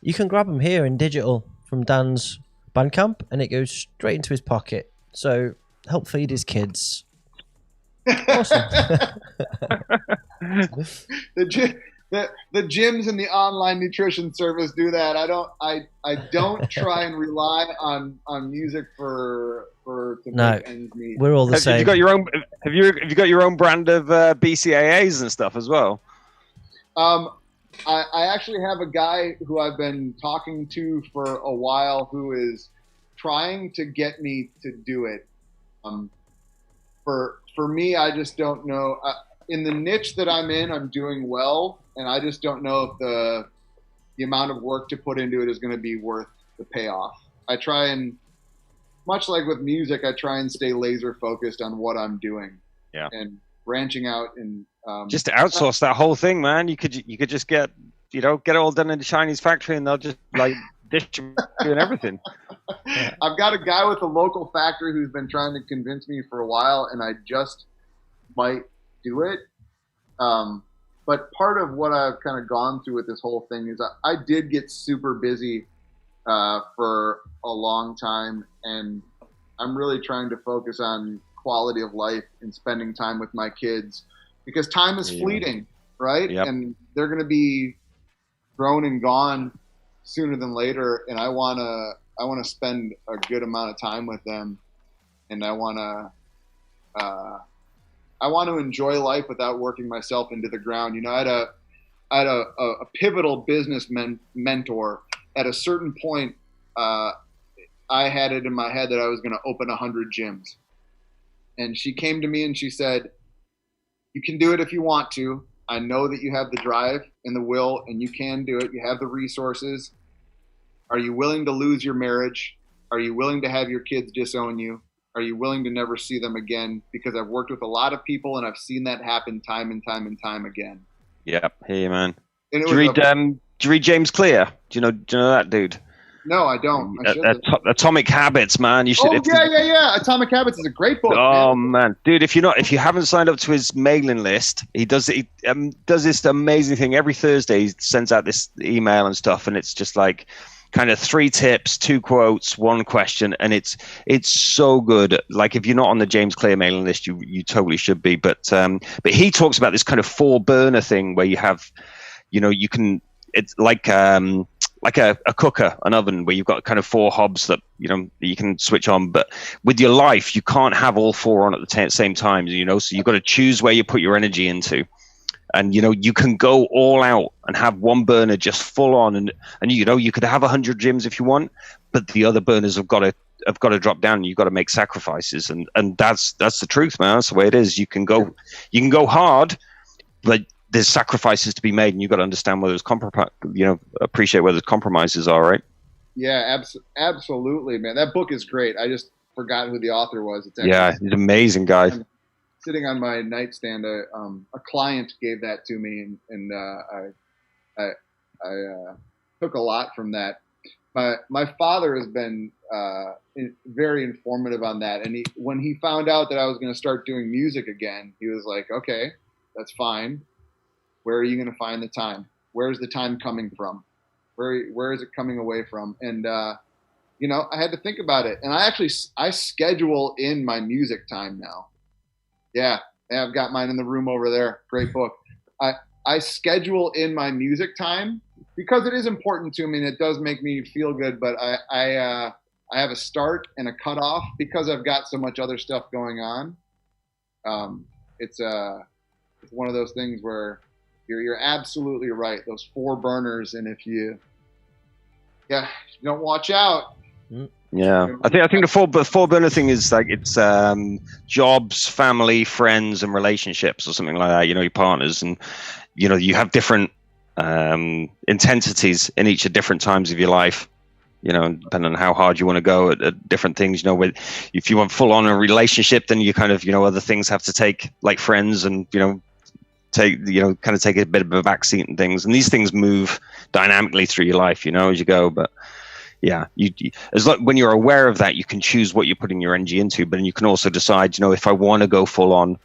you can grab them here in digital from Dan's Bandcamp, and it goes straight into his pocket. So help feed his kids. Awesome. The gyms and the online nutrition service do that. I don't try and rely on music to make ends meet. We're all the same. Have you got your own? Have you got your own brand of BCAAs and stuff as well? I actually have a guy who I've been talking to for a while who is trying to get me to do it. For me, I just don't know. In the niche that I'm in, I'm doing well, and I just don't know if the amount of work to put into it is going to be worth the payoff. I try and, much like with music, I try and stay laser focused on what I'm doing. Yeah. And branching out and just outsource that whole thing, man. You could just get it all done in the Chinese factory, and they'll just like distribute and everything. I've got a guy with a local factory who's been trying to convince me for a while, and I just might do it. But part of what I've kind of gone through with this whole thing is I did get super busy for a long time, and I'm really trying to focus on quality of life and spending time with my kids, because time is fleeting, right? Yep. And they're going to be grown and gone sooner than later, and I want to spend a good amount of time with them, and I want to enjoy life without working myself into the ground. I had a pivotal business mentor. At a certain point, I had it in my head that I was going to open 100 gyms. And she came to me and she said, "You can do it if you want to. I know that you have the drive and the will, and you can do it. You have the resources. Are you willing to lose your marriage? Are you willing to have your kids disown you? Are you willing to never see them again? Because I've worked with a lot of people, and I've seen that happen time and time and time again." Yep. Hey, man. And Do you read James Clear? Do you know that dude? No, I don't. Atomic Habits, man. You should. Yeah. Atomic Habits is a great book. Oh man, dude! If you haven't signed up to his mailing list, he does this amazing thing every Thursday. He sends out this email and stuff, and it's just like kind of 3 tips, 2 quotes, 1 question, and it's so good. Like, if you're not on the James Clear mailing list, you totally should be. But he talks about this kind of 4 burner thing where you have, you can. It's like a cooker, an oven, where you've got kind of 4 hobs that you can switch on. But with your life, you can't have all 4 on at the same time. So you've got to choose where you put your energy into, and you can go all out and have one burner just full on, and you could have 100 gyms if you want, but the other burners have got to drop down. And you've got to make sacrifices, and that's the truth, man. That's the way it is. You can go hard, but there's sacrifices to be made, and you've got to understand where those appreciate where the compromises are, right? Yeah, absolutely, man. That book is great. I just forgot who the author was. He's an amazing guy. Sitting on my nightstand, a client gave that to me, and I took a lot from that. My father has been very informative on that, and when he found out that I was going to start doing music again, he was like, "Okay, that's fine. Where are you going to find the time? Where's the time coming from? Where is it coming away from?" And I had to think about it, and I schedule in my music time now. Yeah, I've got mine in the room over there. Great book. I schedule in my music time because it is important to me, and it does make me feel good. But I have a start and a cutoff because I've got so much other stuff going on. It's one of those things where you're absolutely right. Those 4 burners, and if you don't watch out. Yeah, I think the 4 burner thing is like it's jobs, family, friends, and relationships, or something like that. Your partners, and you have different intensities in each at different times of your life. Depending on how hard you want to go at different things. If you want full on a relationship, then you kind of, other things have to take, like friends, and take a bit of a backseat and things. And these things move dynamically through your life, as you go. But yeah, when you're aware of that, you can choose what you're putting your energy into. But then you can also decide, if I want to go full on,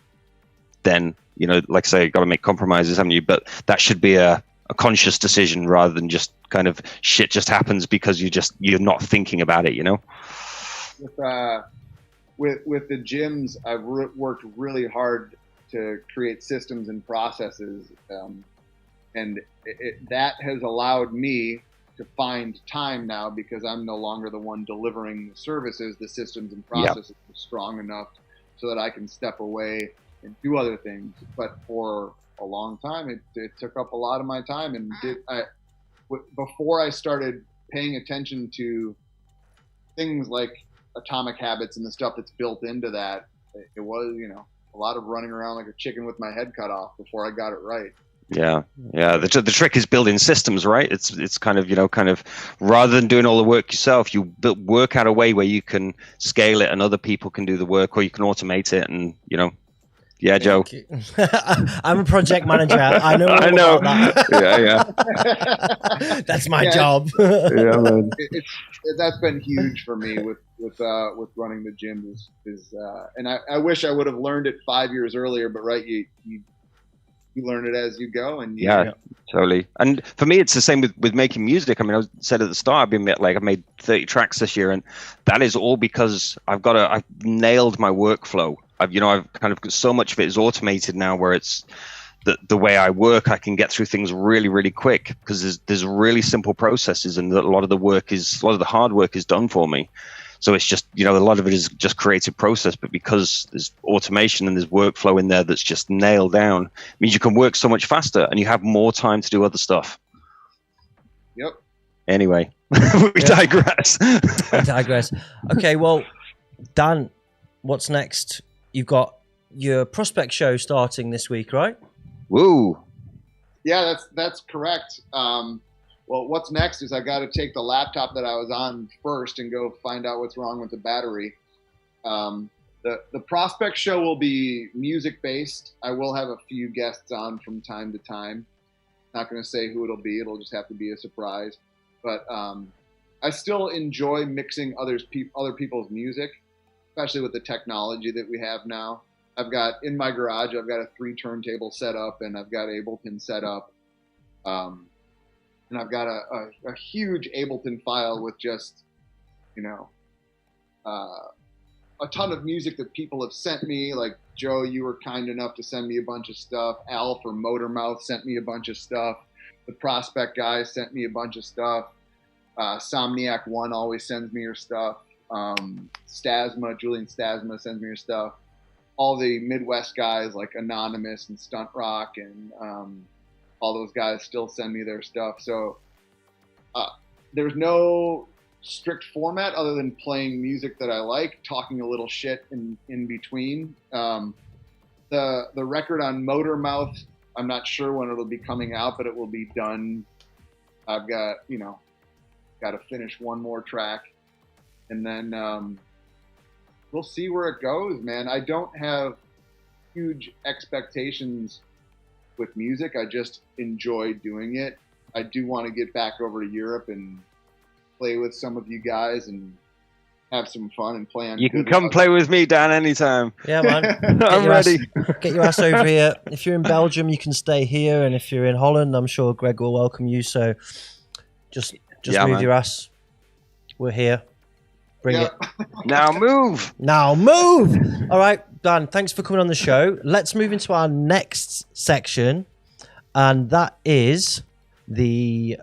then like I say, you've got to make compromises, haven't you? But that should be a conscious decision rather than just kind of shit just happens because you're not thinking about it, With the gyms, I've worked really hard to create systems and processes, and that has allowed me to find time now, because I'm no longer the one delivering the services. The systems and processes are strong enough so that I can step away and do other things. But for a long time, it took up a lot of my time, and before I started paying attention to things like atomic habits and the stuff that's built into that, it was a lot of running around like a chicken with my head cut off before I got it right. Yeah. The trick is building systems, right? It's kind of rather than doing all the work yourself, you work out a way where you can scale it and other people can do the work, or you can automate it, and Yeah, Joe. I'm a project manager. I know. About that. Yeah. That's my job. Yeah, man. That's been huge for me with running the gym. And I wish I would have learned it 5 years earlier. But right, you learn it as you go. And totally. And for me, it's the same with making music. I mean, I said at the start, I've made 30 tracks this year, and that is all because I've nailed my workflow. I've kind of got so much of it is automated now, where it's the way I work, I can get through things really, really quick because there's really simple processes, and a lot of the hard work is done for me. So it's just, a lot of it is just creative process, but because there's automation and there's workflow in there that's just nailed down, it means you can work so much faster and you have more time to do other stuff. Yep. Anyway, we digress. Okay, well, Dan, what's next? You've got your prospect show starting this week, right? Woo. Yeah, that's correct. Well, what's next is I got to take the laptop that I was on first and go find out what's wrong with the battery. The prospect show will be music based. I will have a few guests on from time to time. Not going to say who it'll be. It'll just have to be a surprise. But I still enjoy mixing other people's music, especially with the technology that we have now. I've got in my garage, I've got a 3 turntable set up, and I've got Ableton set up. And I've got a huge Ableton file with just, a ton of music that people have sent me. Like, Joe, you were kind enough to send me a bunch of stuff. Al from Motormouth sent me a bunch of stuff. The Prospect guy sent me a bunch of stuff. Somniac 1 always sends me her stuff. Julian Stasma sends me her stuff. All the Midwest guys like Anonymous and Stunt Rock and all those guys still send me their stuff. So there's no strict format other than playing music that I like, talking a little shit in between. The record on Motormouth, I'm not sure when it'll be coming out, but it will be done. I've got to finish one more track, and then we'll see where it goes, man. I don't have huge expectations with music. I just enjoy doing it. I do want to get back over to Europe and play with some of you guys and have some fun and play on. You can come play with me, Dan, anytime. Yeah, man. I'm ready. Get your ass over here. If you're in Belgium, you can stay here, and if you're in Holland, I'm sure Greg will welcome you. So just move your ass. We're here. Bring it. Now move. All right, Dan, thanks for coming on the show. Let's move into our next section, and that is the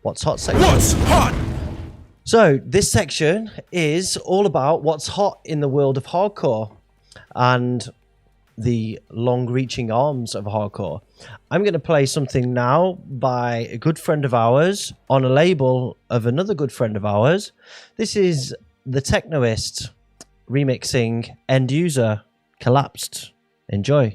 What's Hot section. What's Hot? So this section is all about what's hot in the world of hardcore and the long-reaching arms of hardcore. I'm going to play something now by a good friend of ours on a label of another good friend of ours. This is the Technoist remixing Enduser, Collapsed. Enjoy.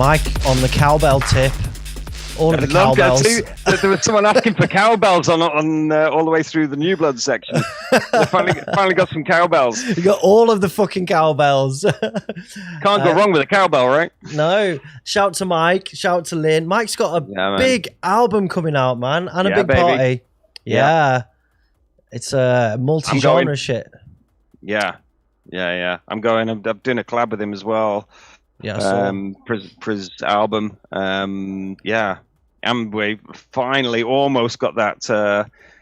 Mike on the cowbell tip. All of the loved that cowbells. too. There was someone asking for cowbells on all the way through the NEWBLOOD section. They finally got some cowbells. You got all of the fucking cowbells. Can't go wrong with a cowbell, right? No. Shout to Mike. Shout to Lynn. Mike's got a big album coming out, man, and a big baby. party. Yeah. It's a multi-genre shit. Yeah. I'm doing a collab with him as well. Yeah. Priz album. We finally almost got that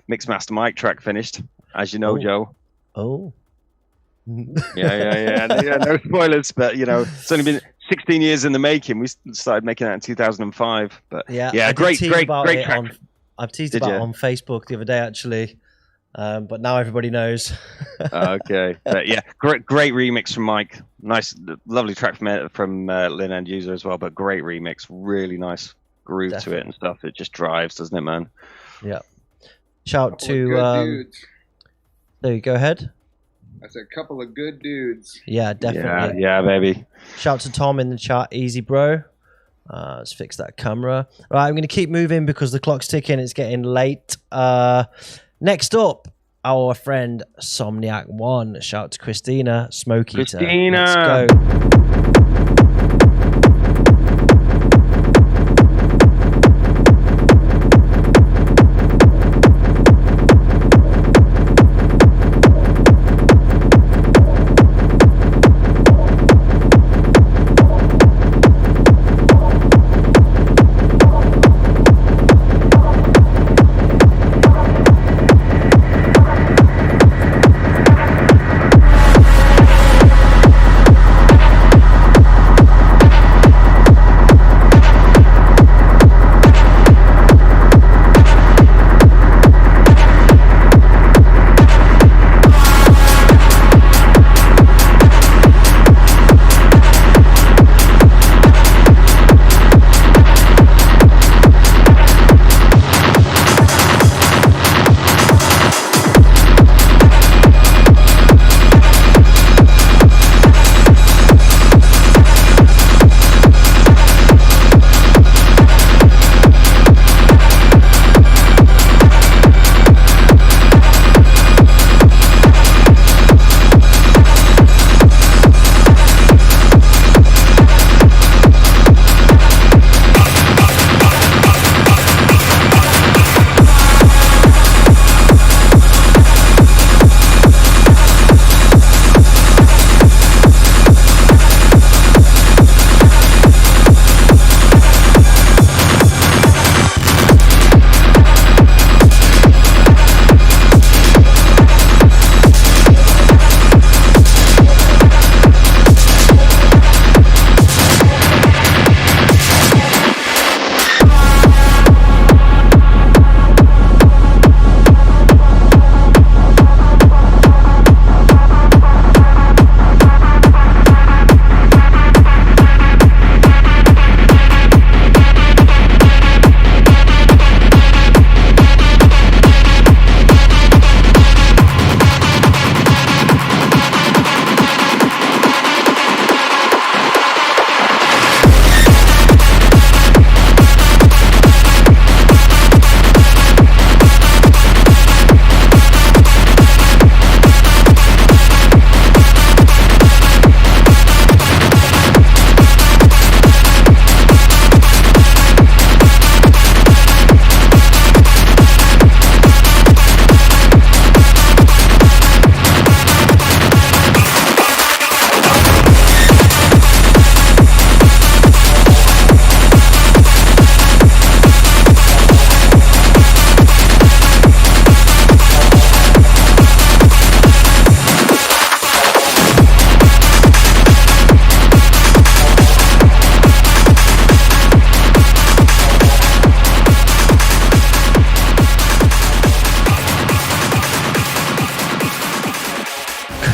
Mixmaster Mike track finished, as you know, Joe. Oh. Yeah. No spoilers, but it's only been 16 years in the making. We started making that in 2005. But great track. I've teased about it on Facebook the other day, actually. But now everybody knows. Okay, but great remix from Mike. Nice, lovely track from Lynn Enduser as well. But great remix, really nice groove to it and stuff. It just drives, doesn't it, man? Yeah. Shout to. There you go. Ahead. That's a couple of good dudes. Yeah, definitely. Yeah, baby. Shout to Tom in the chat. Easy, bro. Let's fix that camera. Right, I'm going to keep moving because the clock's ticking. It's getting late. Next up, our friend Somniac 1. Shout out to Christina, Smoke Eater. Christina! Let's go.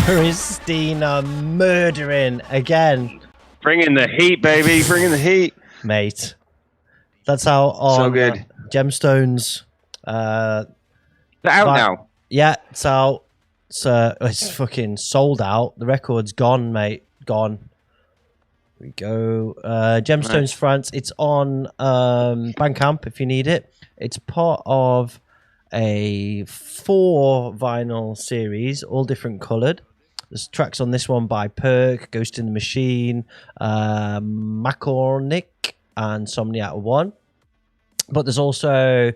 Christina murdering again. Bringing the heat, baby. Bringing the heat. Mate. That's how on so good. Gemstones. They're out now. Yeah, it's out. It's fucking sold out. The record's gone, mate. Gone. we go. Gemstones France. It's on Bandcamp if you need it. It's part of a 4 vinyl series, all different coloured. There's tracks on this one by Perk, Ghost in the Machine, Macornic, and Somniac 1. But there's also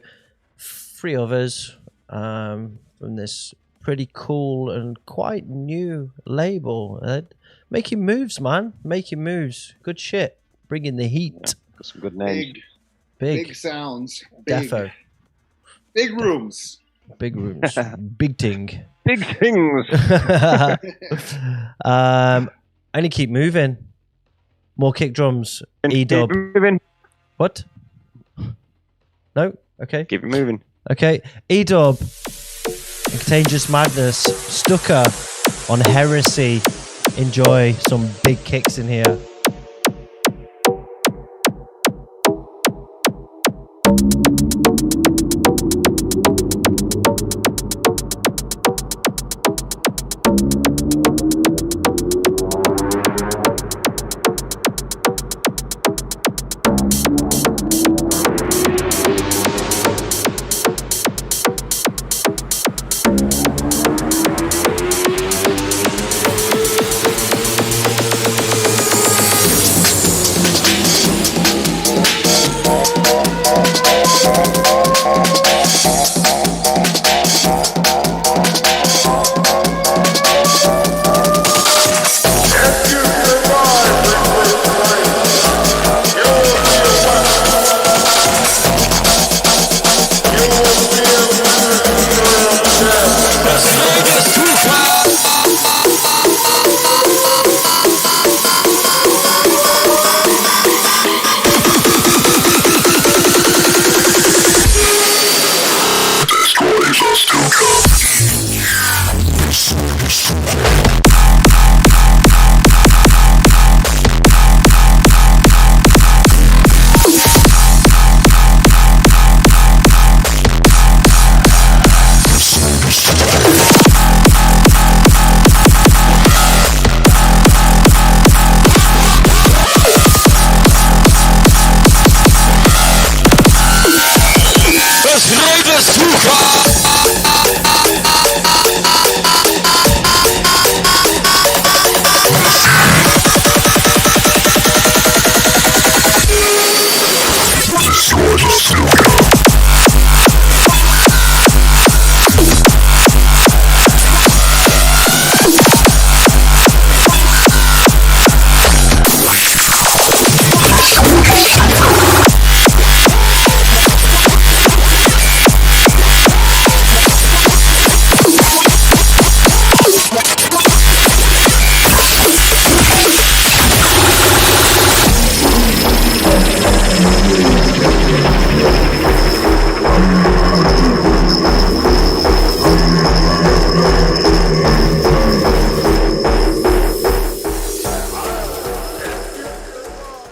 3 others from this pretty cool and quite new label. Making moves, man. Making moves. Good shit. Bringing the heat. Got some good names. Big sounds. Big. Defo. Big rooms. Big rooms. Big ting. Big things. Only keep moving. More kick drums. eDUB. Keep moving. What? No? Okay. Keep it moving. Okay. eDUB. Contagious Madness. Stuka on Heresy. Enjoy some big kicks in here.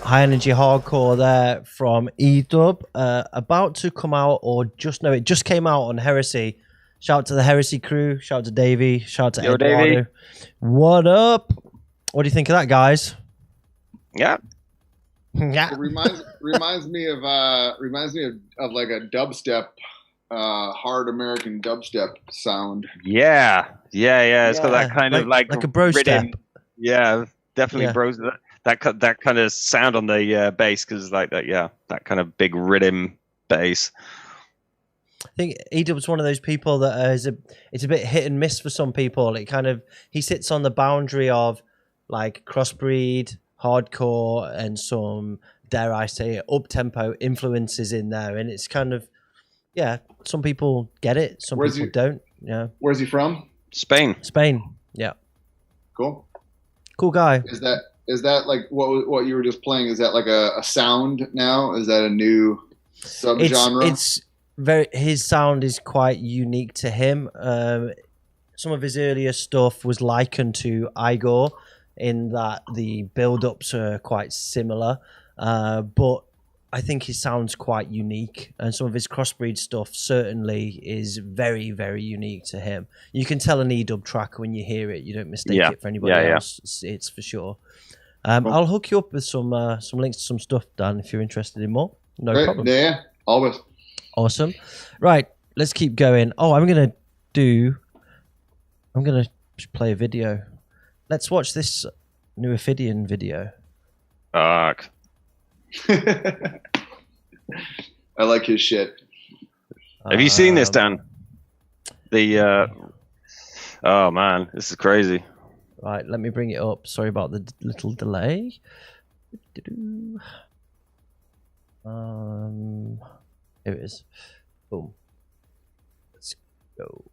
High energy hardcore there from eDUB, about to come out, or just no, it just came out on Heresy. Shout out to the Heresy crew, shout out to Davey, shout out to Eduardo. Davey. What up? What do you think of that, guys? Yeah. Yeah. It reminds me of like a dubstep, hard American dubstep sound. Yeah. It's got that kind of like a bro step. Yeah, definitely bros. That kind of sound on the bass, because like that kind of big rhythm bass. I think eDUB's one of those people that it's a bit hit and miss for some people. He sits on the boundary of like crossbreed, hardcore, and some, dare I say, up-tempo influences in there, and it's kind of, some people get it, some people don't. Yeah. Where's he from? Spain. Yeah. Cool guy. Is that like what you were just playing? Is that like a sound now? Is that a new subgenre? It's very, his sound is quite unique to him. Some of his earlier stuff was likened to Igor in that the build-ups are quite similar, but I think his sound's quite unique, and some of his crossbreed stuff certainly is very, very unique to him. You can tell an eDUB track when you hear it. You don't mistake it for anybody else. It's for sure. I'll hook you up with some links to some stuff, Dan, if you're interested in more. No problem. Yeah, always. Awesome. Right, let's keep going. Oh, I'm gonna play a video. Let's watch this new Ophidian video. Fuck. I like his shit. Have you seen this, Dan? Oh man, this is crazy. Right, let me bring it up. Sorry about the little delay. Here it is. Boom. Let's go.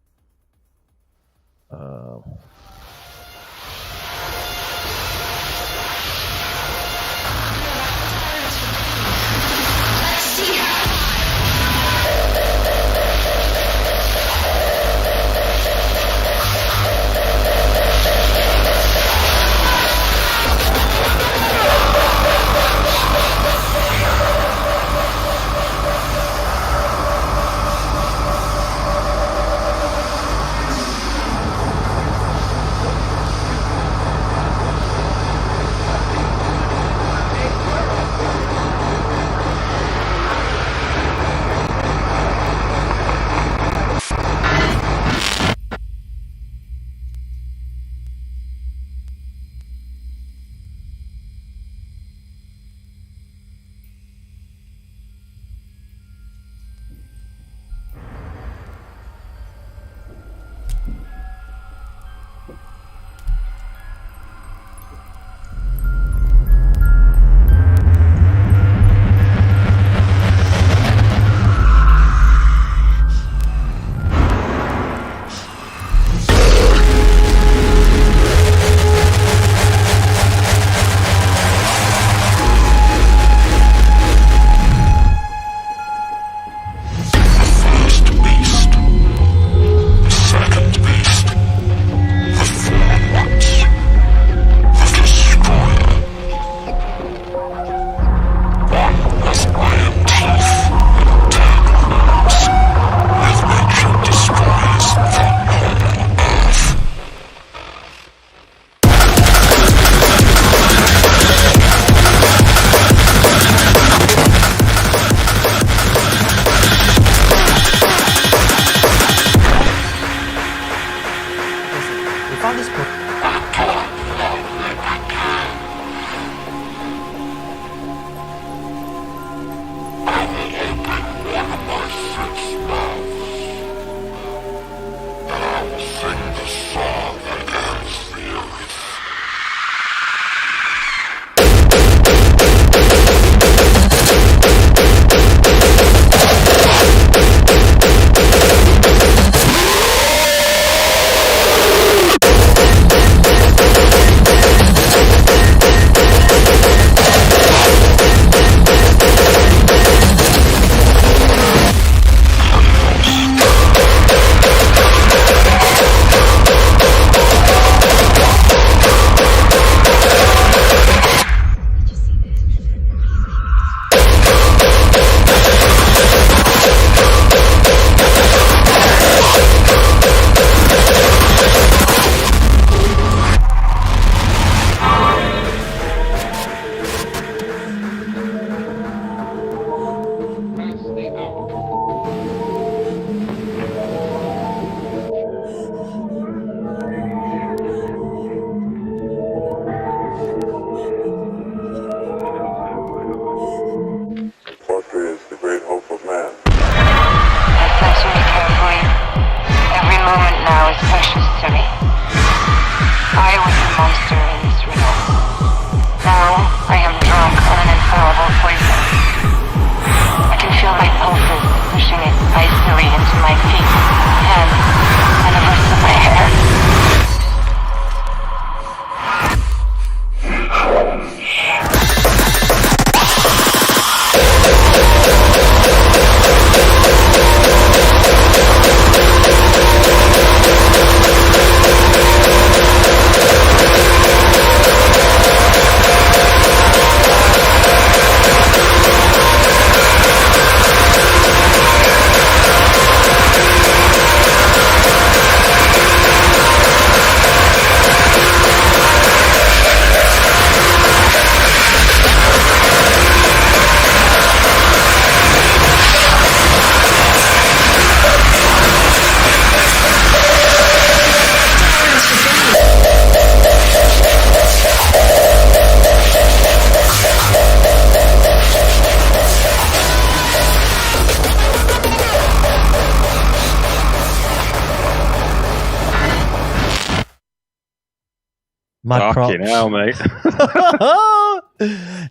Mad props. Fucking hell, mate.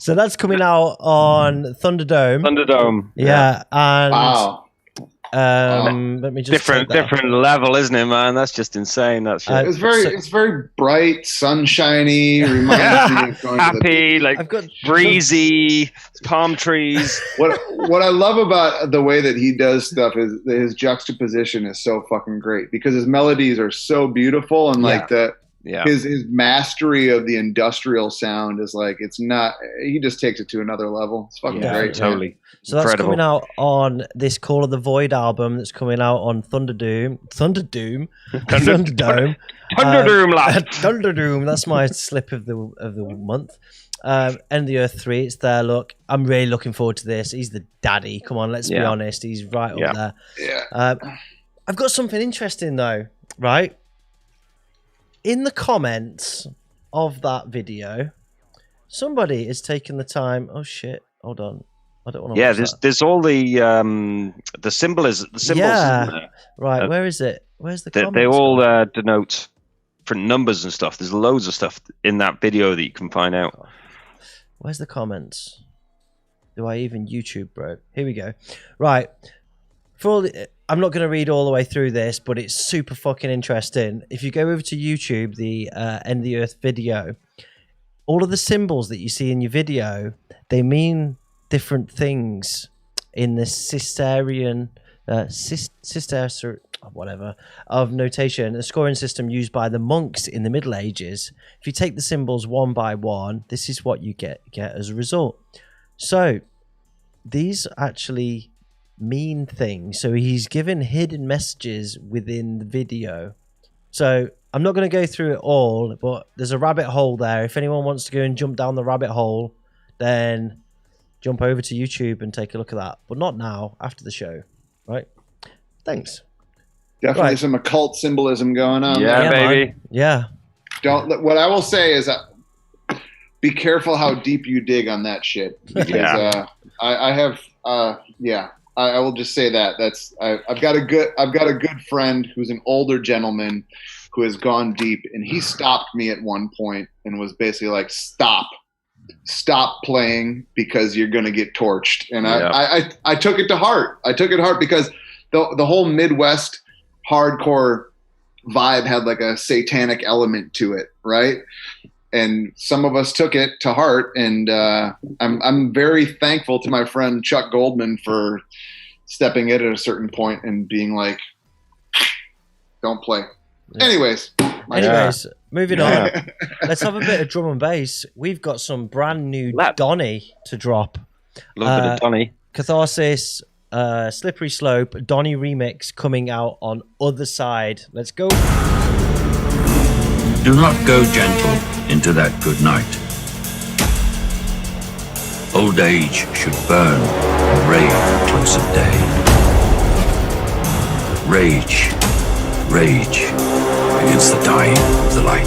So that's coming out on Thunderdome. Yeah, and Wow. let me just different level, isn't it, man? That's just insane. That's it's very bright, sunshiny. Reminds me of going happy, to like breezy, palm trees. What I love about the way that he does stuff is that his juxtaposition is so fucking great because his melodies are so beautiful and like his mastery of the industrial sound is like it's not. He just takes it to another level. It's fucking great, totally. So that's coming out on this Call of the Void album that's coming out on Thunderdome. Thunderdome, lad. Thunderdome. That's my slip of the month. End the Earth 3. It's there. Look, I'm really looking forward to this. He's the daddy. Come on, let's be honest. He's right up there. Yeah. I've got something interesting though. Right in the comments of that video, somebody is taking the time. Oh shit! Hold on. I don't want to. Yeah, there's all the symbols. The symbols. Yeah. Isn't there? Right. Where is it? Where's the? They all denote different numbers and stuff. There's loads of stuff in that video that you can find out. Where's the comments? Do I even YouTube, bro? Here we go. Right. I'm not going to read all the way through this, but it's super fucking interesting. If you go over to YouTube, the End the Earth video, all of the symbols that you see in your video, they mean different things in the Cistercian whatever of notation, a scoring system used by the monks in the Middle Ages. If you take the symbols one by one, this is what you get as a result. So these actually mean things. So he's given hidden messages within the video. So I'm not going to go through it all, but there's a rabbit hole there. If anyone wants to go and jump down the rabbit hole, then jump over to YouTube and take a look at that. But not now, after the show. Right? Thanks. Definitely some occult symbolism going on. Yeah, baby. Man. Yeah. What I will say is be careful how deep you dig on that shit. Because I will just say that. I've got a good friend who's an older gentleman who has gone deep, and he stopped me at one point and was basically like, stop playing because you're going to get torched. And I took it to heart. I took it to heart because the whole Midwest hardcore vibe had like a satanic element to it, right? And some of us took it to heart, and I'm very thankful to my friend Chuck Goldman for stepping in at a certain point and being like, don't play. Yeah. Anyways, moving on. Let's have a bit of drum and bass. We've got some brand new Donny to drop. Love a bit of Donny. Catharsis, Slippery Slope, Donny remix coming out on Other Side. Let's go. Do not go gentle into that good night. Old age should burn and rage close of day. Rage against the dying of the light.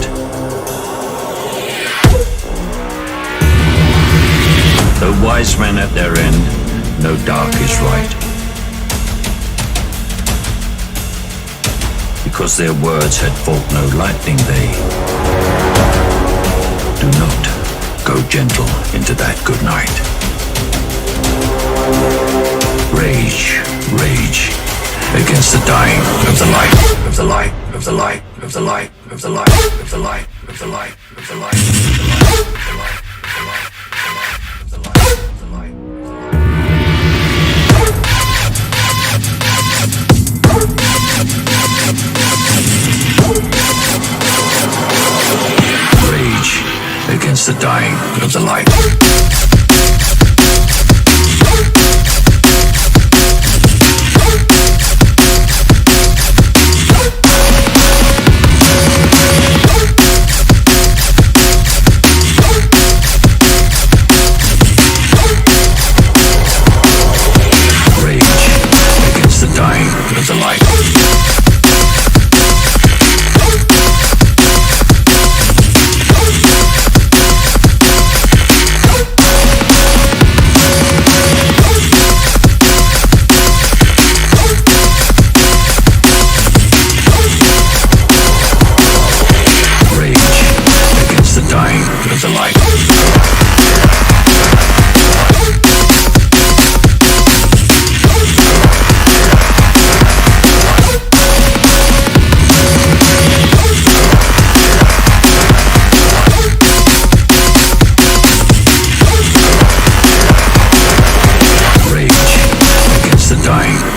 Though wise men at their end, no dark is right. Because their words had fought no lightning, they do not go gentle into that good night. Rage against the dying of the light, of the light, of the light, of the light, of the light, of the light, of the light, of the light, of the light, of the light, of the light, of the light, of the light. Rage against the dying of the light.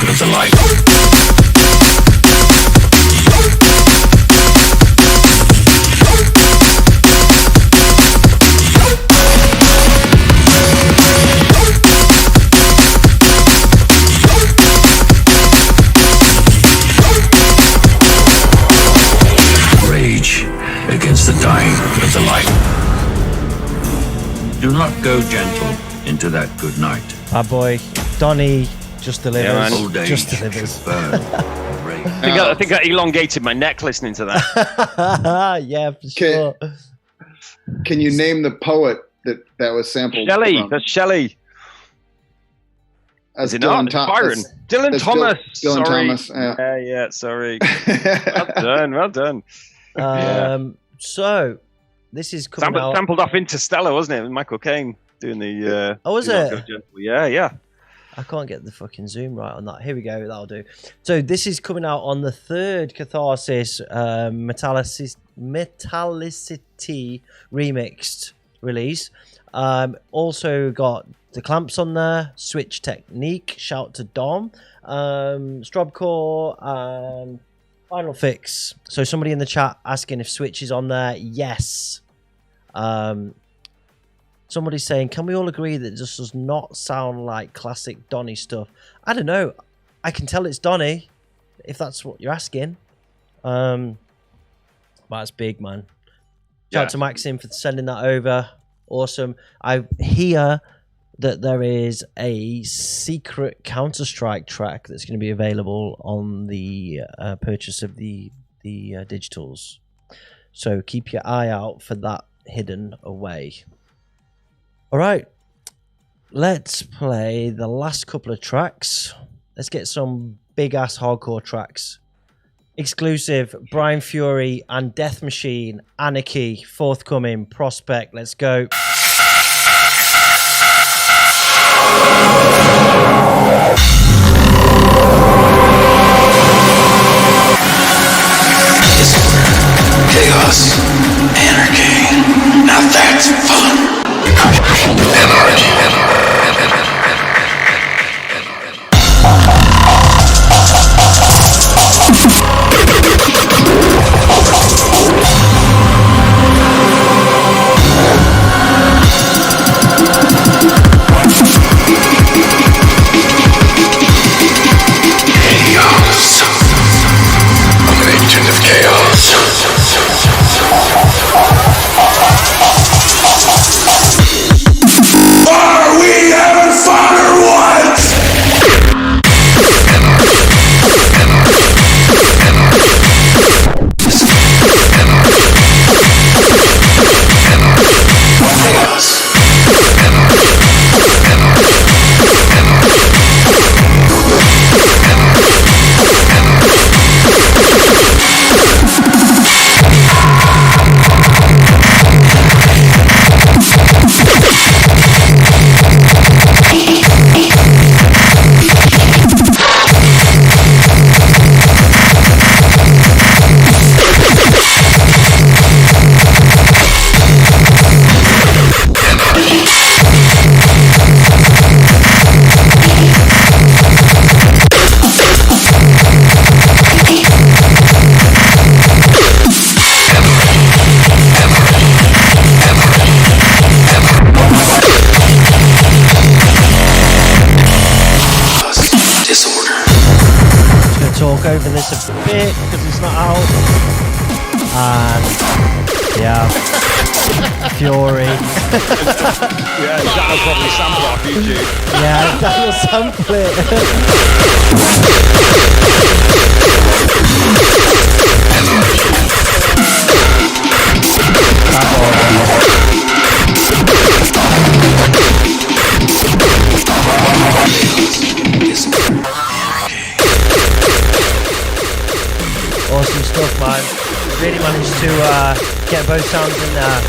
of the light. Rage against the dying of the light. Do not go gentle into that good night. Our boy Donny just delivers. Yeah, just delivers. I think I elongated my neck listening to that. Yeah, for sure. Can you name the poet that was sampled? Shelley. From? That's Shelley. As Is it not? Byron. Dylan Thomas. Dylan sorry. Thomas. Yeah. Sorry. Well done. So this is coming out. Sampled off Interstellar, wasn't it? Michael Caine doing the. Oh, was it? Yeah. I can't get the fucking zoom right on that. Here we go. That'll do. So this is coming out on the 3rd Catharsis Metallicity remixed release. Also got the Clamps on there, Switch Technique, shout to Dom, Strobcore, and Final Fix. So somebody in the chat asking if Switch is on there. Yes. Somebody's saying, can we all agree that this does not sound like classic Donny stuff? I don't know. I can tell it's Donny, if that's what you're asking. That's big, man. Shout out to Maxim for sending that over. Awesome. I hear that there is a secret Counter-Strike track that's going to be available on the purchase of the digitals. So keep your eye out for that hidden away. All right, let's play the last couple of tracks. Let's get some big-ass hardcore tracks. Exclusive, Brian Fury and Death Machine, Anarchy, forthcoming, Prospect. Let's go. Chaos, anarchy, now that's fun. Chaos. I'm an agent of chaos. Are we having fun or what? Over this a bit because it's not out, and yeah, Fury. Yeah, Dan will probably sample off YouTube. Yeah, Dan will sample it. Awesome stuff, man. Really managed to get both sounds in there.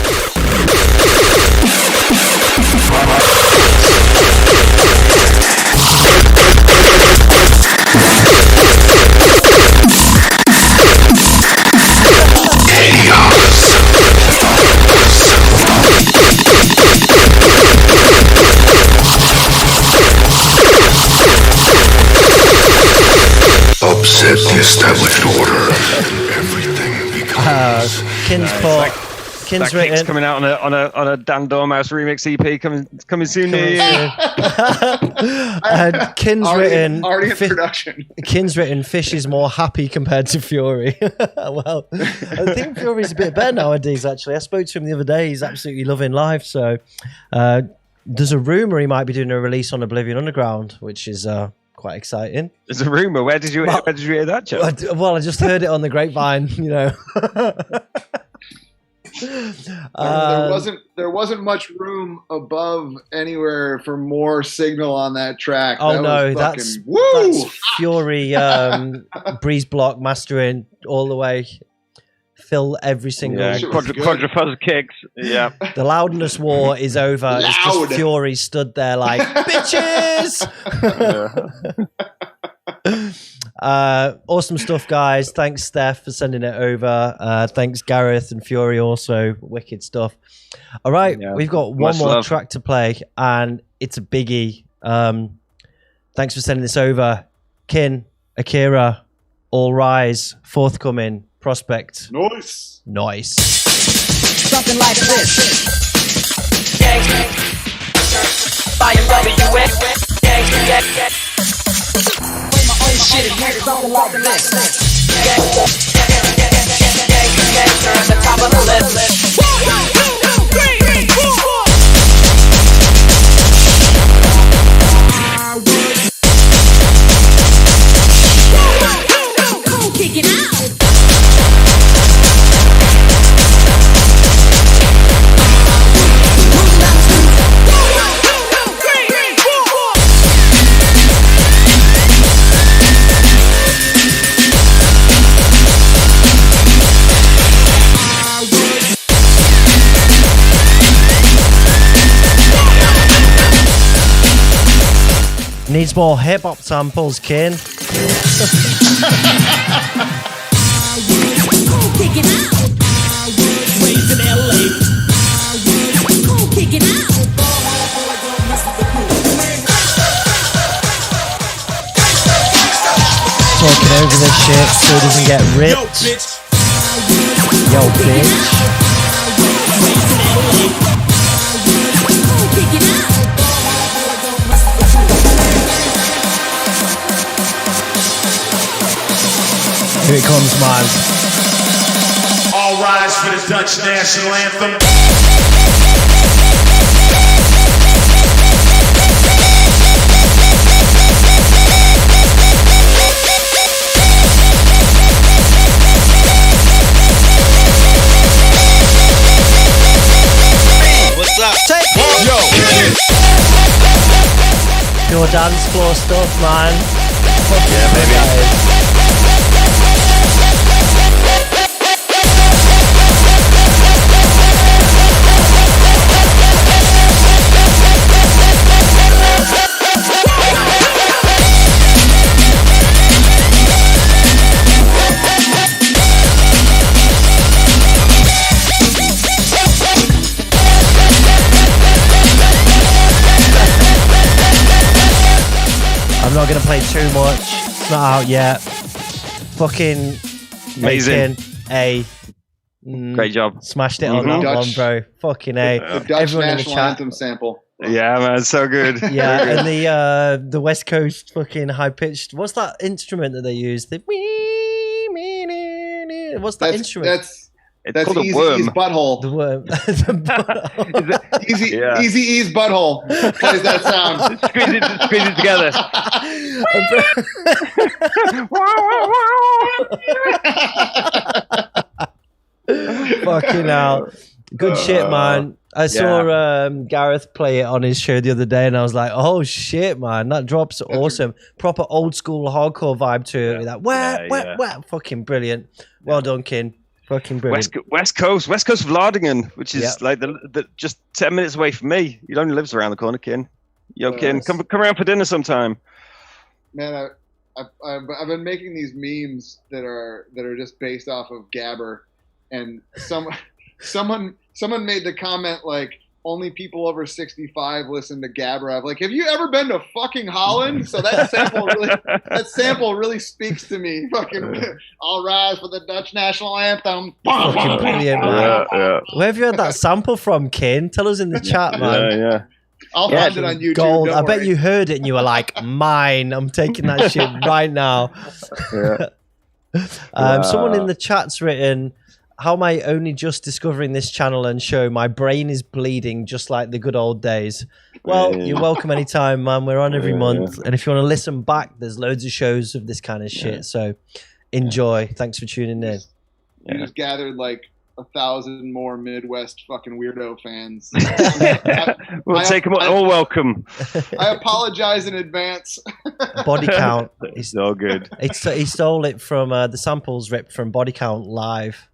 Set the established order, and everything becomes. Kin's written. Coming out on a Dan Doormouse remix EP coming soon near you. And Kin's written. Already in production. Kin's written. Fish is more happy compared to Fury. Well, I think Fury's a bit better nowadays. Actually, I spoke to him the other day. He's absolutely loving life. So, there's a rumor he might be doing a release on Oblivion Underground, which is quite exciting. There's a rumor. Where did you hear that, Joe? Well, I just heard it on the grapevine. You know. There wasn't much room above anywhere for more signal on that track. Oh no, that's Fury Breeze Block mastering all the way. Fill every single quadrifuzz kicks. Yeah. The loudness war is over. It's just Fury stood there like bitches. Awesome stuff, guys. Thanks, Steph, for sending it over. Thanks, Gareth and Fury, also wicked stuff. All right, we've got one more track to play, and it's a biggie. Thanks for sending this over, Kin, Akira, All Rise, forthcoming, Prospect. Nice. Something like this. Shit is weird, something like this. At the top of the list. 1, 2, 3, 4. Kick it out. Needs more hip hop samples, Kin. Talking over this shit so it doesn't get ripped. Yo, bitch. Here it comes, man. All rise for the Dutch national anthem. What's up? Take it! Yo! Pure dance floor stuff, man. Yeah, baby. I'm not gonna play too much. It's not out yet. Fucking amazing. Great job. Smashed it on that one, bro. Fucking A. The Dutch Everyone in the national chat. anthem sample. Yeah, man, so good. Yeah, and the West Coast fucking high pitched. What's that instrument that they use? The what's that instrument? That's called a Easy worm. E's butthole. The worm. Easy E's butthole plays that sound. Squeeze it together. Fucking hell. Good shit, man. I saw Gareth play it on his show the other day, and I was like, "Oh shit, man, that drop's awesome! Proper old school hardcore vibe to it. That wah, fucking brilliant. Well done, Kin. Fucking brilliant. West Coast Vladingen, which is like the just 10 minutes away from me. He only lives around the corner, Kin. Yo, Kin, come around for dinner sometime. Man, I've been making these memes that are just based off of Gabber, and someone made the comment like, only people over 65 listen to Gabra. I'm like, have you ever been to fucking Holland? So that sample really speaks to me. Fucking All Rise for the Dutch national anthem. Fucking brilliant, man. Yeah. Where have you had that sample from, Ken? Tell us in the chat, man. Yeah. I'll find it on YouTube. Gold. I bet you heard it and you were like, mine. I'm taking that shit right now. Someone in the chat's written, how am I only just discovering this channel and show? My brain is bleeding just like the good old days. Well, you're welcome anytime, man. We're on every month. And if you want to listen back, there's loads of shows of this kind of shit. So enjoy. Thanks for tuning in. You just gathered like 1,000 more Midwest fucking weirdo fans. We'll take them all welcome. I apologize in advance. Body Count. It's all good. He stole it from the samples ripped from Body Count Live.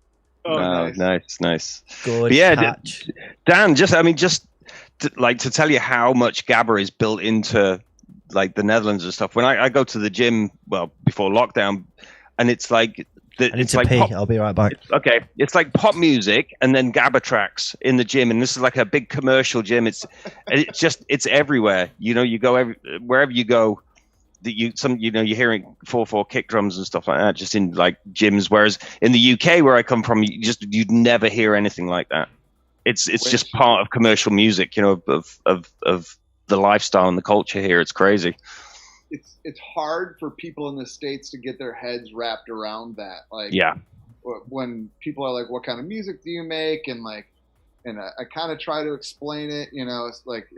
Oh, nice. Good. But yeah, catch. Dan. To tell you how much Gabba is built into like the Netherlands and stuff. When I go to the gym, well, before lockdown, and it's like I need to pee. I'll be right back. Okay, it's like pop music and then Gabba tracks in the gym, and this is like a big commercial gym. It's everywhere. You know, you go wherever you go. You're hearing 4/4 kick drums and stuff like that just in like gyms, whereas in the UK where I come from you'd never hear anything like that. It's just part of commercial music, you know, of the lifestyle and the culture here. It's crazy. It's hard for people in the States to get their heads wrapped around that. Like, when people are like, what kind of music do you make? And I kind of try to explain it, you know, it's like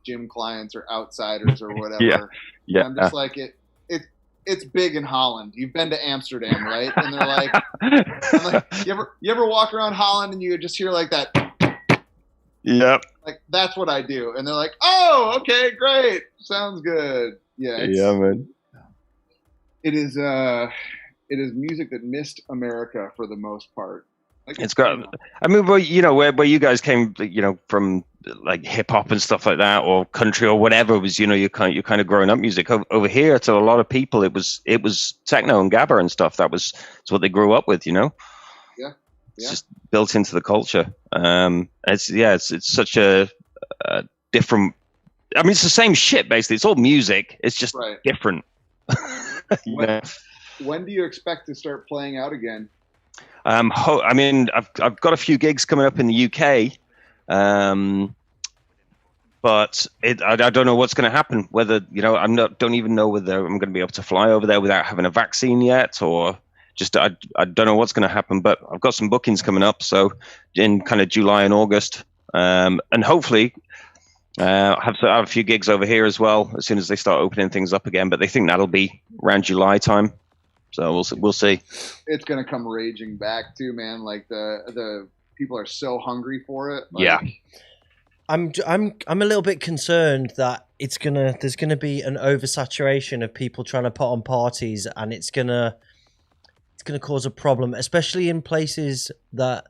gym clients or outsiders or whatever. Yeah. I'm just like, it's big in Holland. You've been to Amsterdam, right? And they're like, I'm like, you ever walk around Holland and you just hear like that? Yep. Like, that's what I do. And they're like, oh, okay, great. Sounds good. Yeah. Yeah, man. It is music that missed America for the most part. Like, it's got. I mean, where you guys came, you know, from like hip hop and stuff like that, or country or whatever it was, you know, you kind of growing up music over here. To a lot of people, it was techno and Gabba and stuff. It's what they grew up with, you know. Yeah. It's just built into the culture. It's such a different. I mean, it's the same shit basically. It's all music. It's just different. When do you expect to start playing out again? I mean, I've got a few gigs coming up in the UK, but I don't know what's going to happen. Whether, you know, don't even know whether I'm going to be able to fly over there without having a vaccine yet, or just I don't know what's going to happen. But I've got some bookings coming up, so in kind of July and August, and hopefully. I have a few gigs over here as well as soon as they start opening things up again, but they think that'll be around July time. So we'll see. It's gonna come raging back too, man. Like the people are so hungry for it. Like, yeah. I'm a little bit concerned that there's gonna be an oversaturation of people trying to put on parties, and it's gonna cause a problem, especially in places that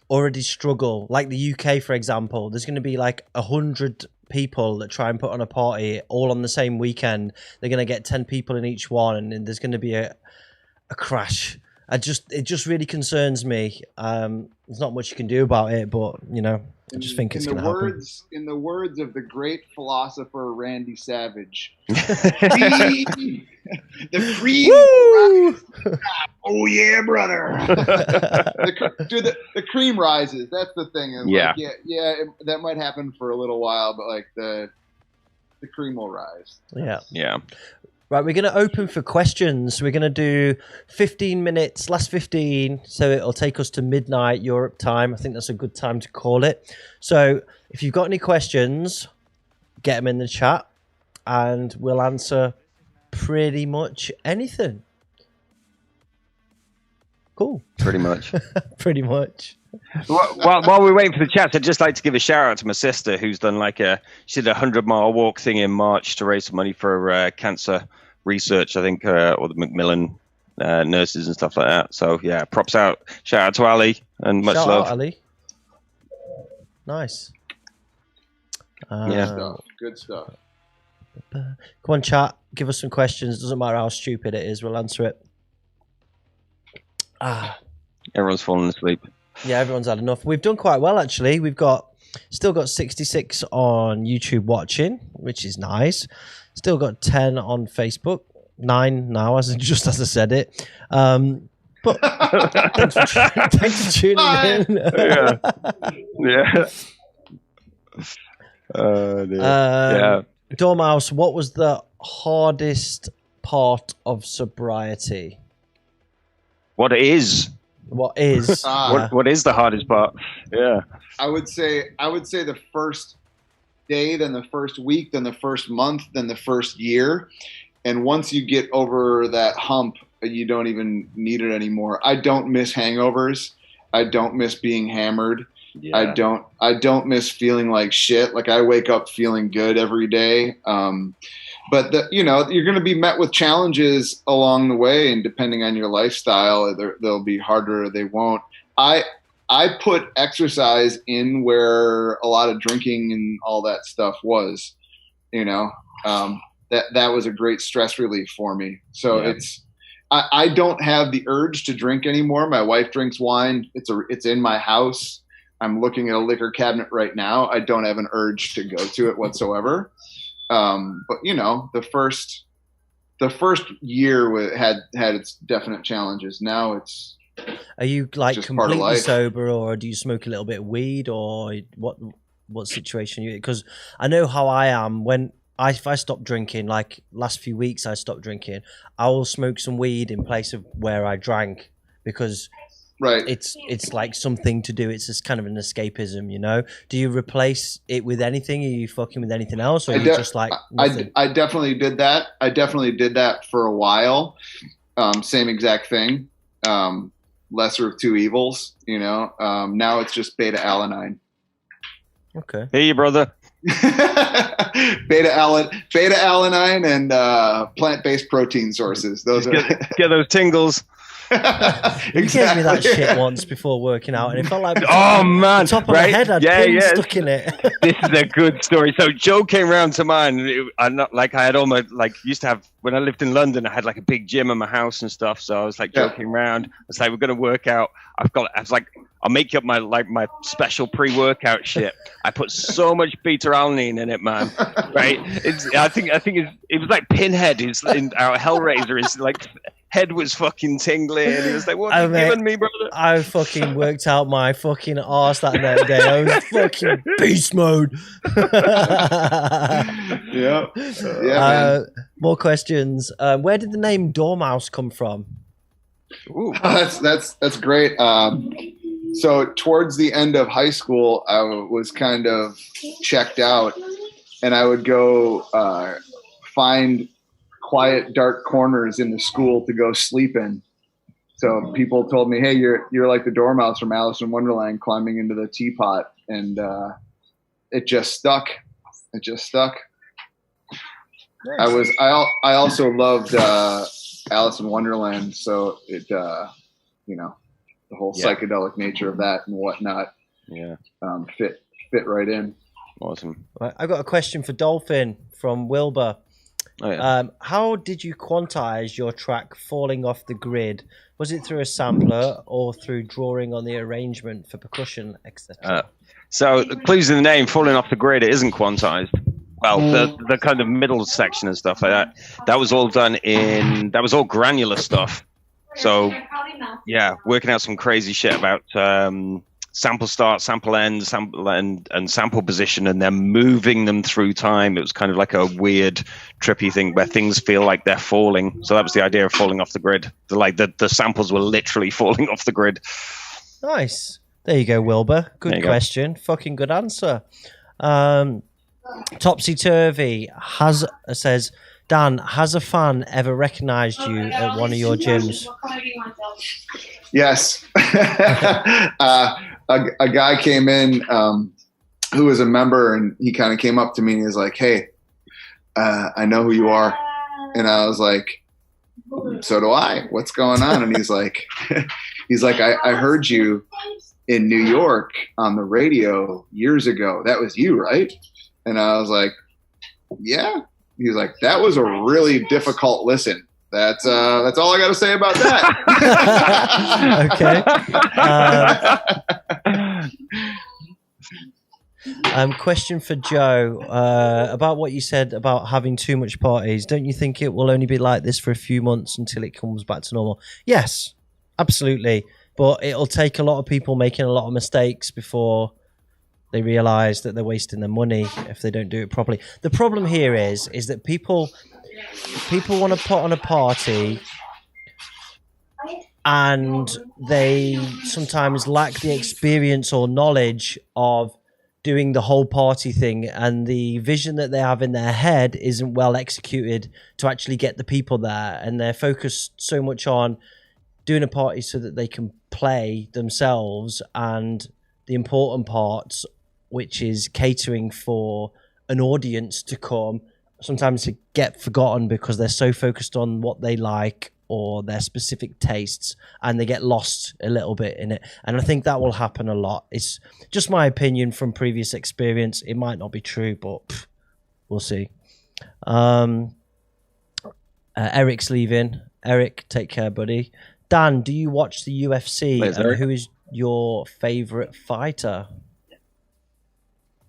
already struggle, like the UK, for example. There's going to be like 100 people that try and put on a party all on the same weekend. They're going to get 10 people in each one, and there's going to be a crash. It just really concerns me. There's not much you can do about it, but you know, I just think it's going to happen. In the words of the great philosopher Randy Savage, the cream. Oh yeah, brother. the cream rises. That's the thing. Yeah. Like, that might happen for a little while, but like the cream will rise. Yeah. Yeah. Right, we're going to open for questions. We're going to do 15 minutes, last 15, so it'll take us to midnight Europe time. I think that's a good time to call it. So if you've got any questions, get them in the chat, and we'll answer pretty much anything. Cool. Pretty much. Pretty much. While we're waiting for the chat, I'd just like to give a shout out to my sister, who's done she did a 100-mile walk thing in March to raise some money for cancer research, I think, or the Macmillan nurses and stuff like that. So yeah, props out. Shout out to Ali and much love. Out, Ali. Nice. Good stuff. Come on, chat. Give us some questions. Doesn't matter how stupid it is. We'll answer it. Everyone's falling asleep. Yeah, everyone's had enough. We've done quite well, actually. We've got Still got 66 on YouTube watching, which is nice. Still got 10 on Facebook. 9 now, just as I said it. But thanks for tuning in. Yeah. Yeah. Doormouse, what was the hardest part of sobriety? What is? What is the hardest part? Yeah. I would say the first day, then the first week, then the first month, then the first year. And once you get over that hump, you don't even need it anymore. I don't miss hangovers. I don't miss being hammered. Yeah. I don't miss feeling like shit. Like I wake up feeling good every day. But you're going to be met with challenges along the way, and depending on your lifestyle, they'll be harder or they won't. I put exercise in where a lot of drinking and all that stuff was, that was a great stress relief for me. So I don't have the urge to drink anymore. My wife drinks wine. It's in my house. I'm looking at a liquor cabinet right now. I don't have an urge to go to it whatsoever. But the first year had its definite challenges. Now it's. Are you like completely sober, or do you smoke a little bit of weed, or what situation you? Because I know how I am when. If I stop drinking, like last few weeks I stopped drinking, I will smoke some weed in place of where I drank, because it's like something to do. It's just kind of an escapism, Do you replace it with anything? Are you fucking with anything else, or are you just like nothing? I definitely did that. I definitely did that for a while. Same exact thing. Lesser of two evils, Now it's just beta-alanine. Okay. Hey, brother. Beta-alanine and plant-based protein sources. Those get those tingles. You gave me that shit once before working out, and it felt like man, top of my head had pins stuck in it. This is a good story. So Joe came round to mine. I had all my used to have when I lived in London. I had like a big gym in my house and stuff. So I was like joking around. I was like, we're gonna work out. I was like, I'll make you up my special pre-workout shit. I put so much beta-alanine in it, man. Right? I think it was like Pinhead. It's in our Hellraiser. It's like. Head was fucking tingling, and he was like, "What are you giving me, brother?" I fucking worked out my fucking arse that day. I was fucking beast mode. More questions. Where did the name Doormouse come from? Ooh. That's great. So towards the end of high school, I was kind of checked out, and I would go find quiet, dark corners in the school to go sleep in. So people told me, "Hey, you're like the Doormouse from Alice in Wonderland, climbing into the teapot," and it just stuck. It just stuck. Nice. I also loved Alice in Wonderland, so it the whole psychedelic nature of that and whatnot. Fit right in. Awesome. Right, I've got a question for Dolphin from Wilbur. Oh, yeah. How did you quantize your track Falling Off the Grid? Was it through a sampler or through drawing on the arrangement for percussion, etc.? So, clues in the name, Falling Off the Grid, it isn't quantized. Well, the kind of middle section and stuff like that was all done that was all granular stuff. So, working out some crazy shit about sample start, sample end, and sample position, and then moving them through time. It was kind of like a weird, trippy thing where things feel like they're falling. So that was the idea of falling off the grid. The samples were literally falling off the grid. Nice. There you go, Wilbur. Good question. Fucking good answer. Topsy Turvy says, Dan, has a fan ever recognized you at one of your gyms? Yes. A guy came in who was a member, and he kind of came up to me and he was like, "Hey, I know who you are." And I was like, "So do I. What's going on?" And he's like, I heard you in New York on the radio years ago. That was you, right? And I was like, "Yeah." He's like, "That was a really difficult listen." That's all I got to say about that. Okay. Question for Joe about what you said about having too much parties. Don't you think it will only be like this for a few months until it comes back to normal? Yes, absolutely. But it'll take a lot of people making a lot of mistakes before they realise that they're wasting their money if they don't do it properly. The problem here is that people want to put on a party and they sometimes lack the experience or knowledge of doing the whole party thing, and the vision that they have in their head isn't well executed to actually get the people there, and they're focused so much on doing a party so that they can play themselves, and the important parts, which is catering for an audience to come, sometimes to get forgotten because they're so focused on what they like or their specific tastes, and they get lost a little bit in it. And I think that will happen a lot. It's just my opinion from previous experience. It might not be true, but we'll see. Eric's leaving. Eric, take care, buddy. Dan, do you watch the UFC? And who is your favorite fighter?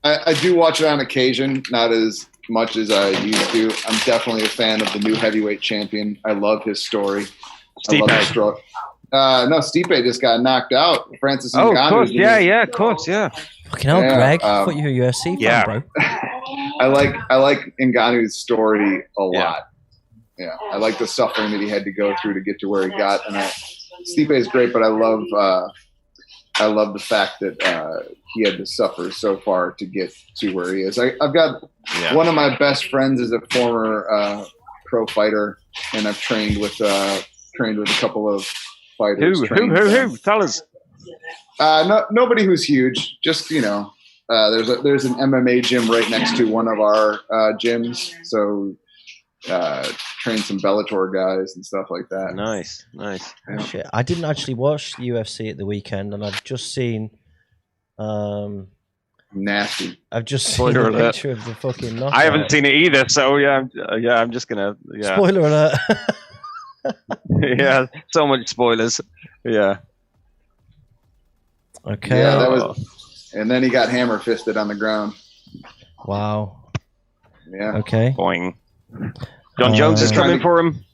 I do watch it on occasion, not as much as I used to. I'm definitely a fan of the new heavyweight champion. I love his story. Stipe. No, Stipe just got knocked out. Francis Ngannou. Oh, of course. Yeah, of course, yeah. Fucking hell, Greg. I thought you were a UFC fan, bro. I like Ngannou's story a lot. Yeah, I like the suffering that he had to go through to get to where he got. And Stipe is great, but I love the fact that he had to suffer so far to get to where he is. I've got one of my best friends is a former pro fighter, and I've trained with a couple of fighters. Who? Tell us. Nobody who's huge. Just there's an MMA gym right next to one of our gyms, so train some Bellator guys and stuff like that. Nice. Yeah. Shit, I didn't actually watch the UFC at the weekend, and I've just seen nasty. I've just seen a picture of the fucking knockout. I haven't seen it either, so I'm just gonna Spoiler alert. Yeah, so much spoilers. Yeah. Okay. Yeah, that was, and then he got hammer fisted on the ground. Wow. Yeah. Okay. Boing. John Jones is coming for him.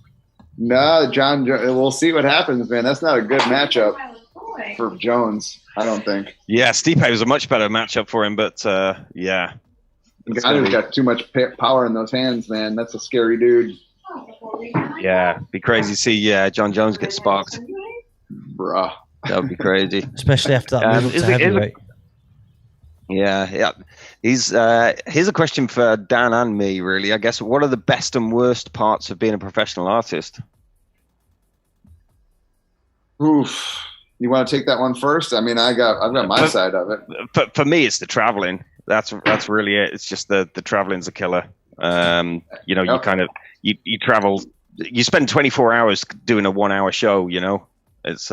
No, we'll see what happens, man. That's not a good matchup for Jones, I don't think. Yeah, Stipe was a much better matchup for him, but yeah. Ngannou's got too much power in those hands, man. That's a scary dude. Yeah, be crazy to see John Jones get sparked. Bruh. That would be crazy. Especially after that move to heavyweight. Yeah. Here's a question for Dan and me, really. I guess, what are the best and worst parts of being a professional artist? Oof. You want to take that one first? I mean, I've got my side of it. For me, it's the traveling. That's really it. It's just the traveling's a killer. You travel. You spend 24 hours doing a 1 hour show. It's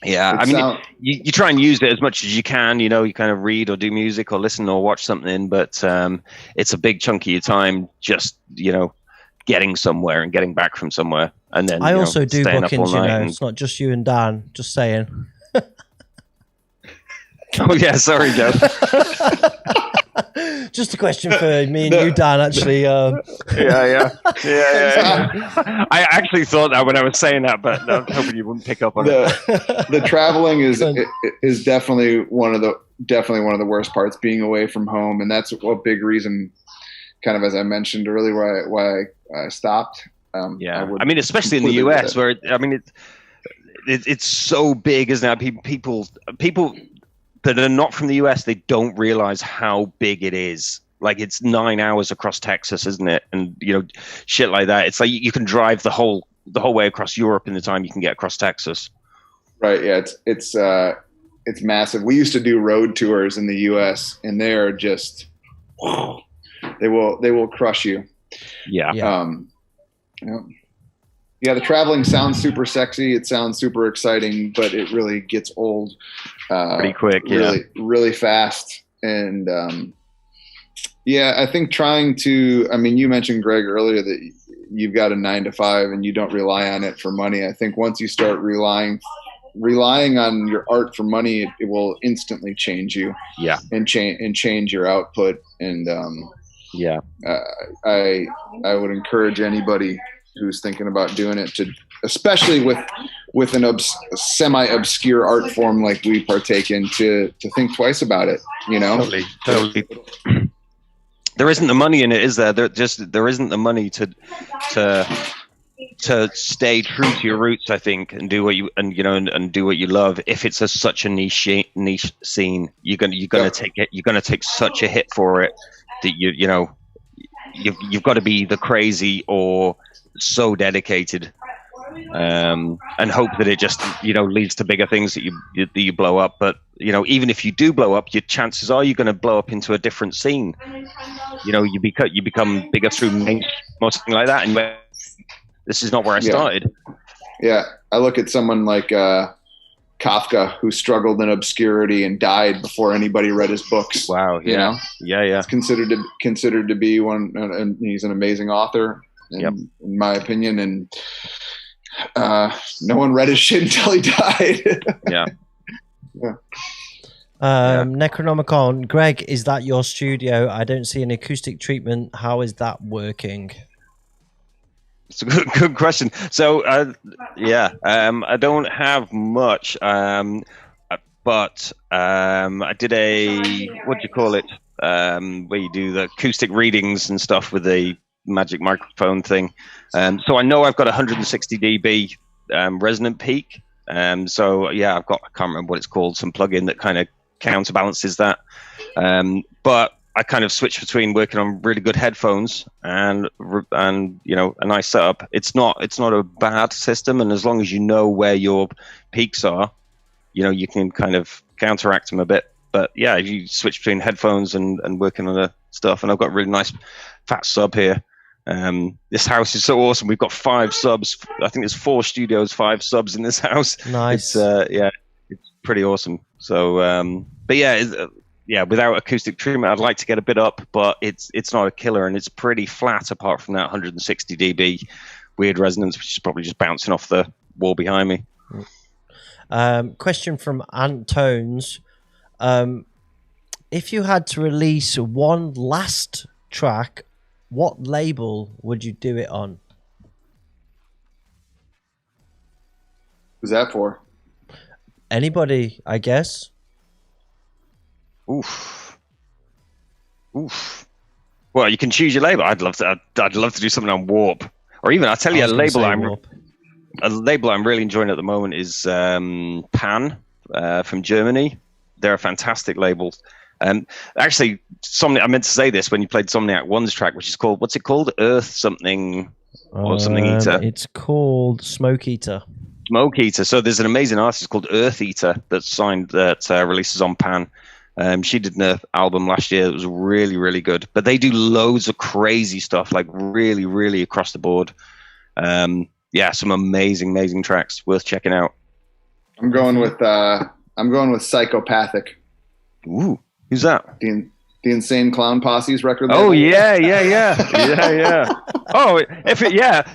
Yeah, I mean, you try and use it as much as you can. You kind of read or do music or listen or watch something, but it's a big chunk of your time just getting somewhere and getting back from somewhere. And then I also do bookings. And... It's not just you and Dan. Just saying. Oh yeah, sorry, Joe. Just a question for me and you, Dan. Actually, yeah. I actually thought that when I was saying that, but I was hoping you wouldn't pick up on it. The traveling is definitely one of the worst parts. Being away from home, and that's a big reason, kind of as I mentioned earlier, why I stopped. I mean, especially in the US, where it's so big, isn't it? People that are not from the US, they don't realize how big it is. Like, it's 9 hours across Texas, isn't it? And shit like that. It's like you can drive the whole way across Europe in the time you can get across Texas. Right. Yeah. It's massive. We used to do road tours in the US, and they are just they will crush you. Yeah. The traveling sounds super sexy. It sounds super exciting, but it really gets old pretty quick. Really fast. And I think trying to. I mean, you mentioned, Greg, earlier that you've got a 9 to 5 and you don't rely on it for money. I think once you start relying relying on your art for money, it will instantly change you. Yeah. And change your output. And yeah, I would encourage anybody who's thinking about doing it to, especially with an semi-obscure art form like we partake in, to think twice about it. You know, totally. There isn't the money in it, is there? There isn't the money to stay true to your roots, I think, and do what you and do what you love. If it's such a niche scene, you're gonna take such a hit for it that you've got to be the crazy or so dedicated, and hope that it just leads to bigger things that you blow up. But even if you do blow up, your chances are you're going to blow up into a different scene. You become bigger through mainstream or something like that, and this is not where I started. Yeah, I look at someone like Kafka, who struggled in obscurity and died before anybody read his books. Wow. Yeah. Yeah. It's considered to be one, and he's an amazing author, in my opinion. And no one read his shit until he died. Yeah. Necronomicon, Greg, is that your studio? I don't see an acoustic treatment. How is that working? It's a good question. So, I don't have much, but I did what do you call it, where you do the acoustic readings and stuff with the magic microphone thing. So I know I've got 160 dB resonant peak. So yeah, I can't remember what it's called, some plugin that kind of counterbalances that. But I kind of switch between working on really good headphones and a nice setup. It's not a bad system, and as long as you know where your peaks are, you can kind of counteract them a bit. But yeah, you switch between headphones and working on the stuff. And I've got a really nice fat sub here. This house is so awesome. We've got 5 subs. I think there's 4 studios, 5 subs in this house. Nice. It's pretty awesome. So, but yeah, without acoustic treatment, I'd like to get a bit up, but it's not a killer, and it's pretty flat apart from that 160 dB weird resonance, which is probably just bouncing off the wall behind me. Question from Antones. If you had to release one last track, what label would you do it on? Who's that for? Anybody, I guess. Oof. Well, you can choose your label. I'd love to do something on Warp, or even I'll tell you a label I'm really enjoying at the moment is Pan from Germany. They're a fantastic label. Actually, I meant to say this when you played Somniac 1's track, which is called, what's it called? Earth something or something eater. It's called Smoke Eater. Smoke Eater. So there's an amazing artist called Earth Eater that's signed that releases on Pan. She did an album last year that was really, really good. But they do loads of crazy stuff, like really, really across the board. Some amazing tracks worth checking out. I'm going with Psychopathic. Ooh, who's that? The Insane Clown Posse's record label. Oh yeah. Oh,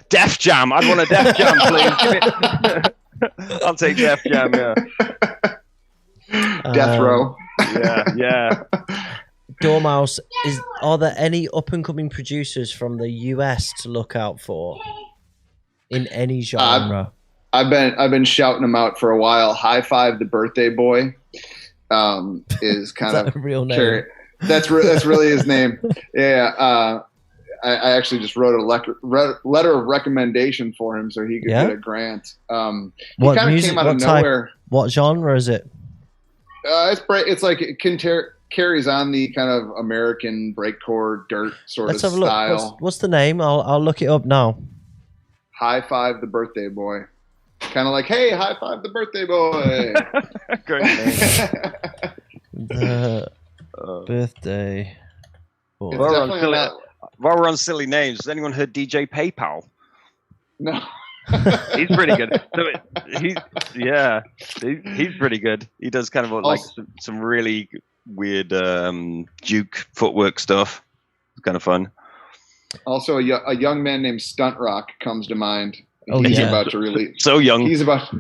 Def Jam. I'd want a Def Jam, please. I'll take Def Jam. Yeah. Death Row. Yeah. Doormouse, are there any up-and-coming producers from the US to look out for in any genre? I've been shouting them out for a while. High Five the Birthday Boy is kind of a real name. That's really his name. Yeah. I actually just wrote a letter of recommendation for him so he could get a grant. He kind of came out of nowhere. What genre is it? It's like it carries on the kind of American breakcore dirt sort Let's of have a style. Look. What's the name? I'll look it up now. High Five the Birthday Boy. Kind of like, hey, high five the birthday boy. Great name. The birthday boy. While we're on silly names, has anyone heard DJ PayPal? No. He's pretty good. He's pretty good. He does kind of like some really weird juke footwork stuff. It's kind of fun. Also, a young man named Stunt Rock comes to mind. Oh, he's yeah. about to release. So young. He's about.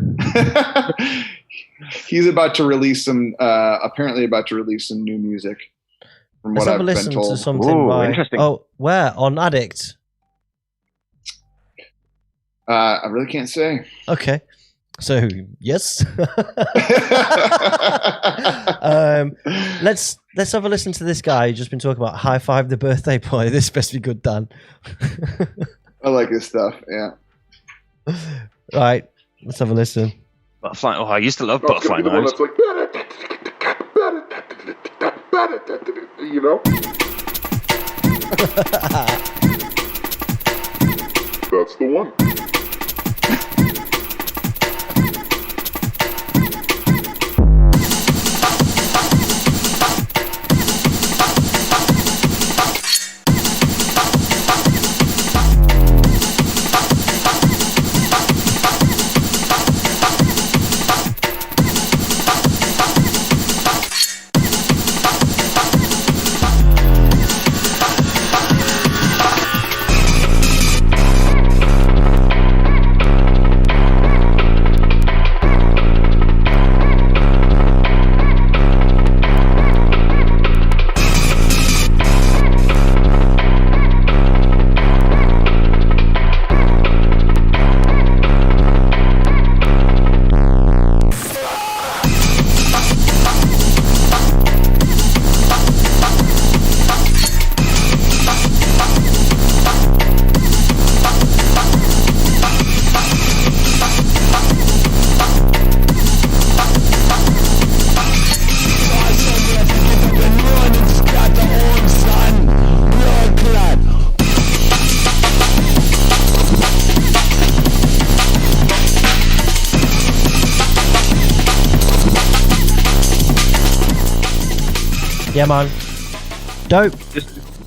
He's about to release some. Apparently, about to release some new music. From Let's what have a I've been listen told. to something by. Interesting. Oh, where on Addict? I really can't say. Okay, so yes. Let's have a listen to this guy who's just been talking about High Five the Birthday Boy. This best be good, Dan. I like his stuff. Yeah. Right, let's have a listen. Butterfly. Oh, I used to love Butterfly Knives. Like, you know? That's the one. Yeah, man. Dope.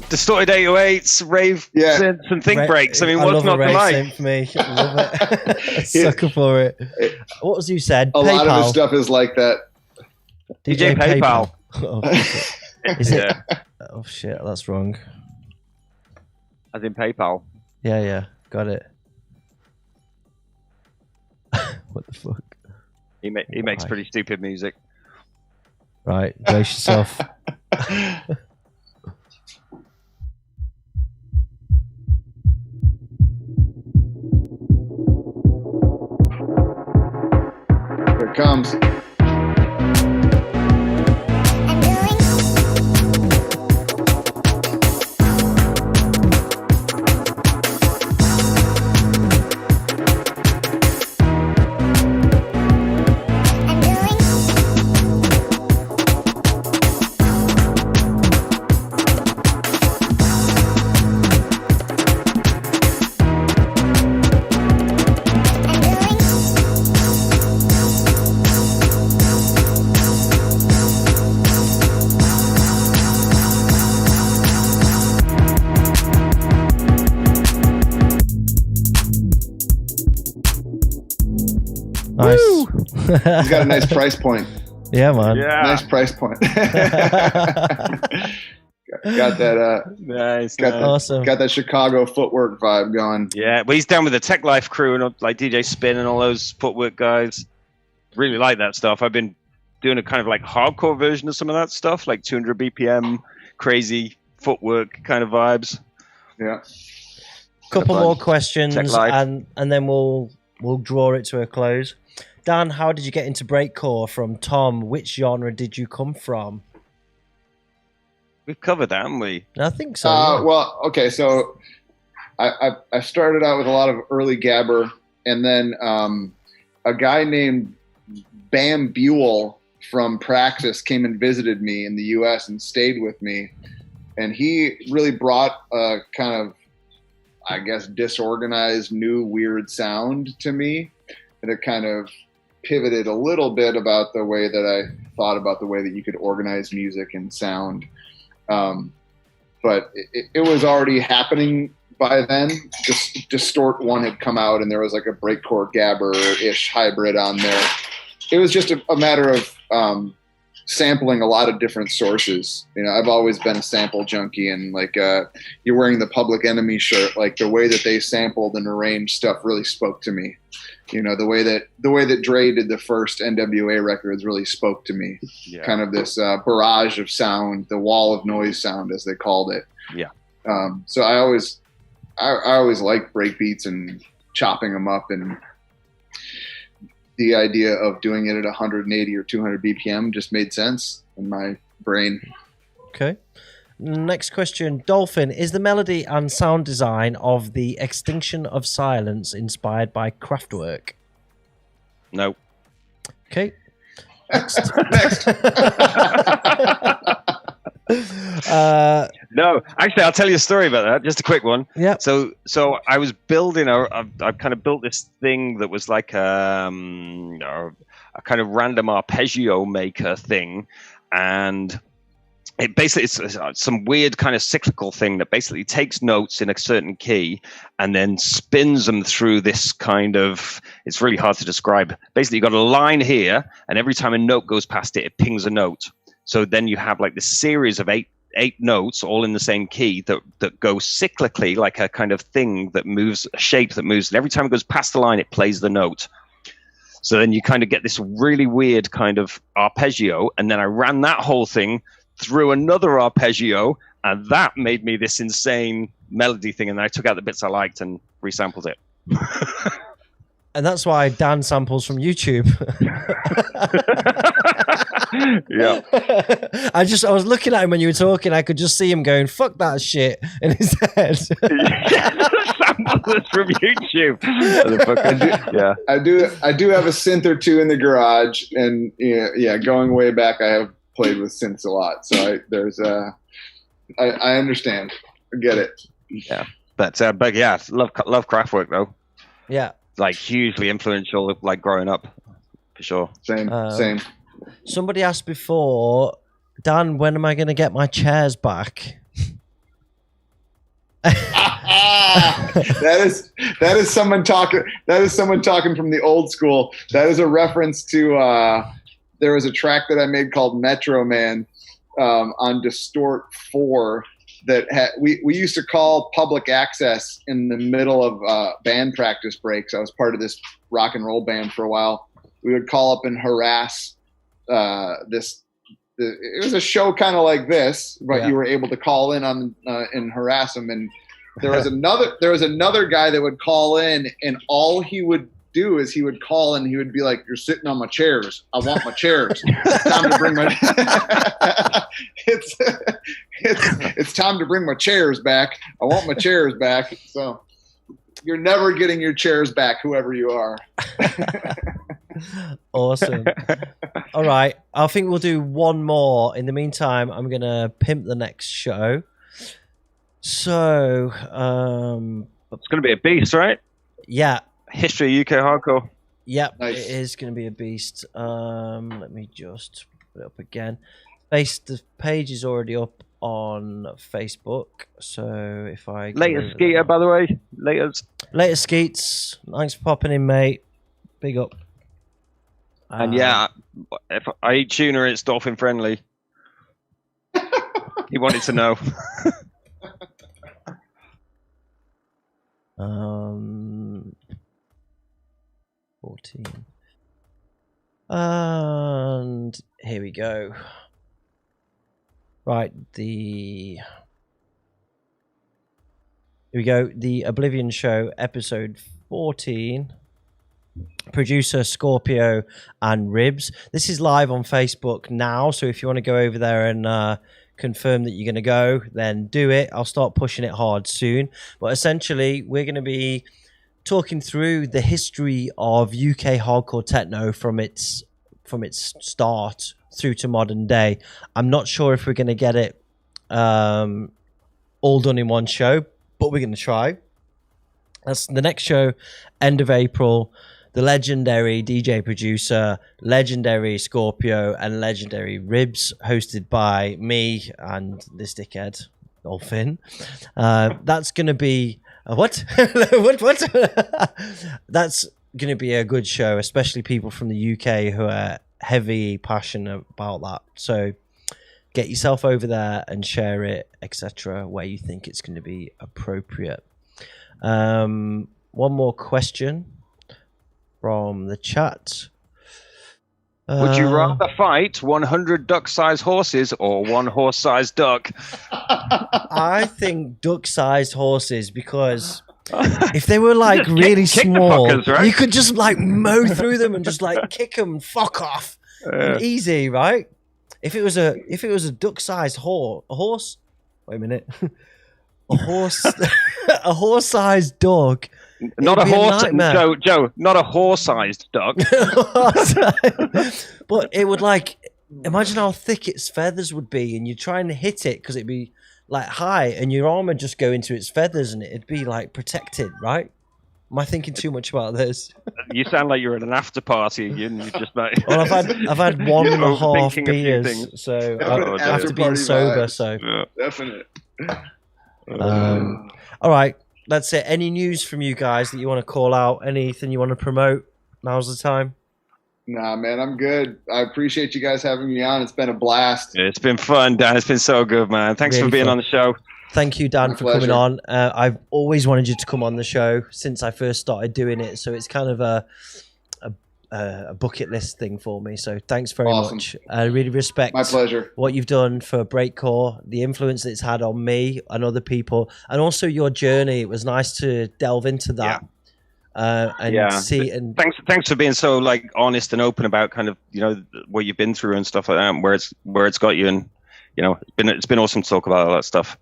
Distorted 808s, rave synths, and think breaks. I mean, what's not to like? Synth for me. I love it. Sucker for it. What was you said? A lot of his stuff is like that. DJ PayPal. Oh, shit. Is it? Oh shit, that's wrong. As in PayPal. Yeah, got it. What the fuck? He makes pretty stupid music. Right, brace yourself. Here it comes. Nice. He's got a nice price point. Yeah, man. Yeah. Nice price point. got that. Nice. Awesome. Got that Chicago footwork vibe going. Yeah, but he's down with the Tech Life crew and like DJ Spin and all those footwork guys. Really like that stuff. I've been doing a kind of like hardcore version of some of that stuff, like 200 BPM, crazy footwork kind of vibes. Yeah. Couple more questions, and then we'll draw it to a close. Dan, how did you get into breakcore? From Tom, which genre did you come from? We've covered that, haven't we? I think so. Yeah. Well, okay, so I started out with a lot of early gabber, and then a guy named Bam Buell from Praxis came and visited me in the U.S. and stayed with me, and he really brought a kind of, I guess, disorganized, new, weird sound to me, and it kind of pivoted a little bit about the way that I thought about the way that you could organize music and sound. But it was already happening by then. Distort 1 had come out, and there was like a breakcore gabber-ish hybrid on there. It was just a matter of sampling a lot of different sources. You know, I've always been a sample junkie, and like you're wearing the Public Enemy shirt, like the way that they sampled and arranged stuff really spoke to me. You know, the way that Dre did the first NWA records really spoke to me. Yeah. Kind of this barrage of sound, the wall of noise sound, as they called it. Yeah. So I always liked breakbeats and chopping them up, and the idea of doing it at 180 or 200 BPM just made sense in my brain. Okay. Next question. Dolphin, is the melody and sound design of The Extinction of Silence inspired by Kraftwerk? No. Okay. Next. No, actually, I'll tell you a story about that. Just a quick one. Yeah. So I was building I kind of built this thing that was like a kind of random arpeggio maker thing, and it basically it's some weird kind of cyclical thing that basically takes notes in a certain key and then spins them through this kind of, it's really hard to describe. Basically, you've got a line here, and every time a note goes past it, it pings a note. So then you have like this series of eight notes all in the same key that go cyclically, like a kind of thing that moves, a shape that moves, and every time it goes past the line, it plays the note. So then you kind of get this really weird kind of arpeggio, and then I ran that whole thing through another arpeggio, and that made me this insane melody thing, and I took out the bits I liked and resampled it. And that's why Dan samples from YouTube. Yeah. I was looking at him when you were talking. I could just see him going, "Fuck that shit" in his head. Samples from YouTube. I do have a synth or two in the garage, and yeah, going way back, I have played with synths a lot. So I understand. I get it. Yeah, but yeah, love Kraftwerk though. Yeah. Like hugely influential, like growing up, for sure. Same. Somebody asked before, Dan, when am I going to get my chairs back? That is someone talking. That is someone talking from the old school. That is a reference to there was a track that I made called Metro Man on Distort 4. That we used to call public access in the middle of band practice breaks. I was part of this rock and roll band for a while. We would call up and harass it was a show kind of like this, but you were able to call in on and harass them. And there was another guy that would call in, and all he would do is he would call and he would be like, "You're sitting on my chairs. I want my chairs. It's time to bring my it's time to bring my chairs back. I want my chairs back." So you're never getting your chairs back, whoever you are. Awesome. All right, I think we'll do one more. In the meantime, I'm gonna pimp the next show. So it's gonna be a beast, right? Yeah. History of UK hardcore. Yep, nice. It is going to be a beast. Let me just put it up again. The page is already up on Facebook, so if I later Skeeter, by the way, later Skeets, thanks for popping in, mate. Big up. And yeah, if I eat tuna, it's dolphin friendly. He wanted to know. 14. And here we go. Right, here we go. The Oblivion Show, episode 14. Producer Scorpio and Ribs. This is live on Facebook now, so if you want to go over there and confirm that you're going to go, then do it. I'll start pushing it hard soon. But essentially, we're going to be talking through the history of UK hardcore techno from its start through to modern day. I'm not sure if we're going to get it all done in one show, but we're going to try. That's the next show, end of April. The legendary DJ producer, legendary Scorpio, and legendary Ribs, hosted by me and this dickhead, Dolphin. That's going to be... what? What? That's going to be a good show, especially people from the UK who are heavy passion about that. So get yourself over there and share it, etc., where you think it's going to be appropriate. One more question from the chat. Would you rather fight 100 duck-sized horses or one horse-sized duck? I think duck-sized horses, because if they were like really small, fuckers, right? you could just like mow through them and just like kick them and fuck off. Easy, right? If it was a duck-sized horse. Wait a minute. A horse-sized dog. Not a horse, Joe. Not a horse-sized duck. But it would like, imagine how thick its feathers would be, and you try and hit it because it'd be like high, and your arm would just go into its feathers, and it'd be like protected, right? Am I thinking too much about this? You sound like you're at an after party. You just like. Well, I've had 1.5 beers, so after being sober, so definite. All right, that's it. Any news from you guys that you want to call out? Anything you want to promote? Now's the time. Nah, man, I'm good. I appreciate you guys having me on. It's been a blast. It's been fun, Dan. It's been so good, man. Thanks Really for being fun. on the show. Thank you, Dan, My for coming pleasure. on. I've always wanted you to come on the show since I first started doing it, so it's kind of a bucket list thing for me. So thanks very Awesome. much. I really respect My pleasure. what you've done for Breakcore, the influence that it's had on me and other people, and also your journey. It was nice to delve into that. And see, and thanks for being so like honest and open about kind of what you've been through and stuff like that, and where it's got you, and it's been awesome to talk about all that stuff.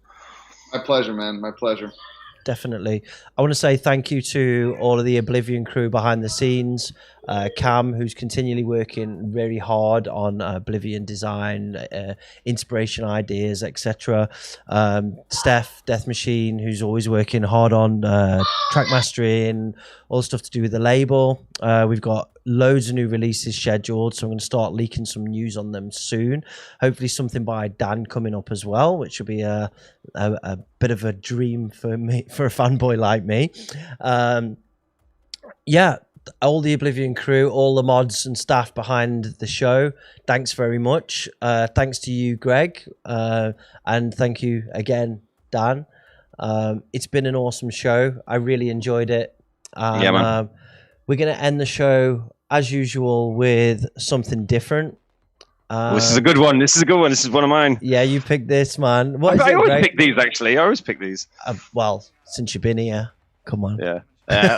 My pleasure, man. My pleasure. Definitely. I want to say thank you to all of the Oblivion crew behind the scenes. Cam, who's continually working very hard on Oblivion design, inspiration ideas, etc. Steph, Death Machine, who's always working hard on track mastering, all the stuff to do with the label. We've got loads of new releases scheduled, so I'm going to start leaking some news on them soon. Hopefully something by Dan coming up as well, which will be a bit of a dream for me, for a fanboy like me. All the Oblivion crew, all the mods and staff behind the show, thanks very much. Thanks to you, Greg, and thank you again, Dan. It's been an awesome show. I really enjoyed it. Yeah, man. We're going to end the show, as usual, with something different. This is a good one. This is one of mine. Yeah, you picked this, man. What is I it, always Greg? pick these, actually. I always pick these. Well, since you've been here, come on. Yeah.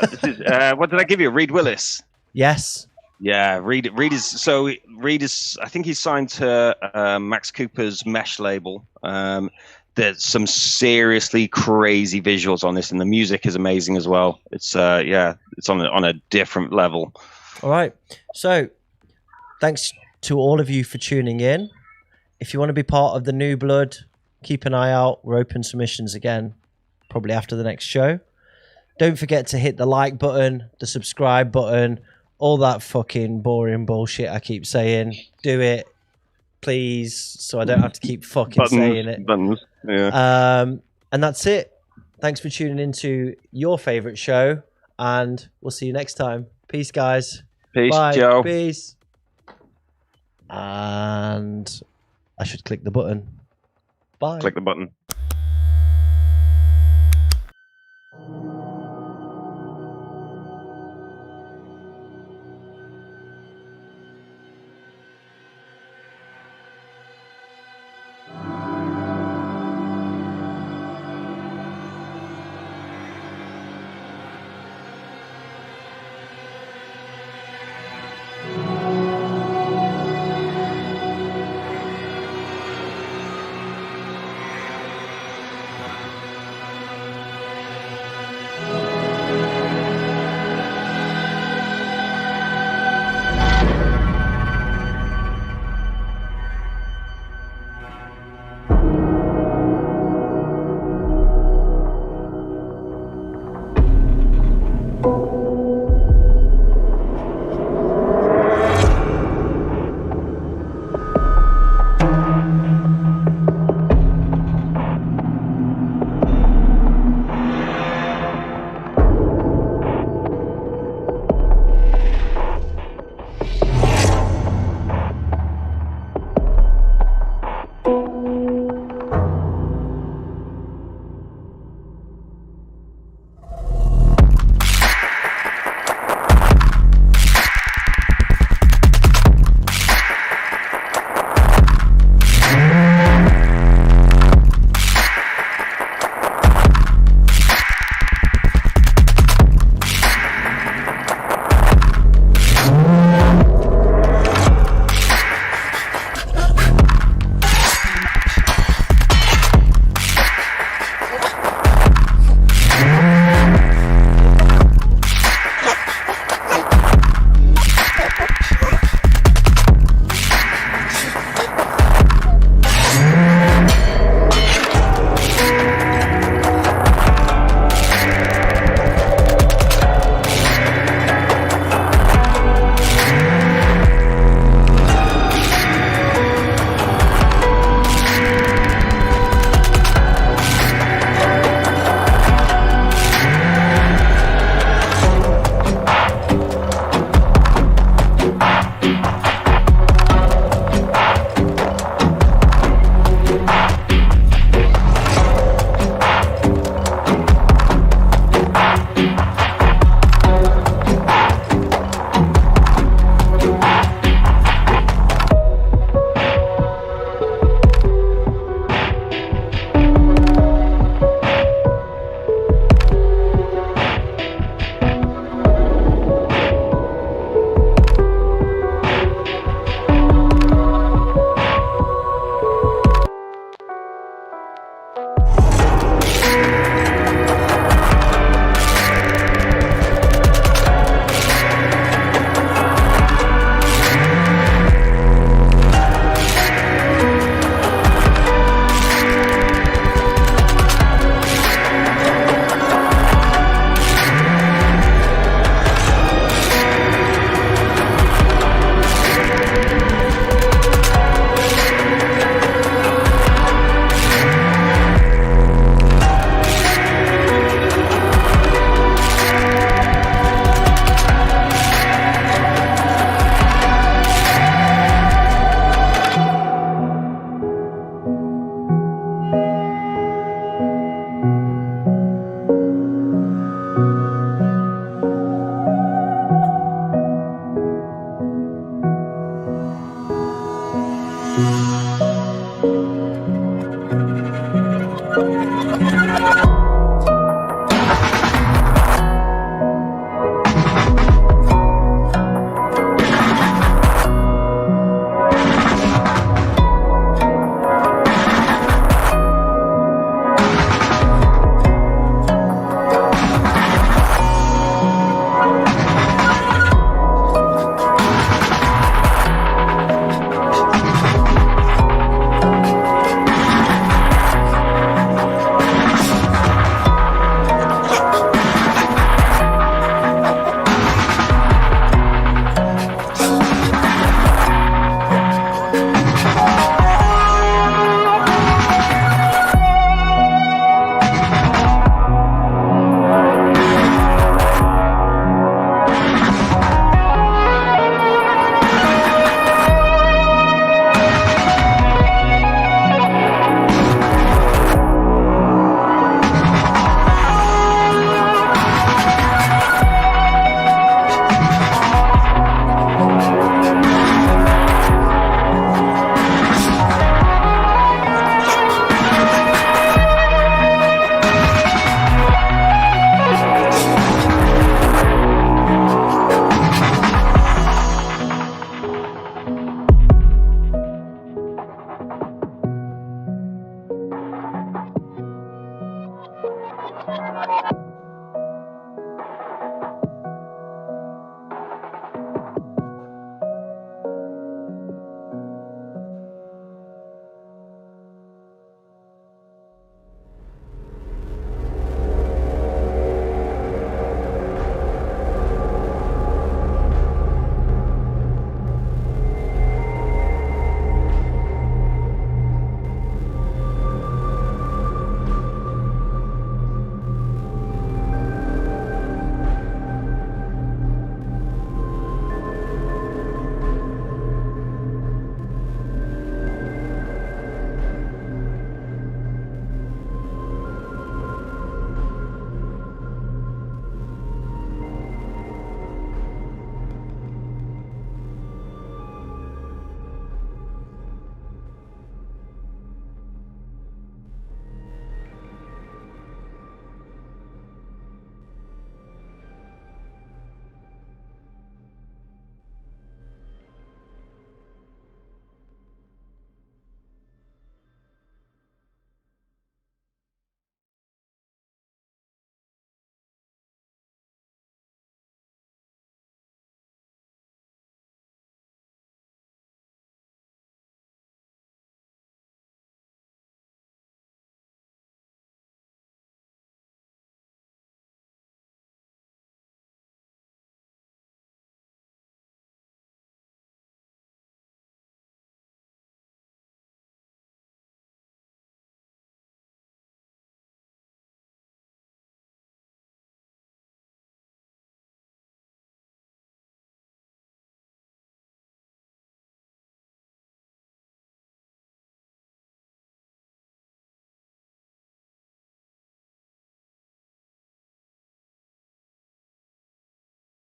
This is what did I give you? Reed Willis. Yes. Yeah, Reed is. I think he's signed to Max Cooper's Mesh label. There's some seriously crazy visuals on this, and the music is amazing as well. It's it's on a different level. All right. So, thanks to all of you for tuning in. If you want to be part of the New Blood, keep an eye out. We're open submissions again, probably after the next show. Don't forget to hit the like button, the subscribe button, all that fucking boring bullshit I keep saying. Do it, please, so I don't have to keep fucking saying it. Buttons, yeah. And that's it. Thanks for tuning into your favorite show, and we'll see you next time. Peace, guys. Peace, Bye. Joe. Peace. And I should click the button. Bye. Click the button.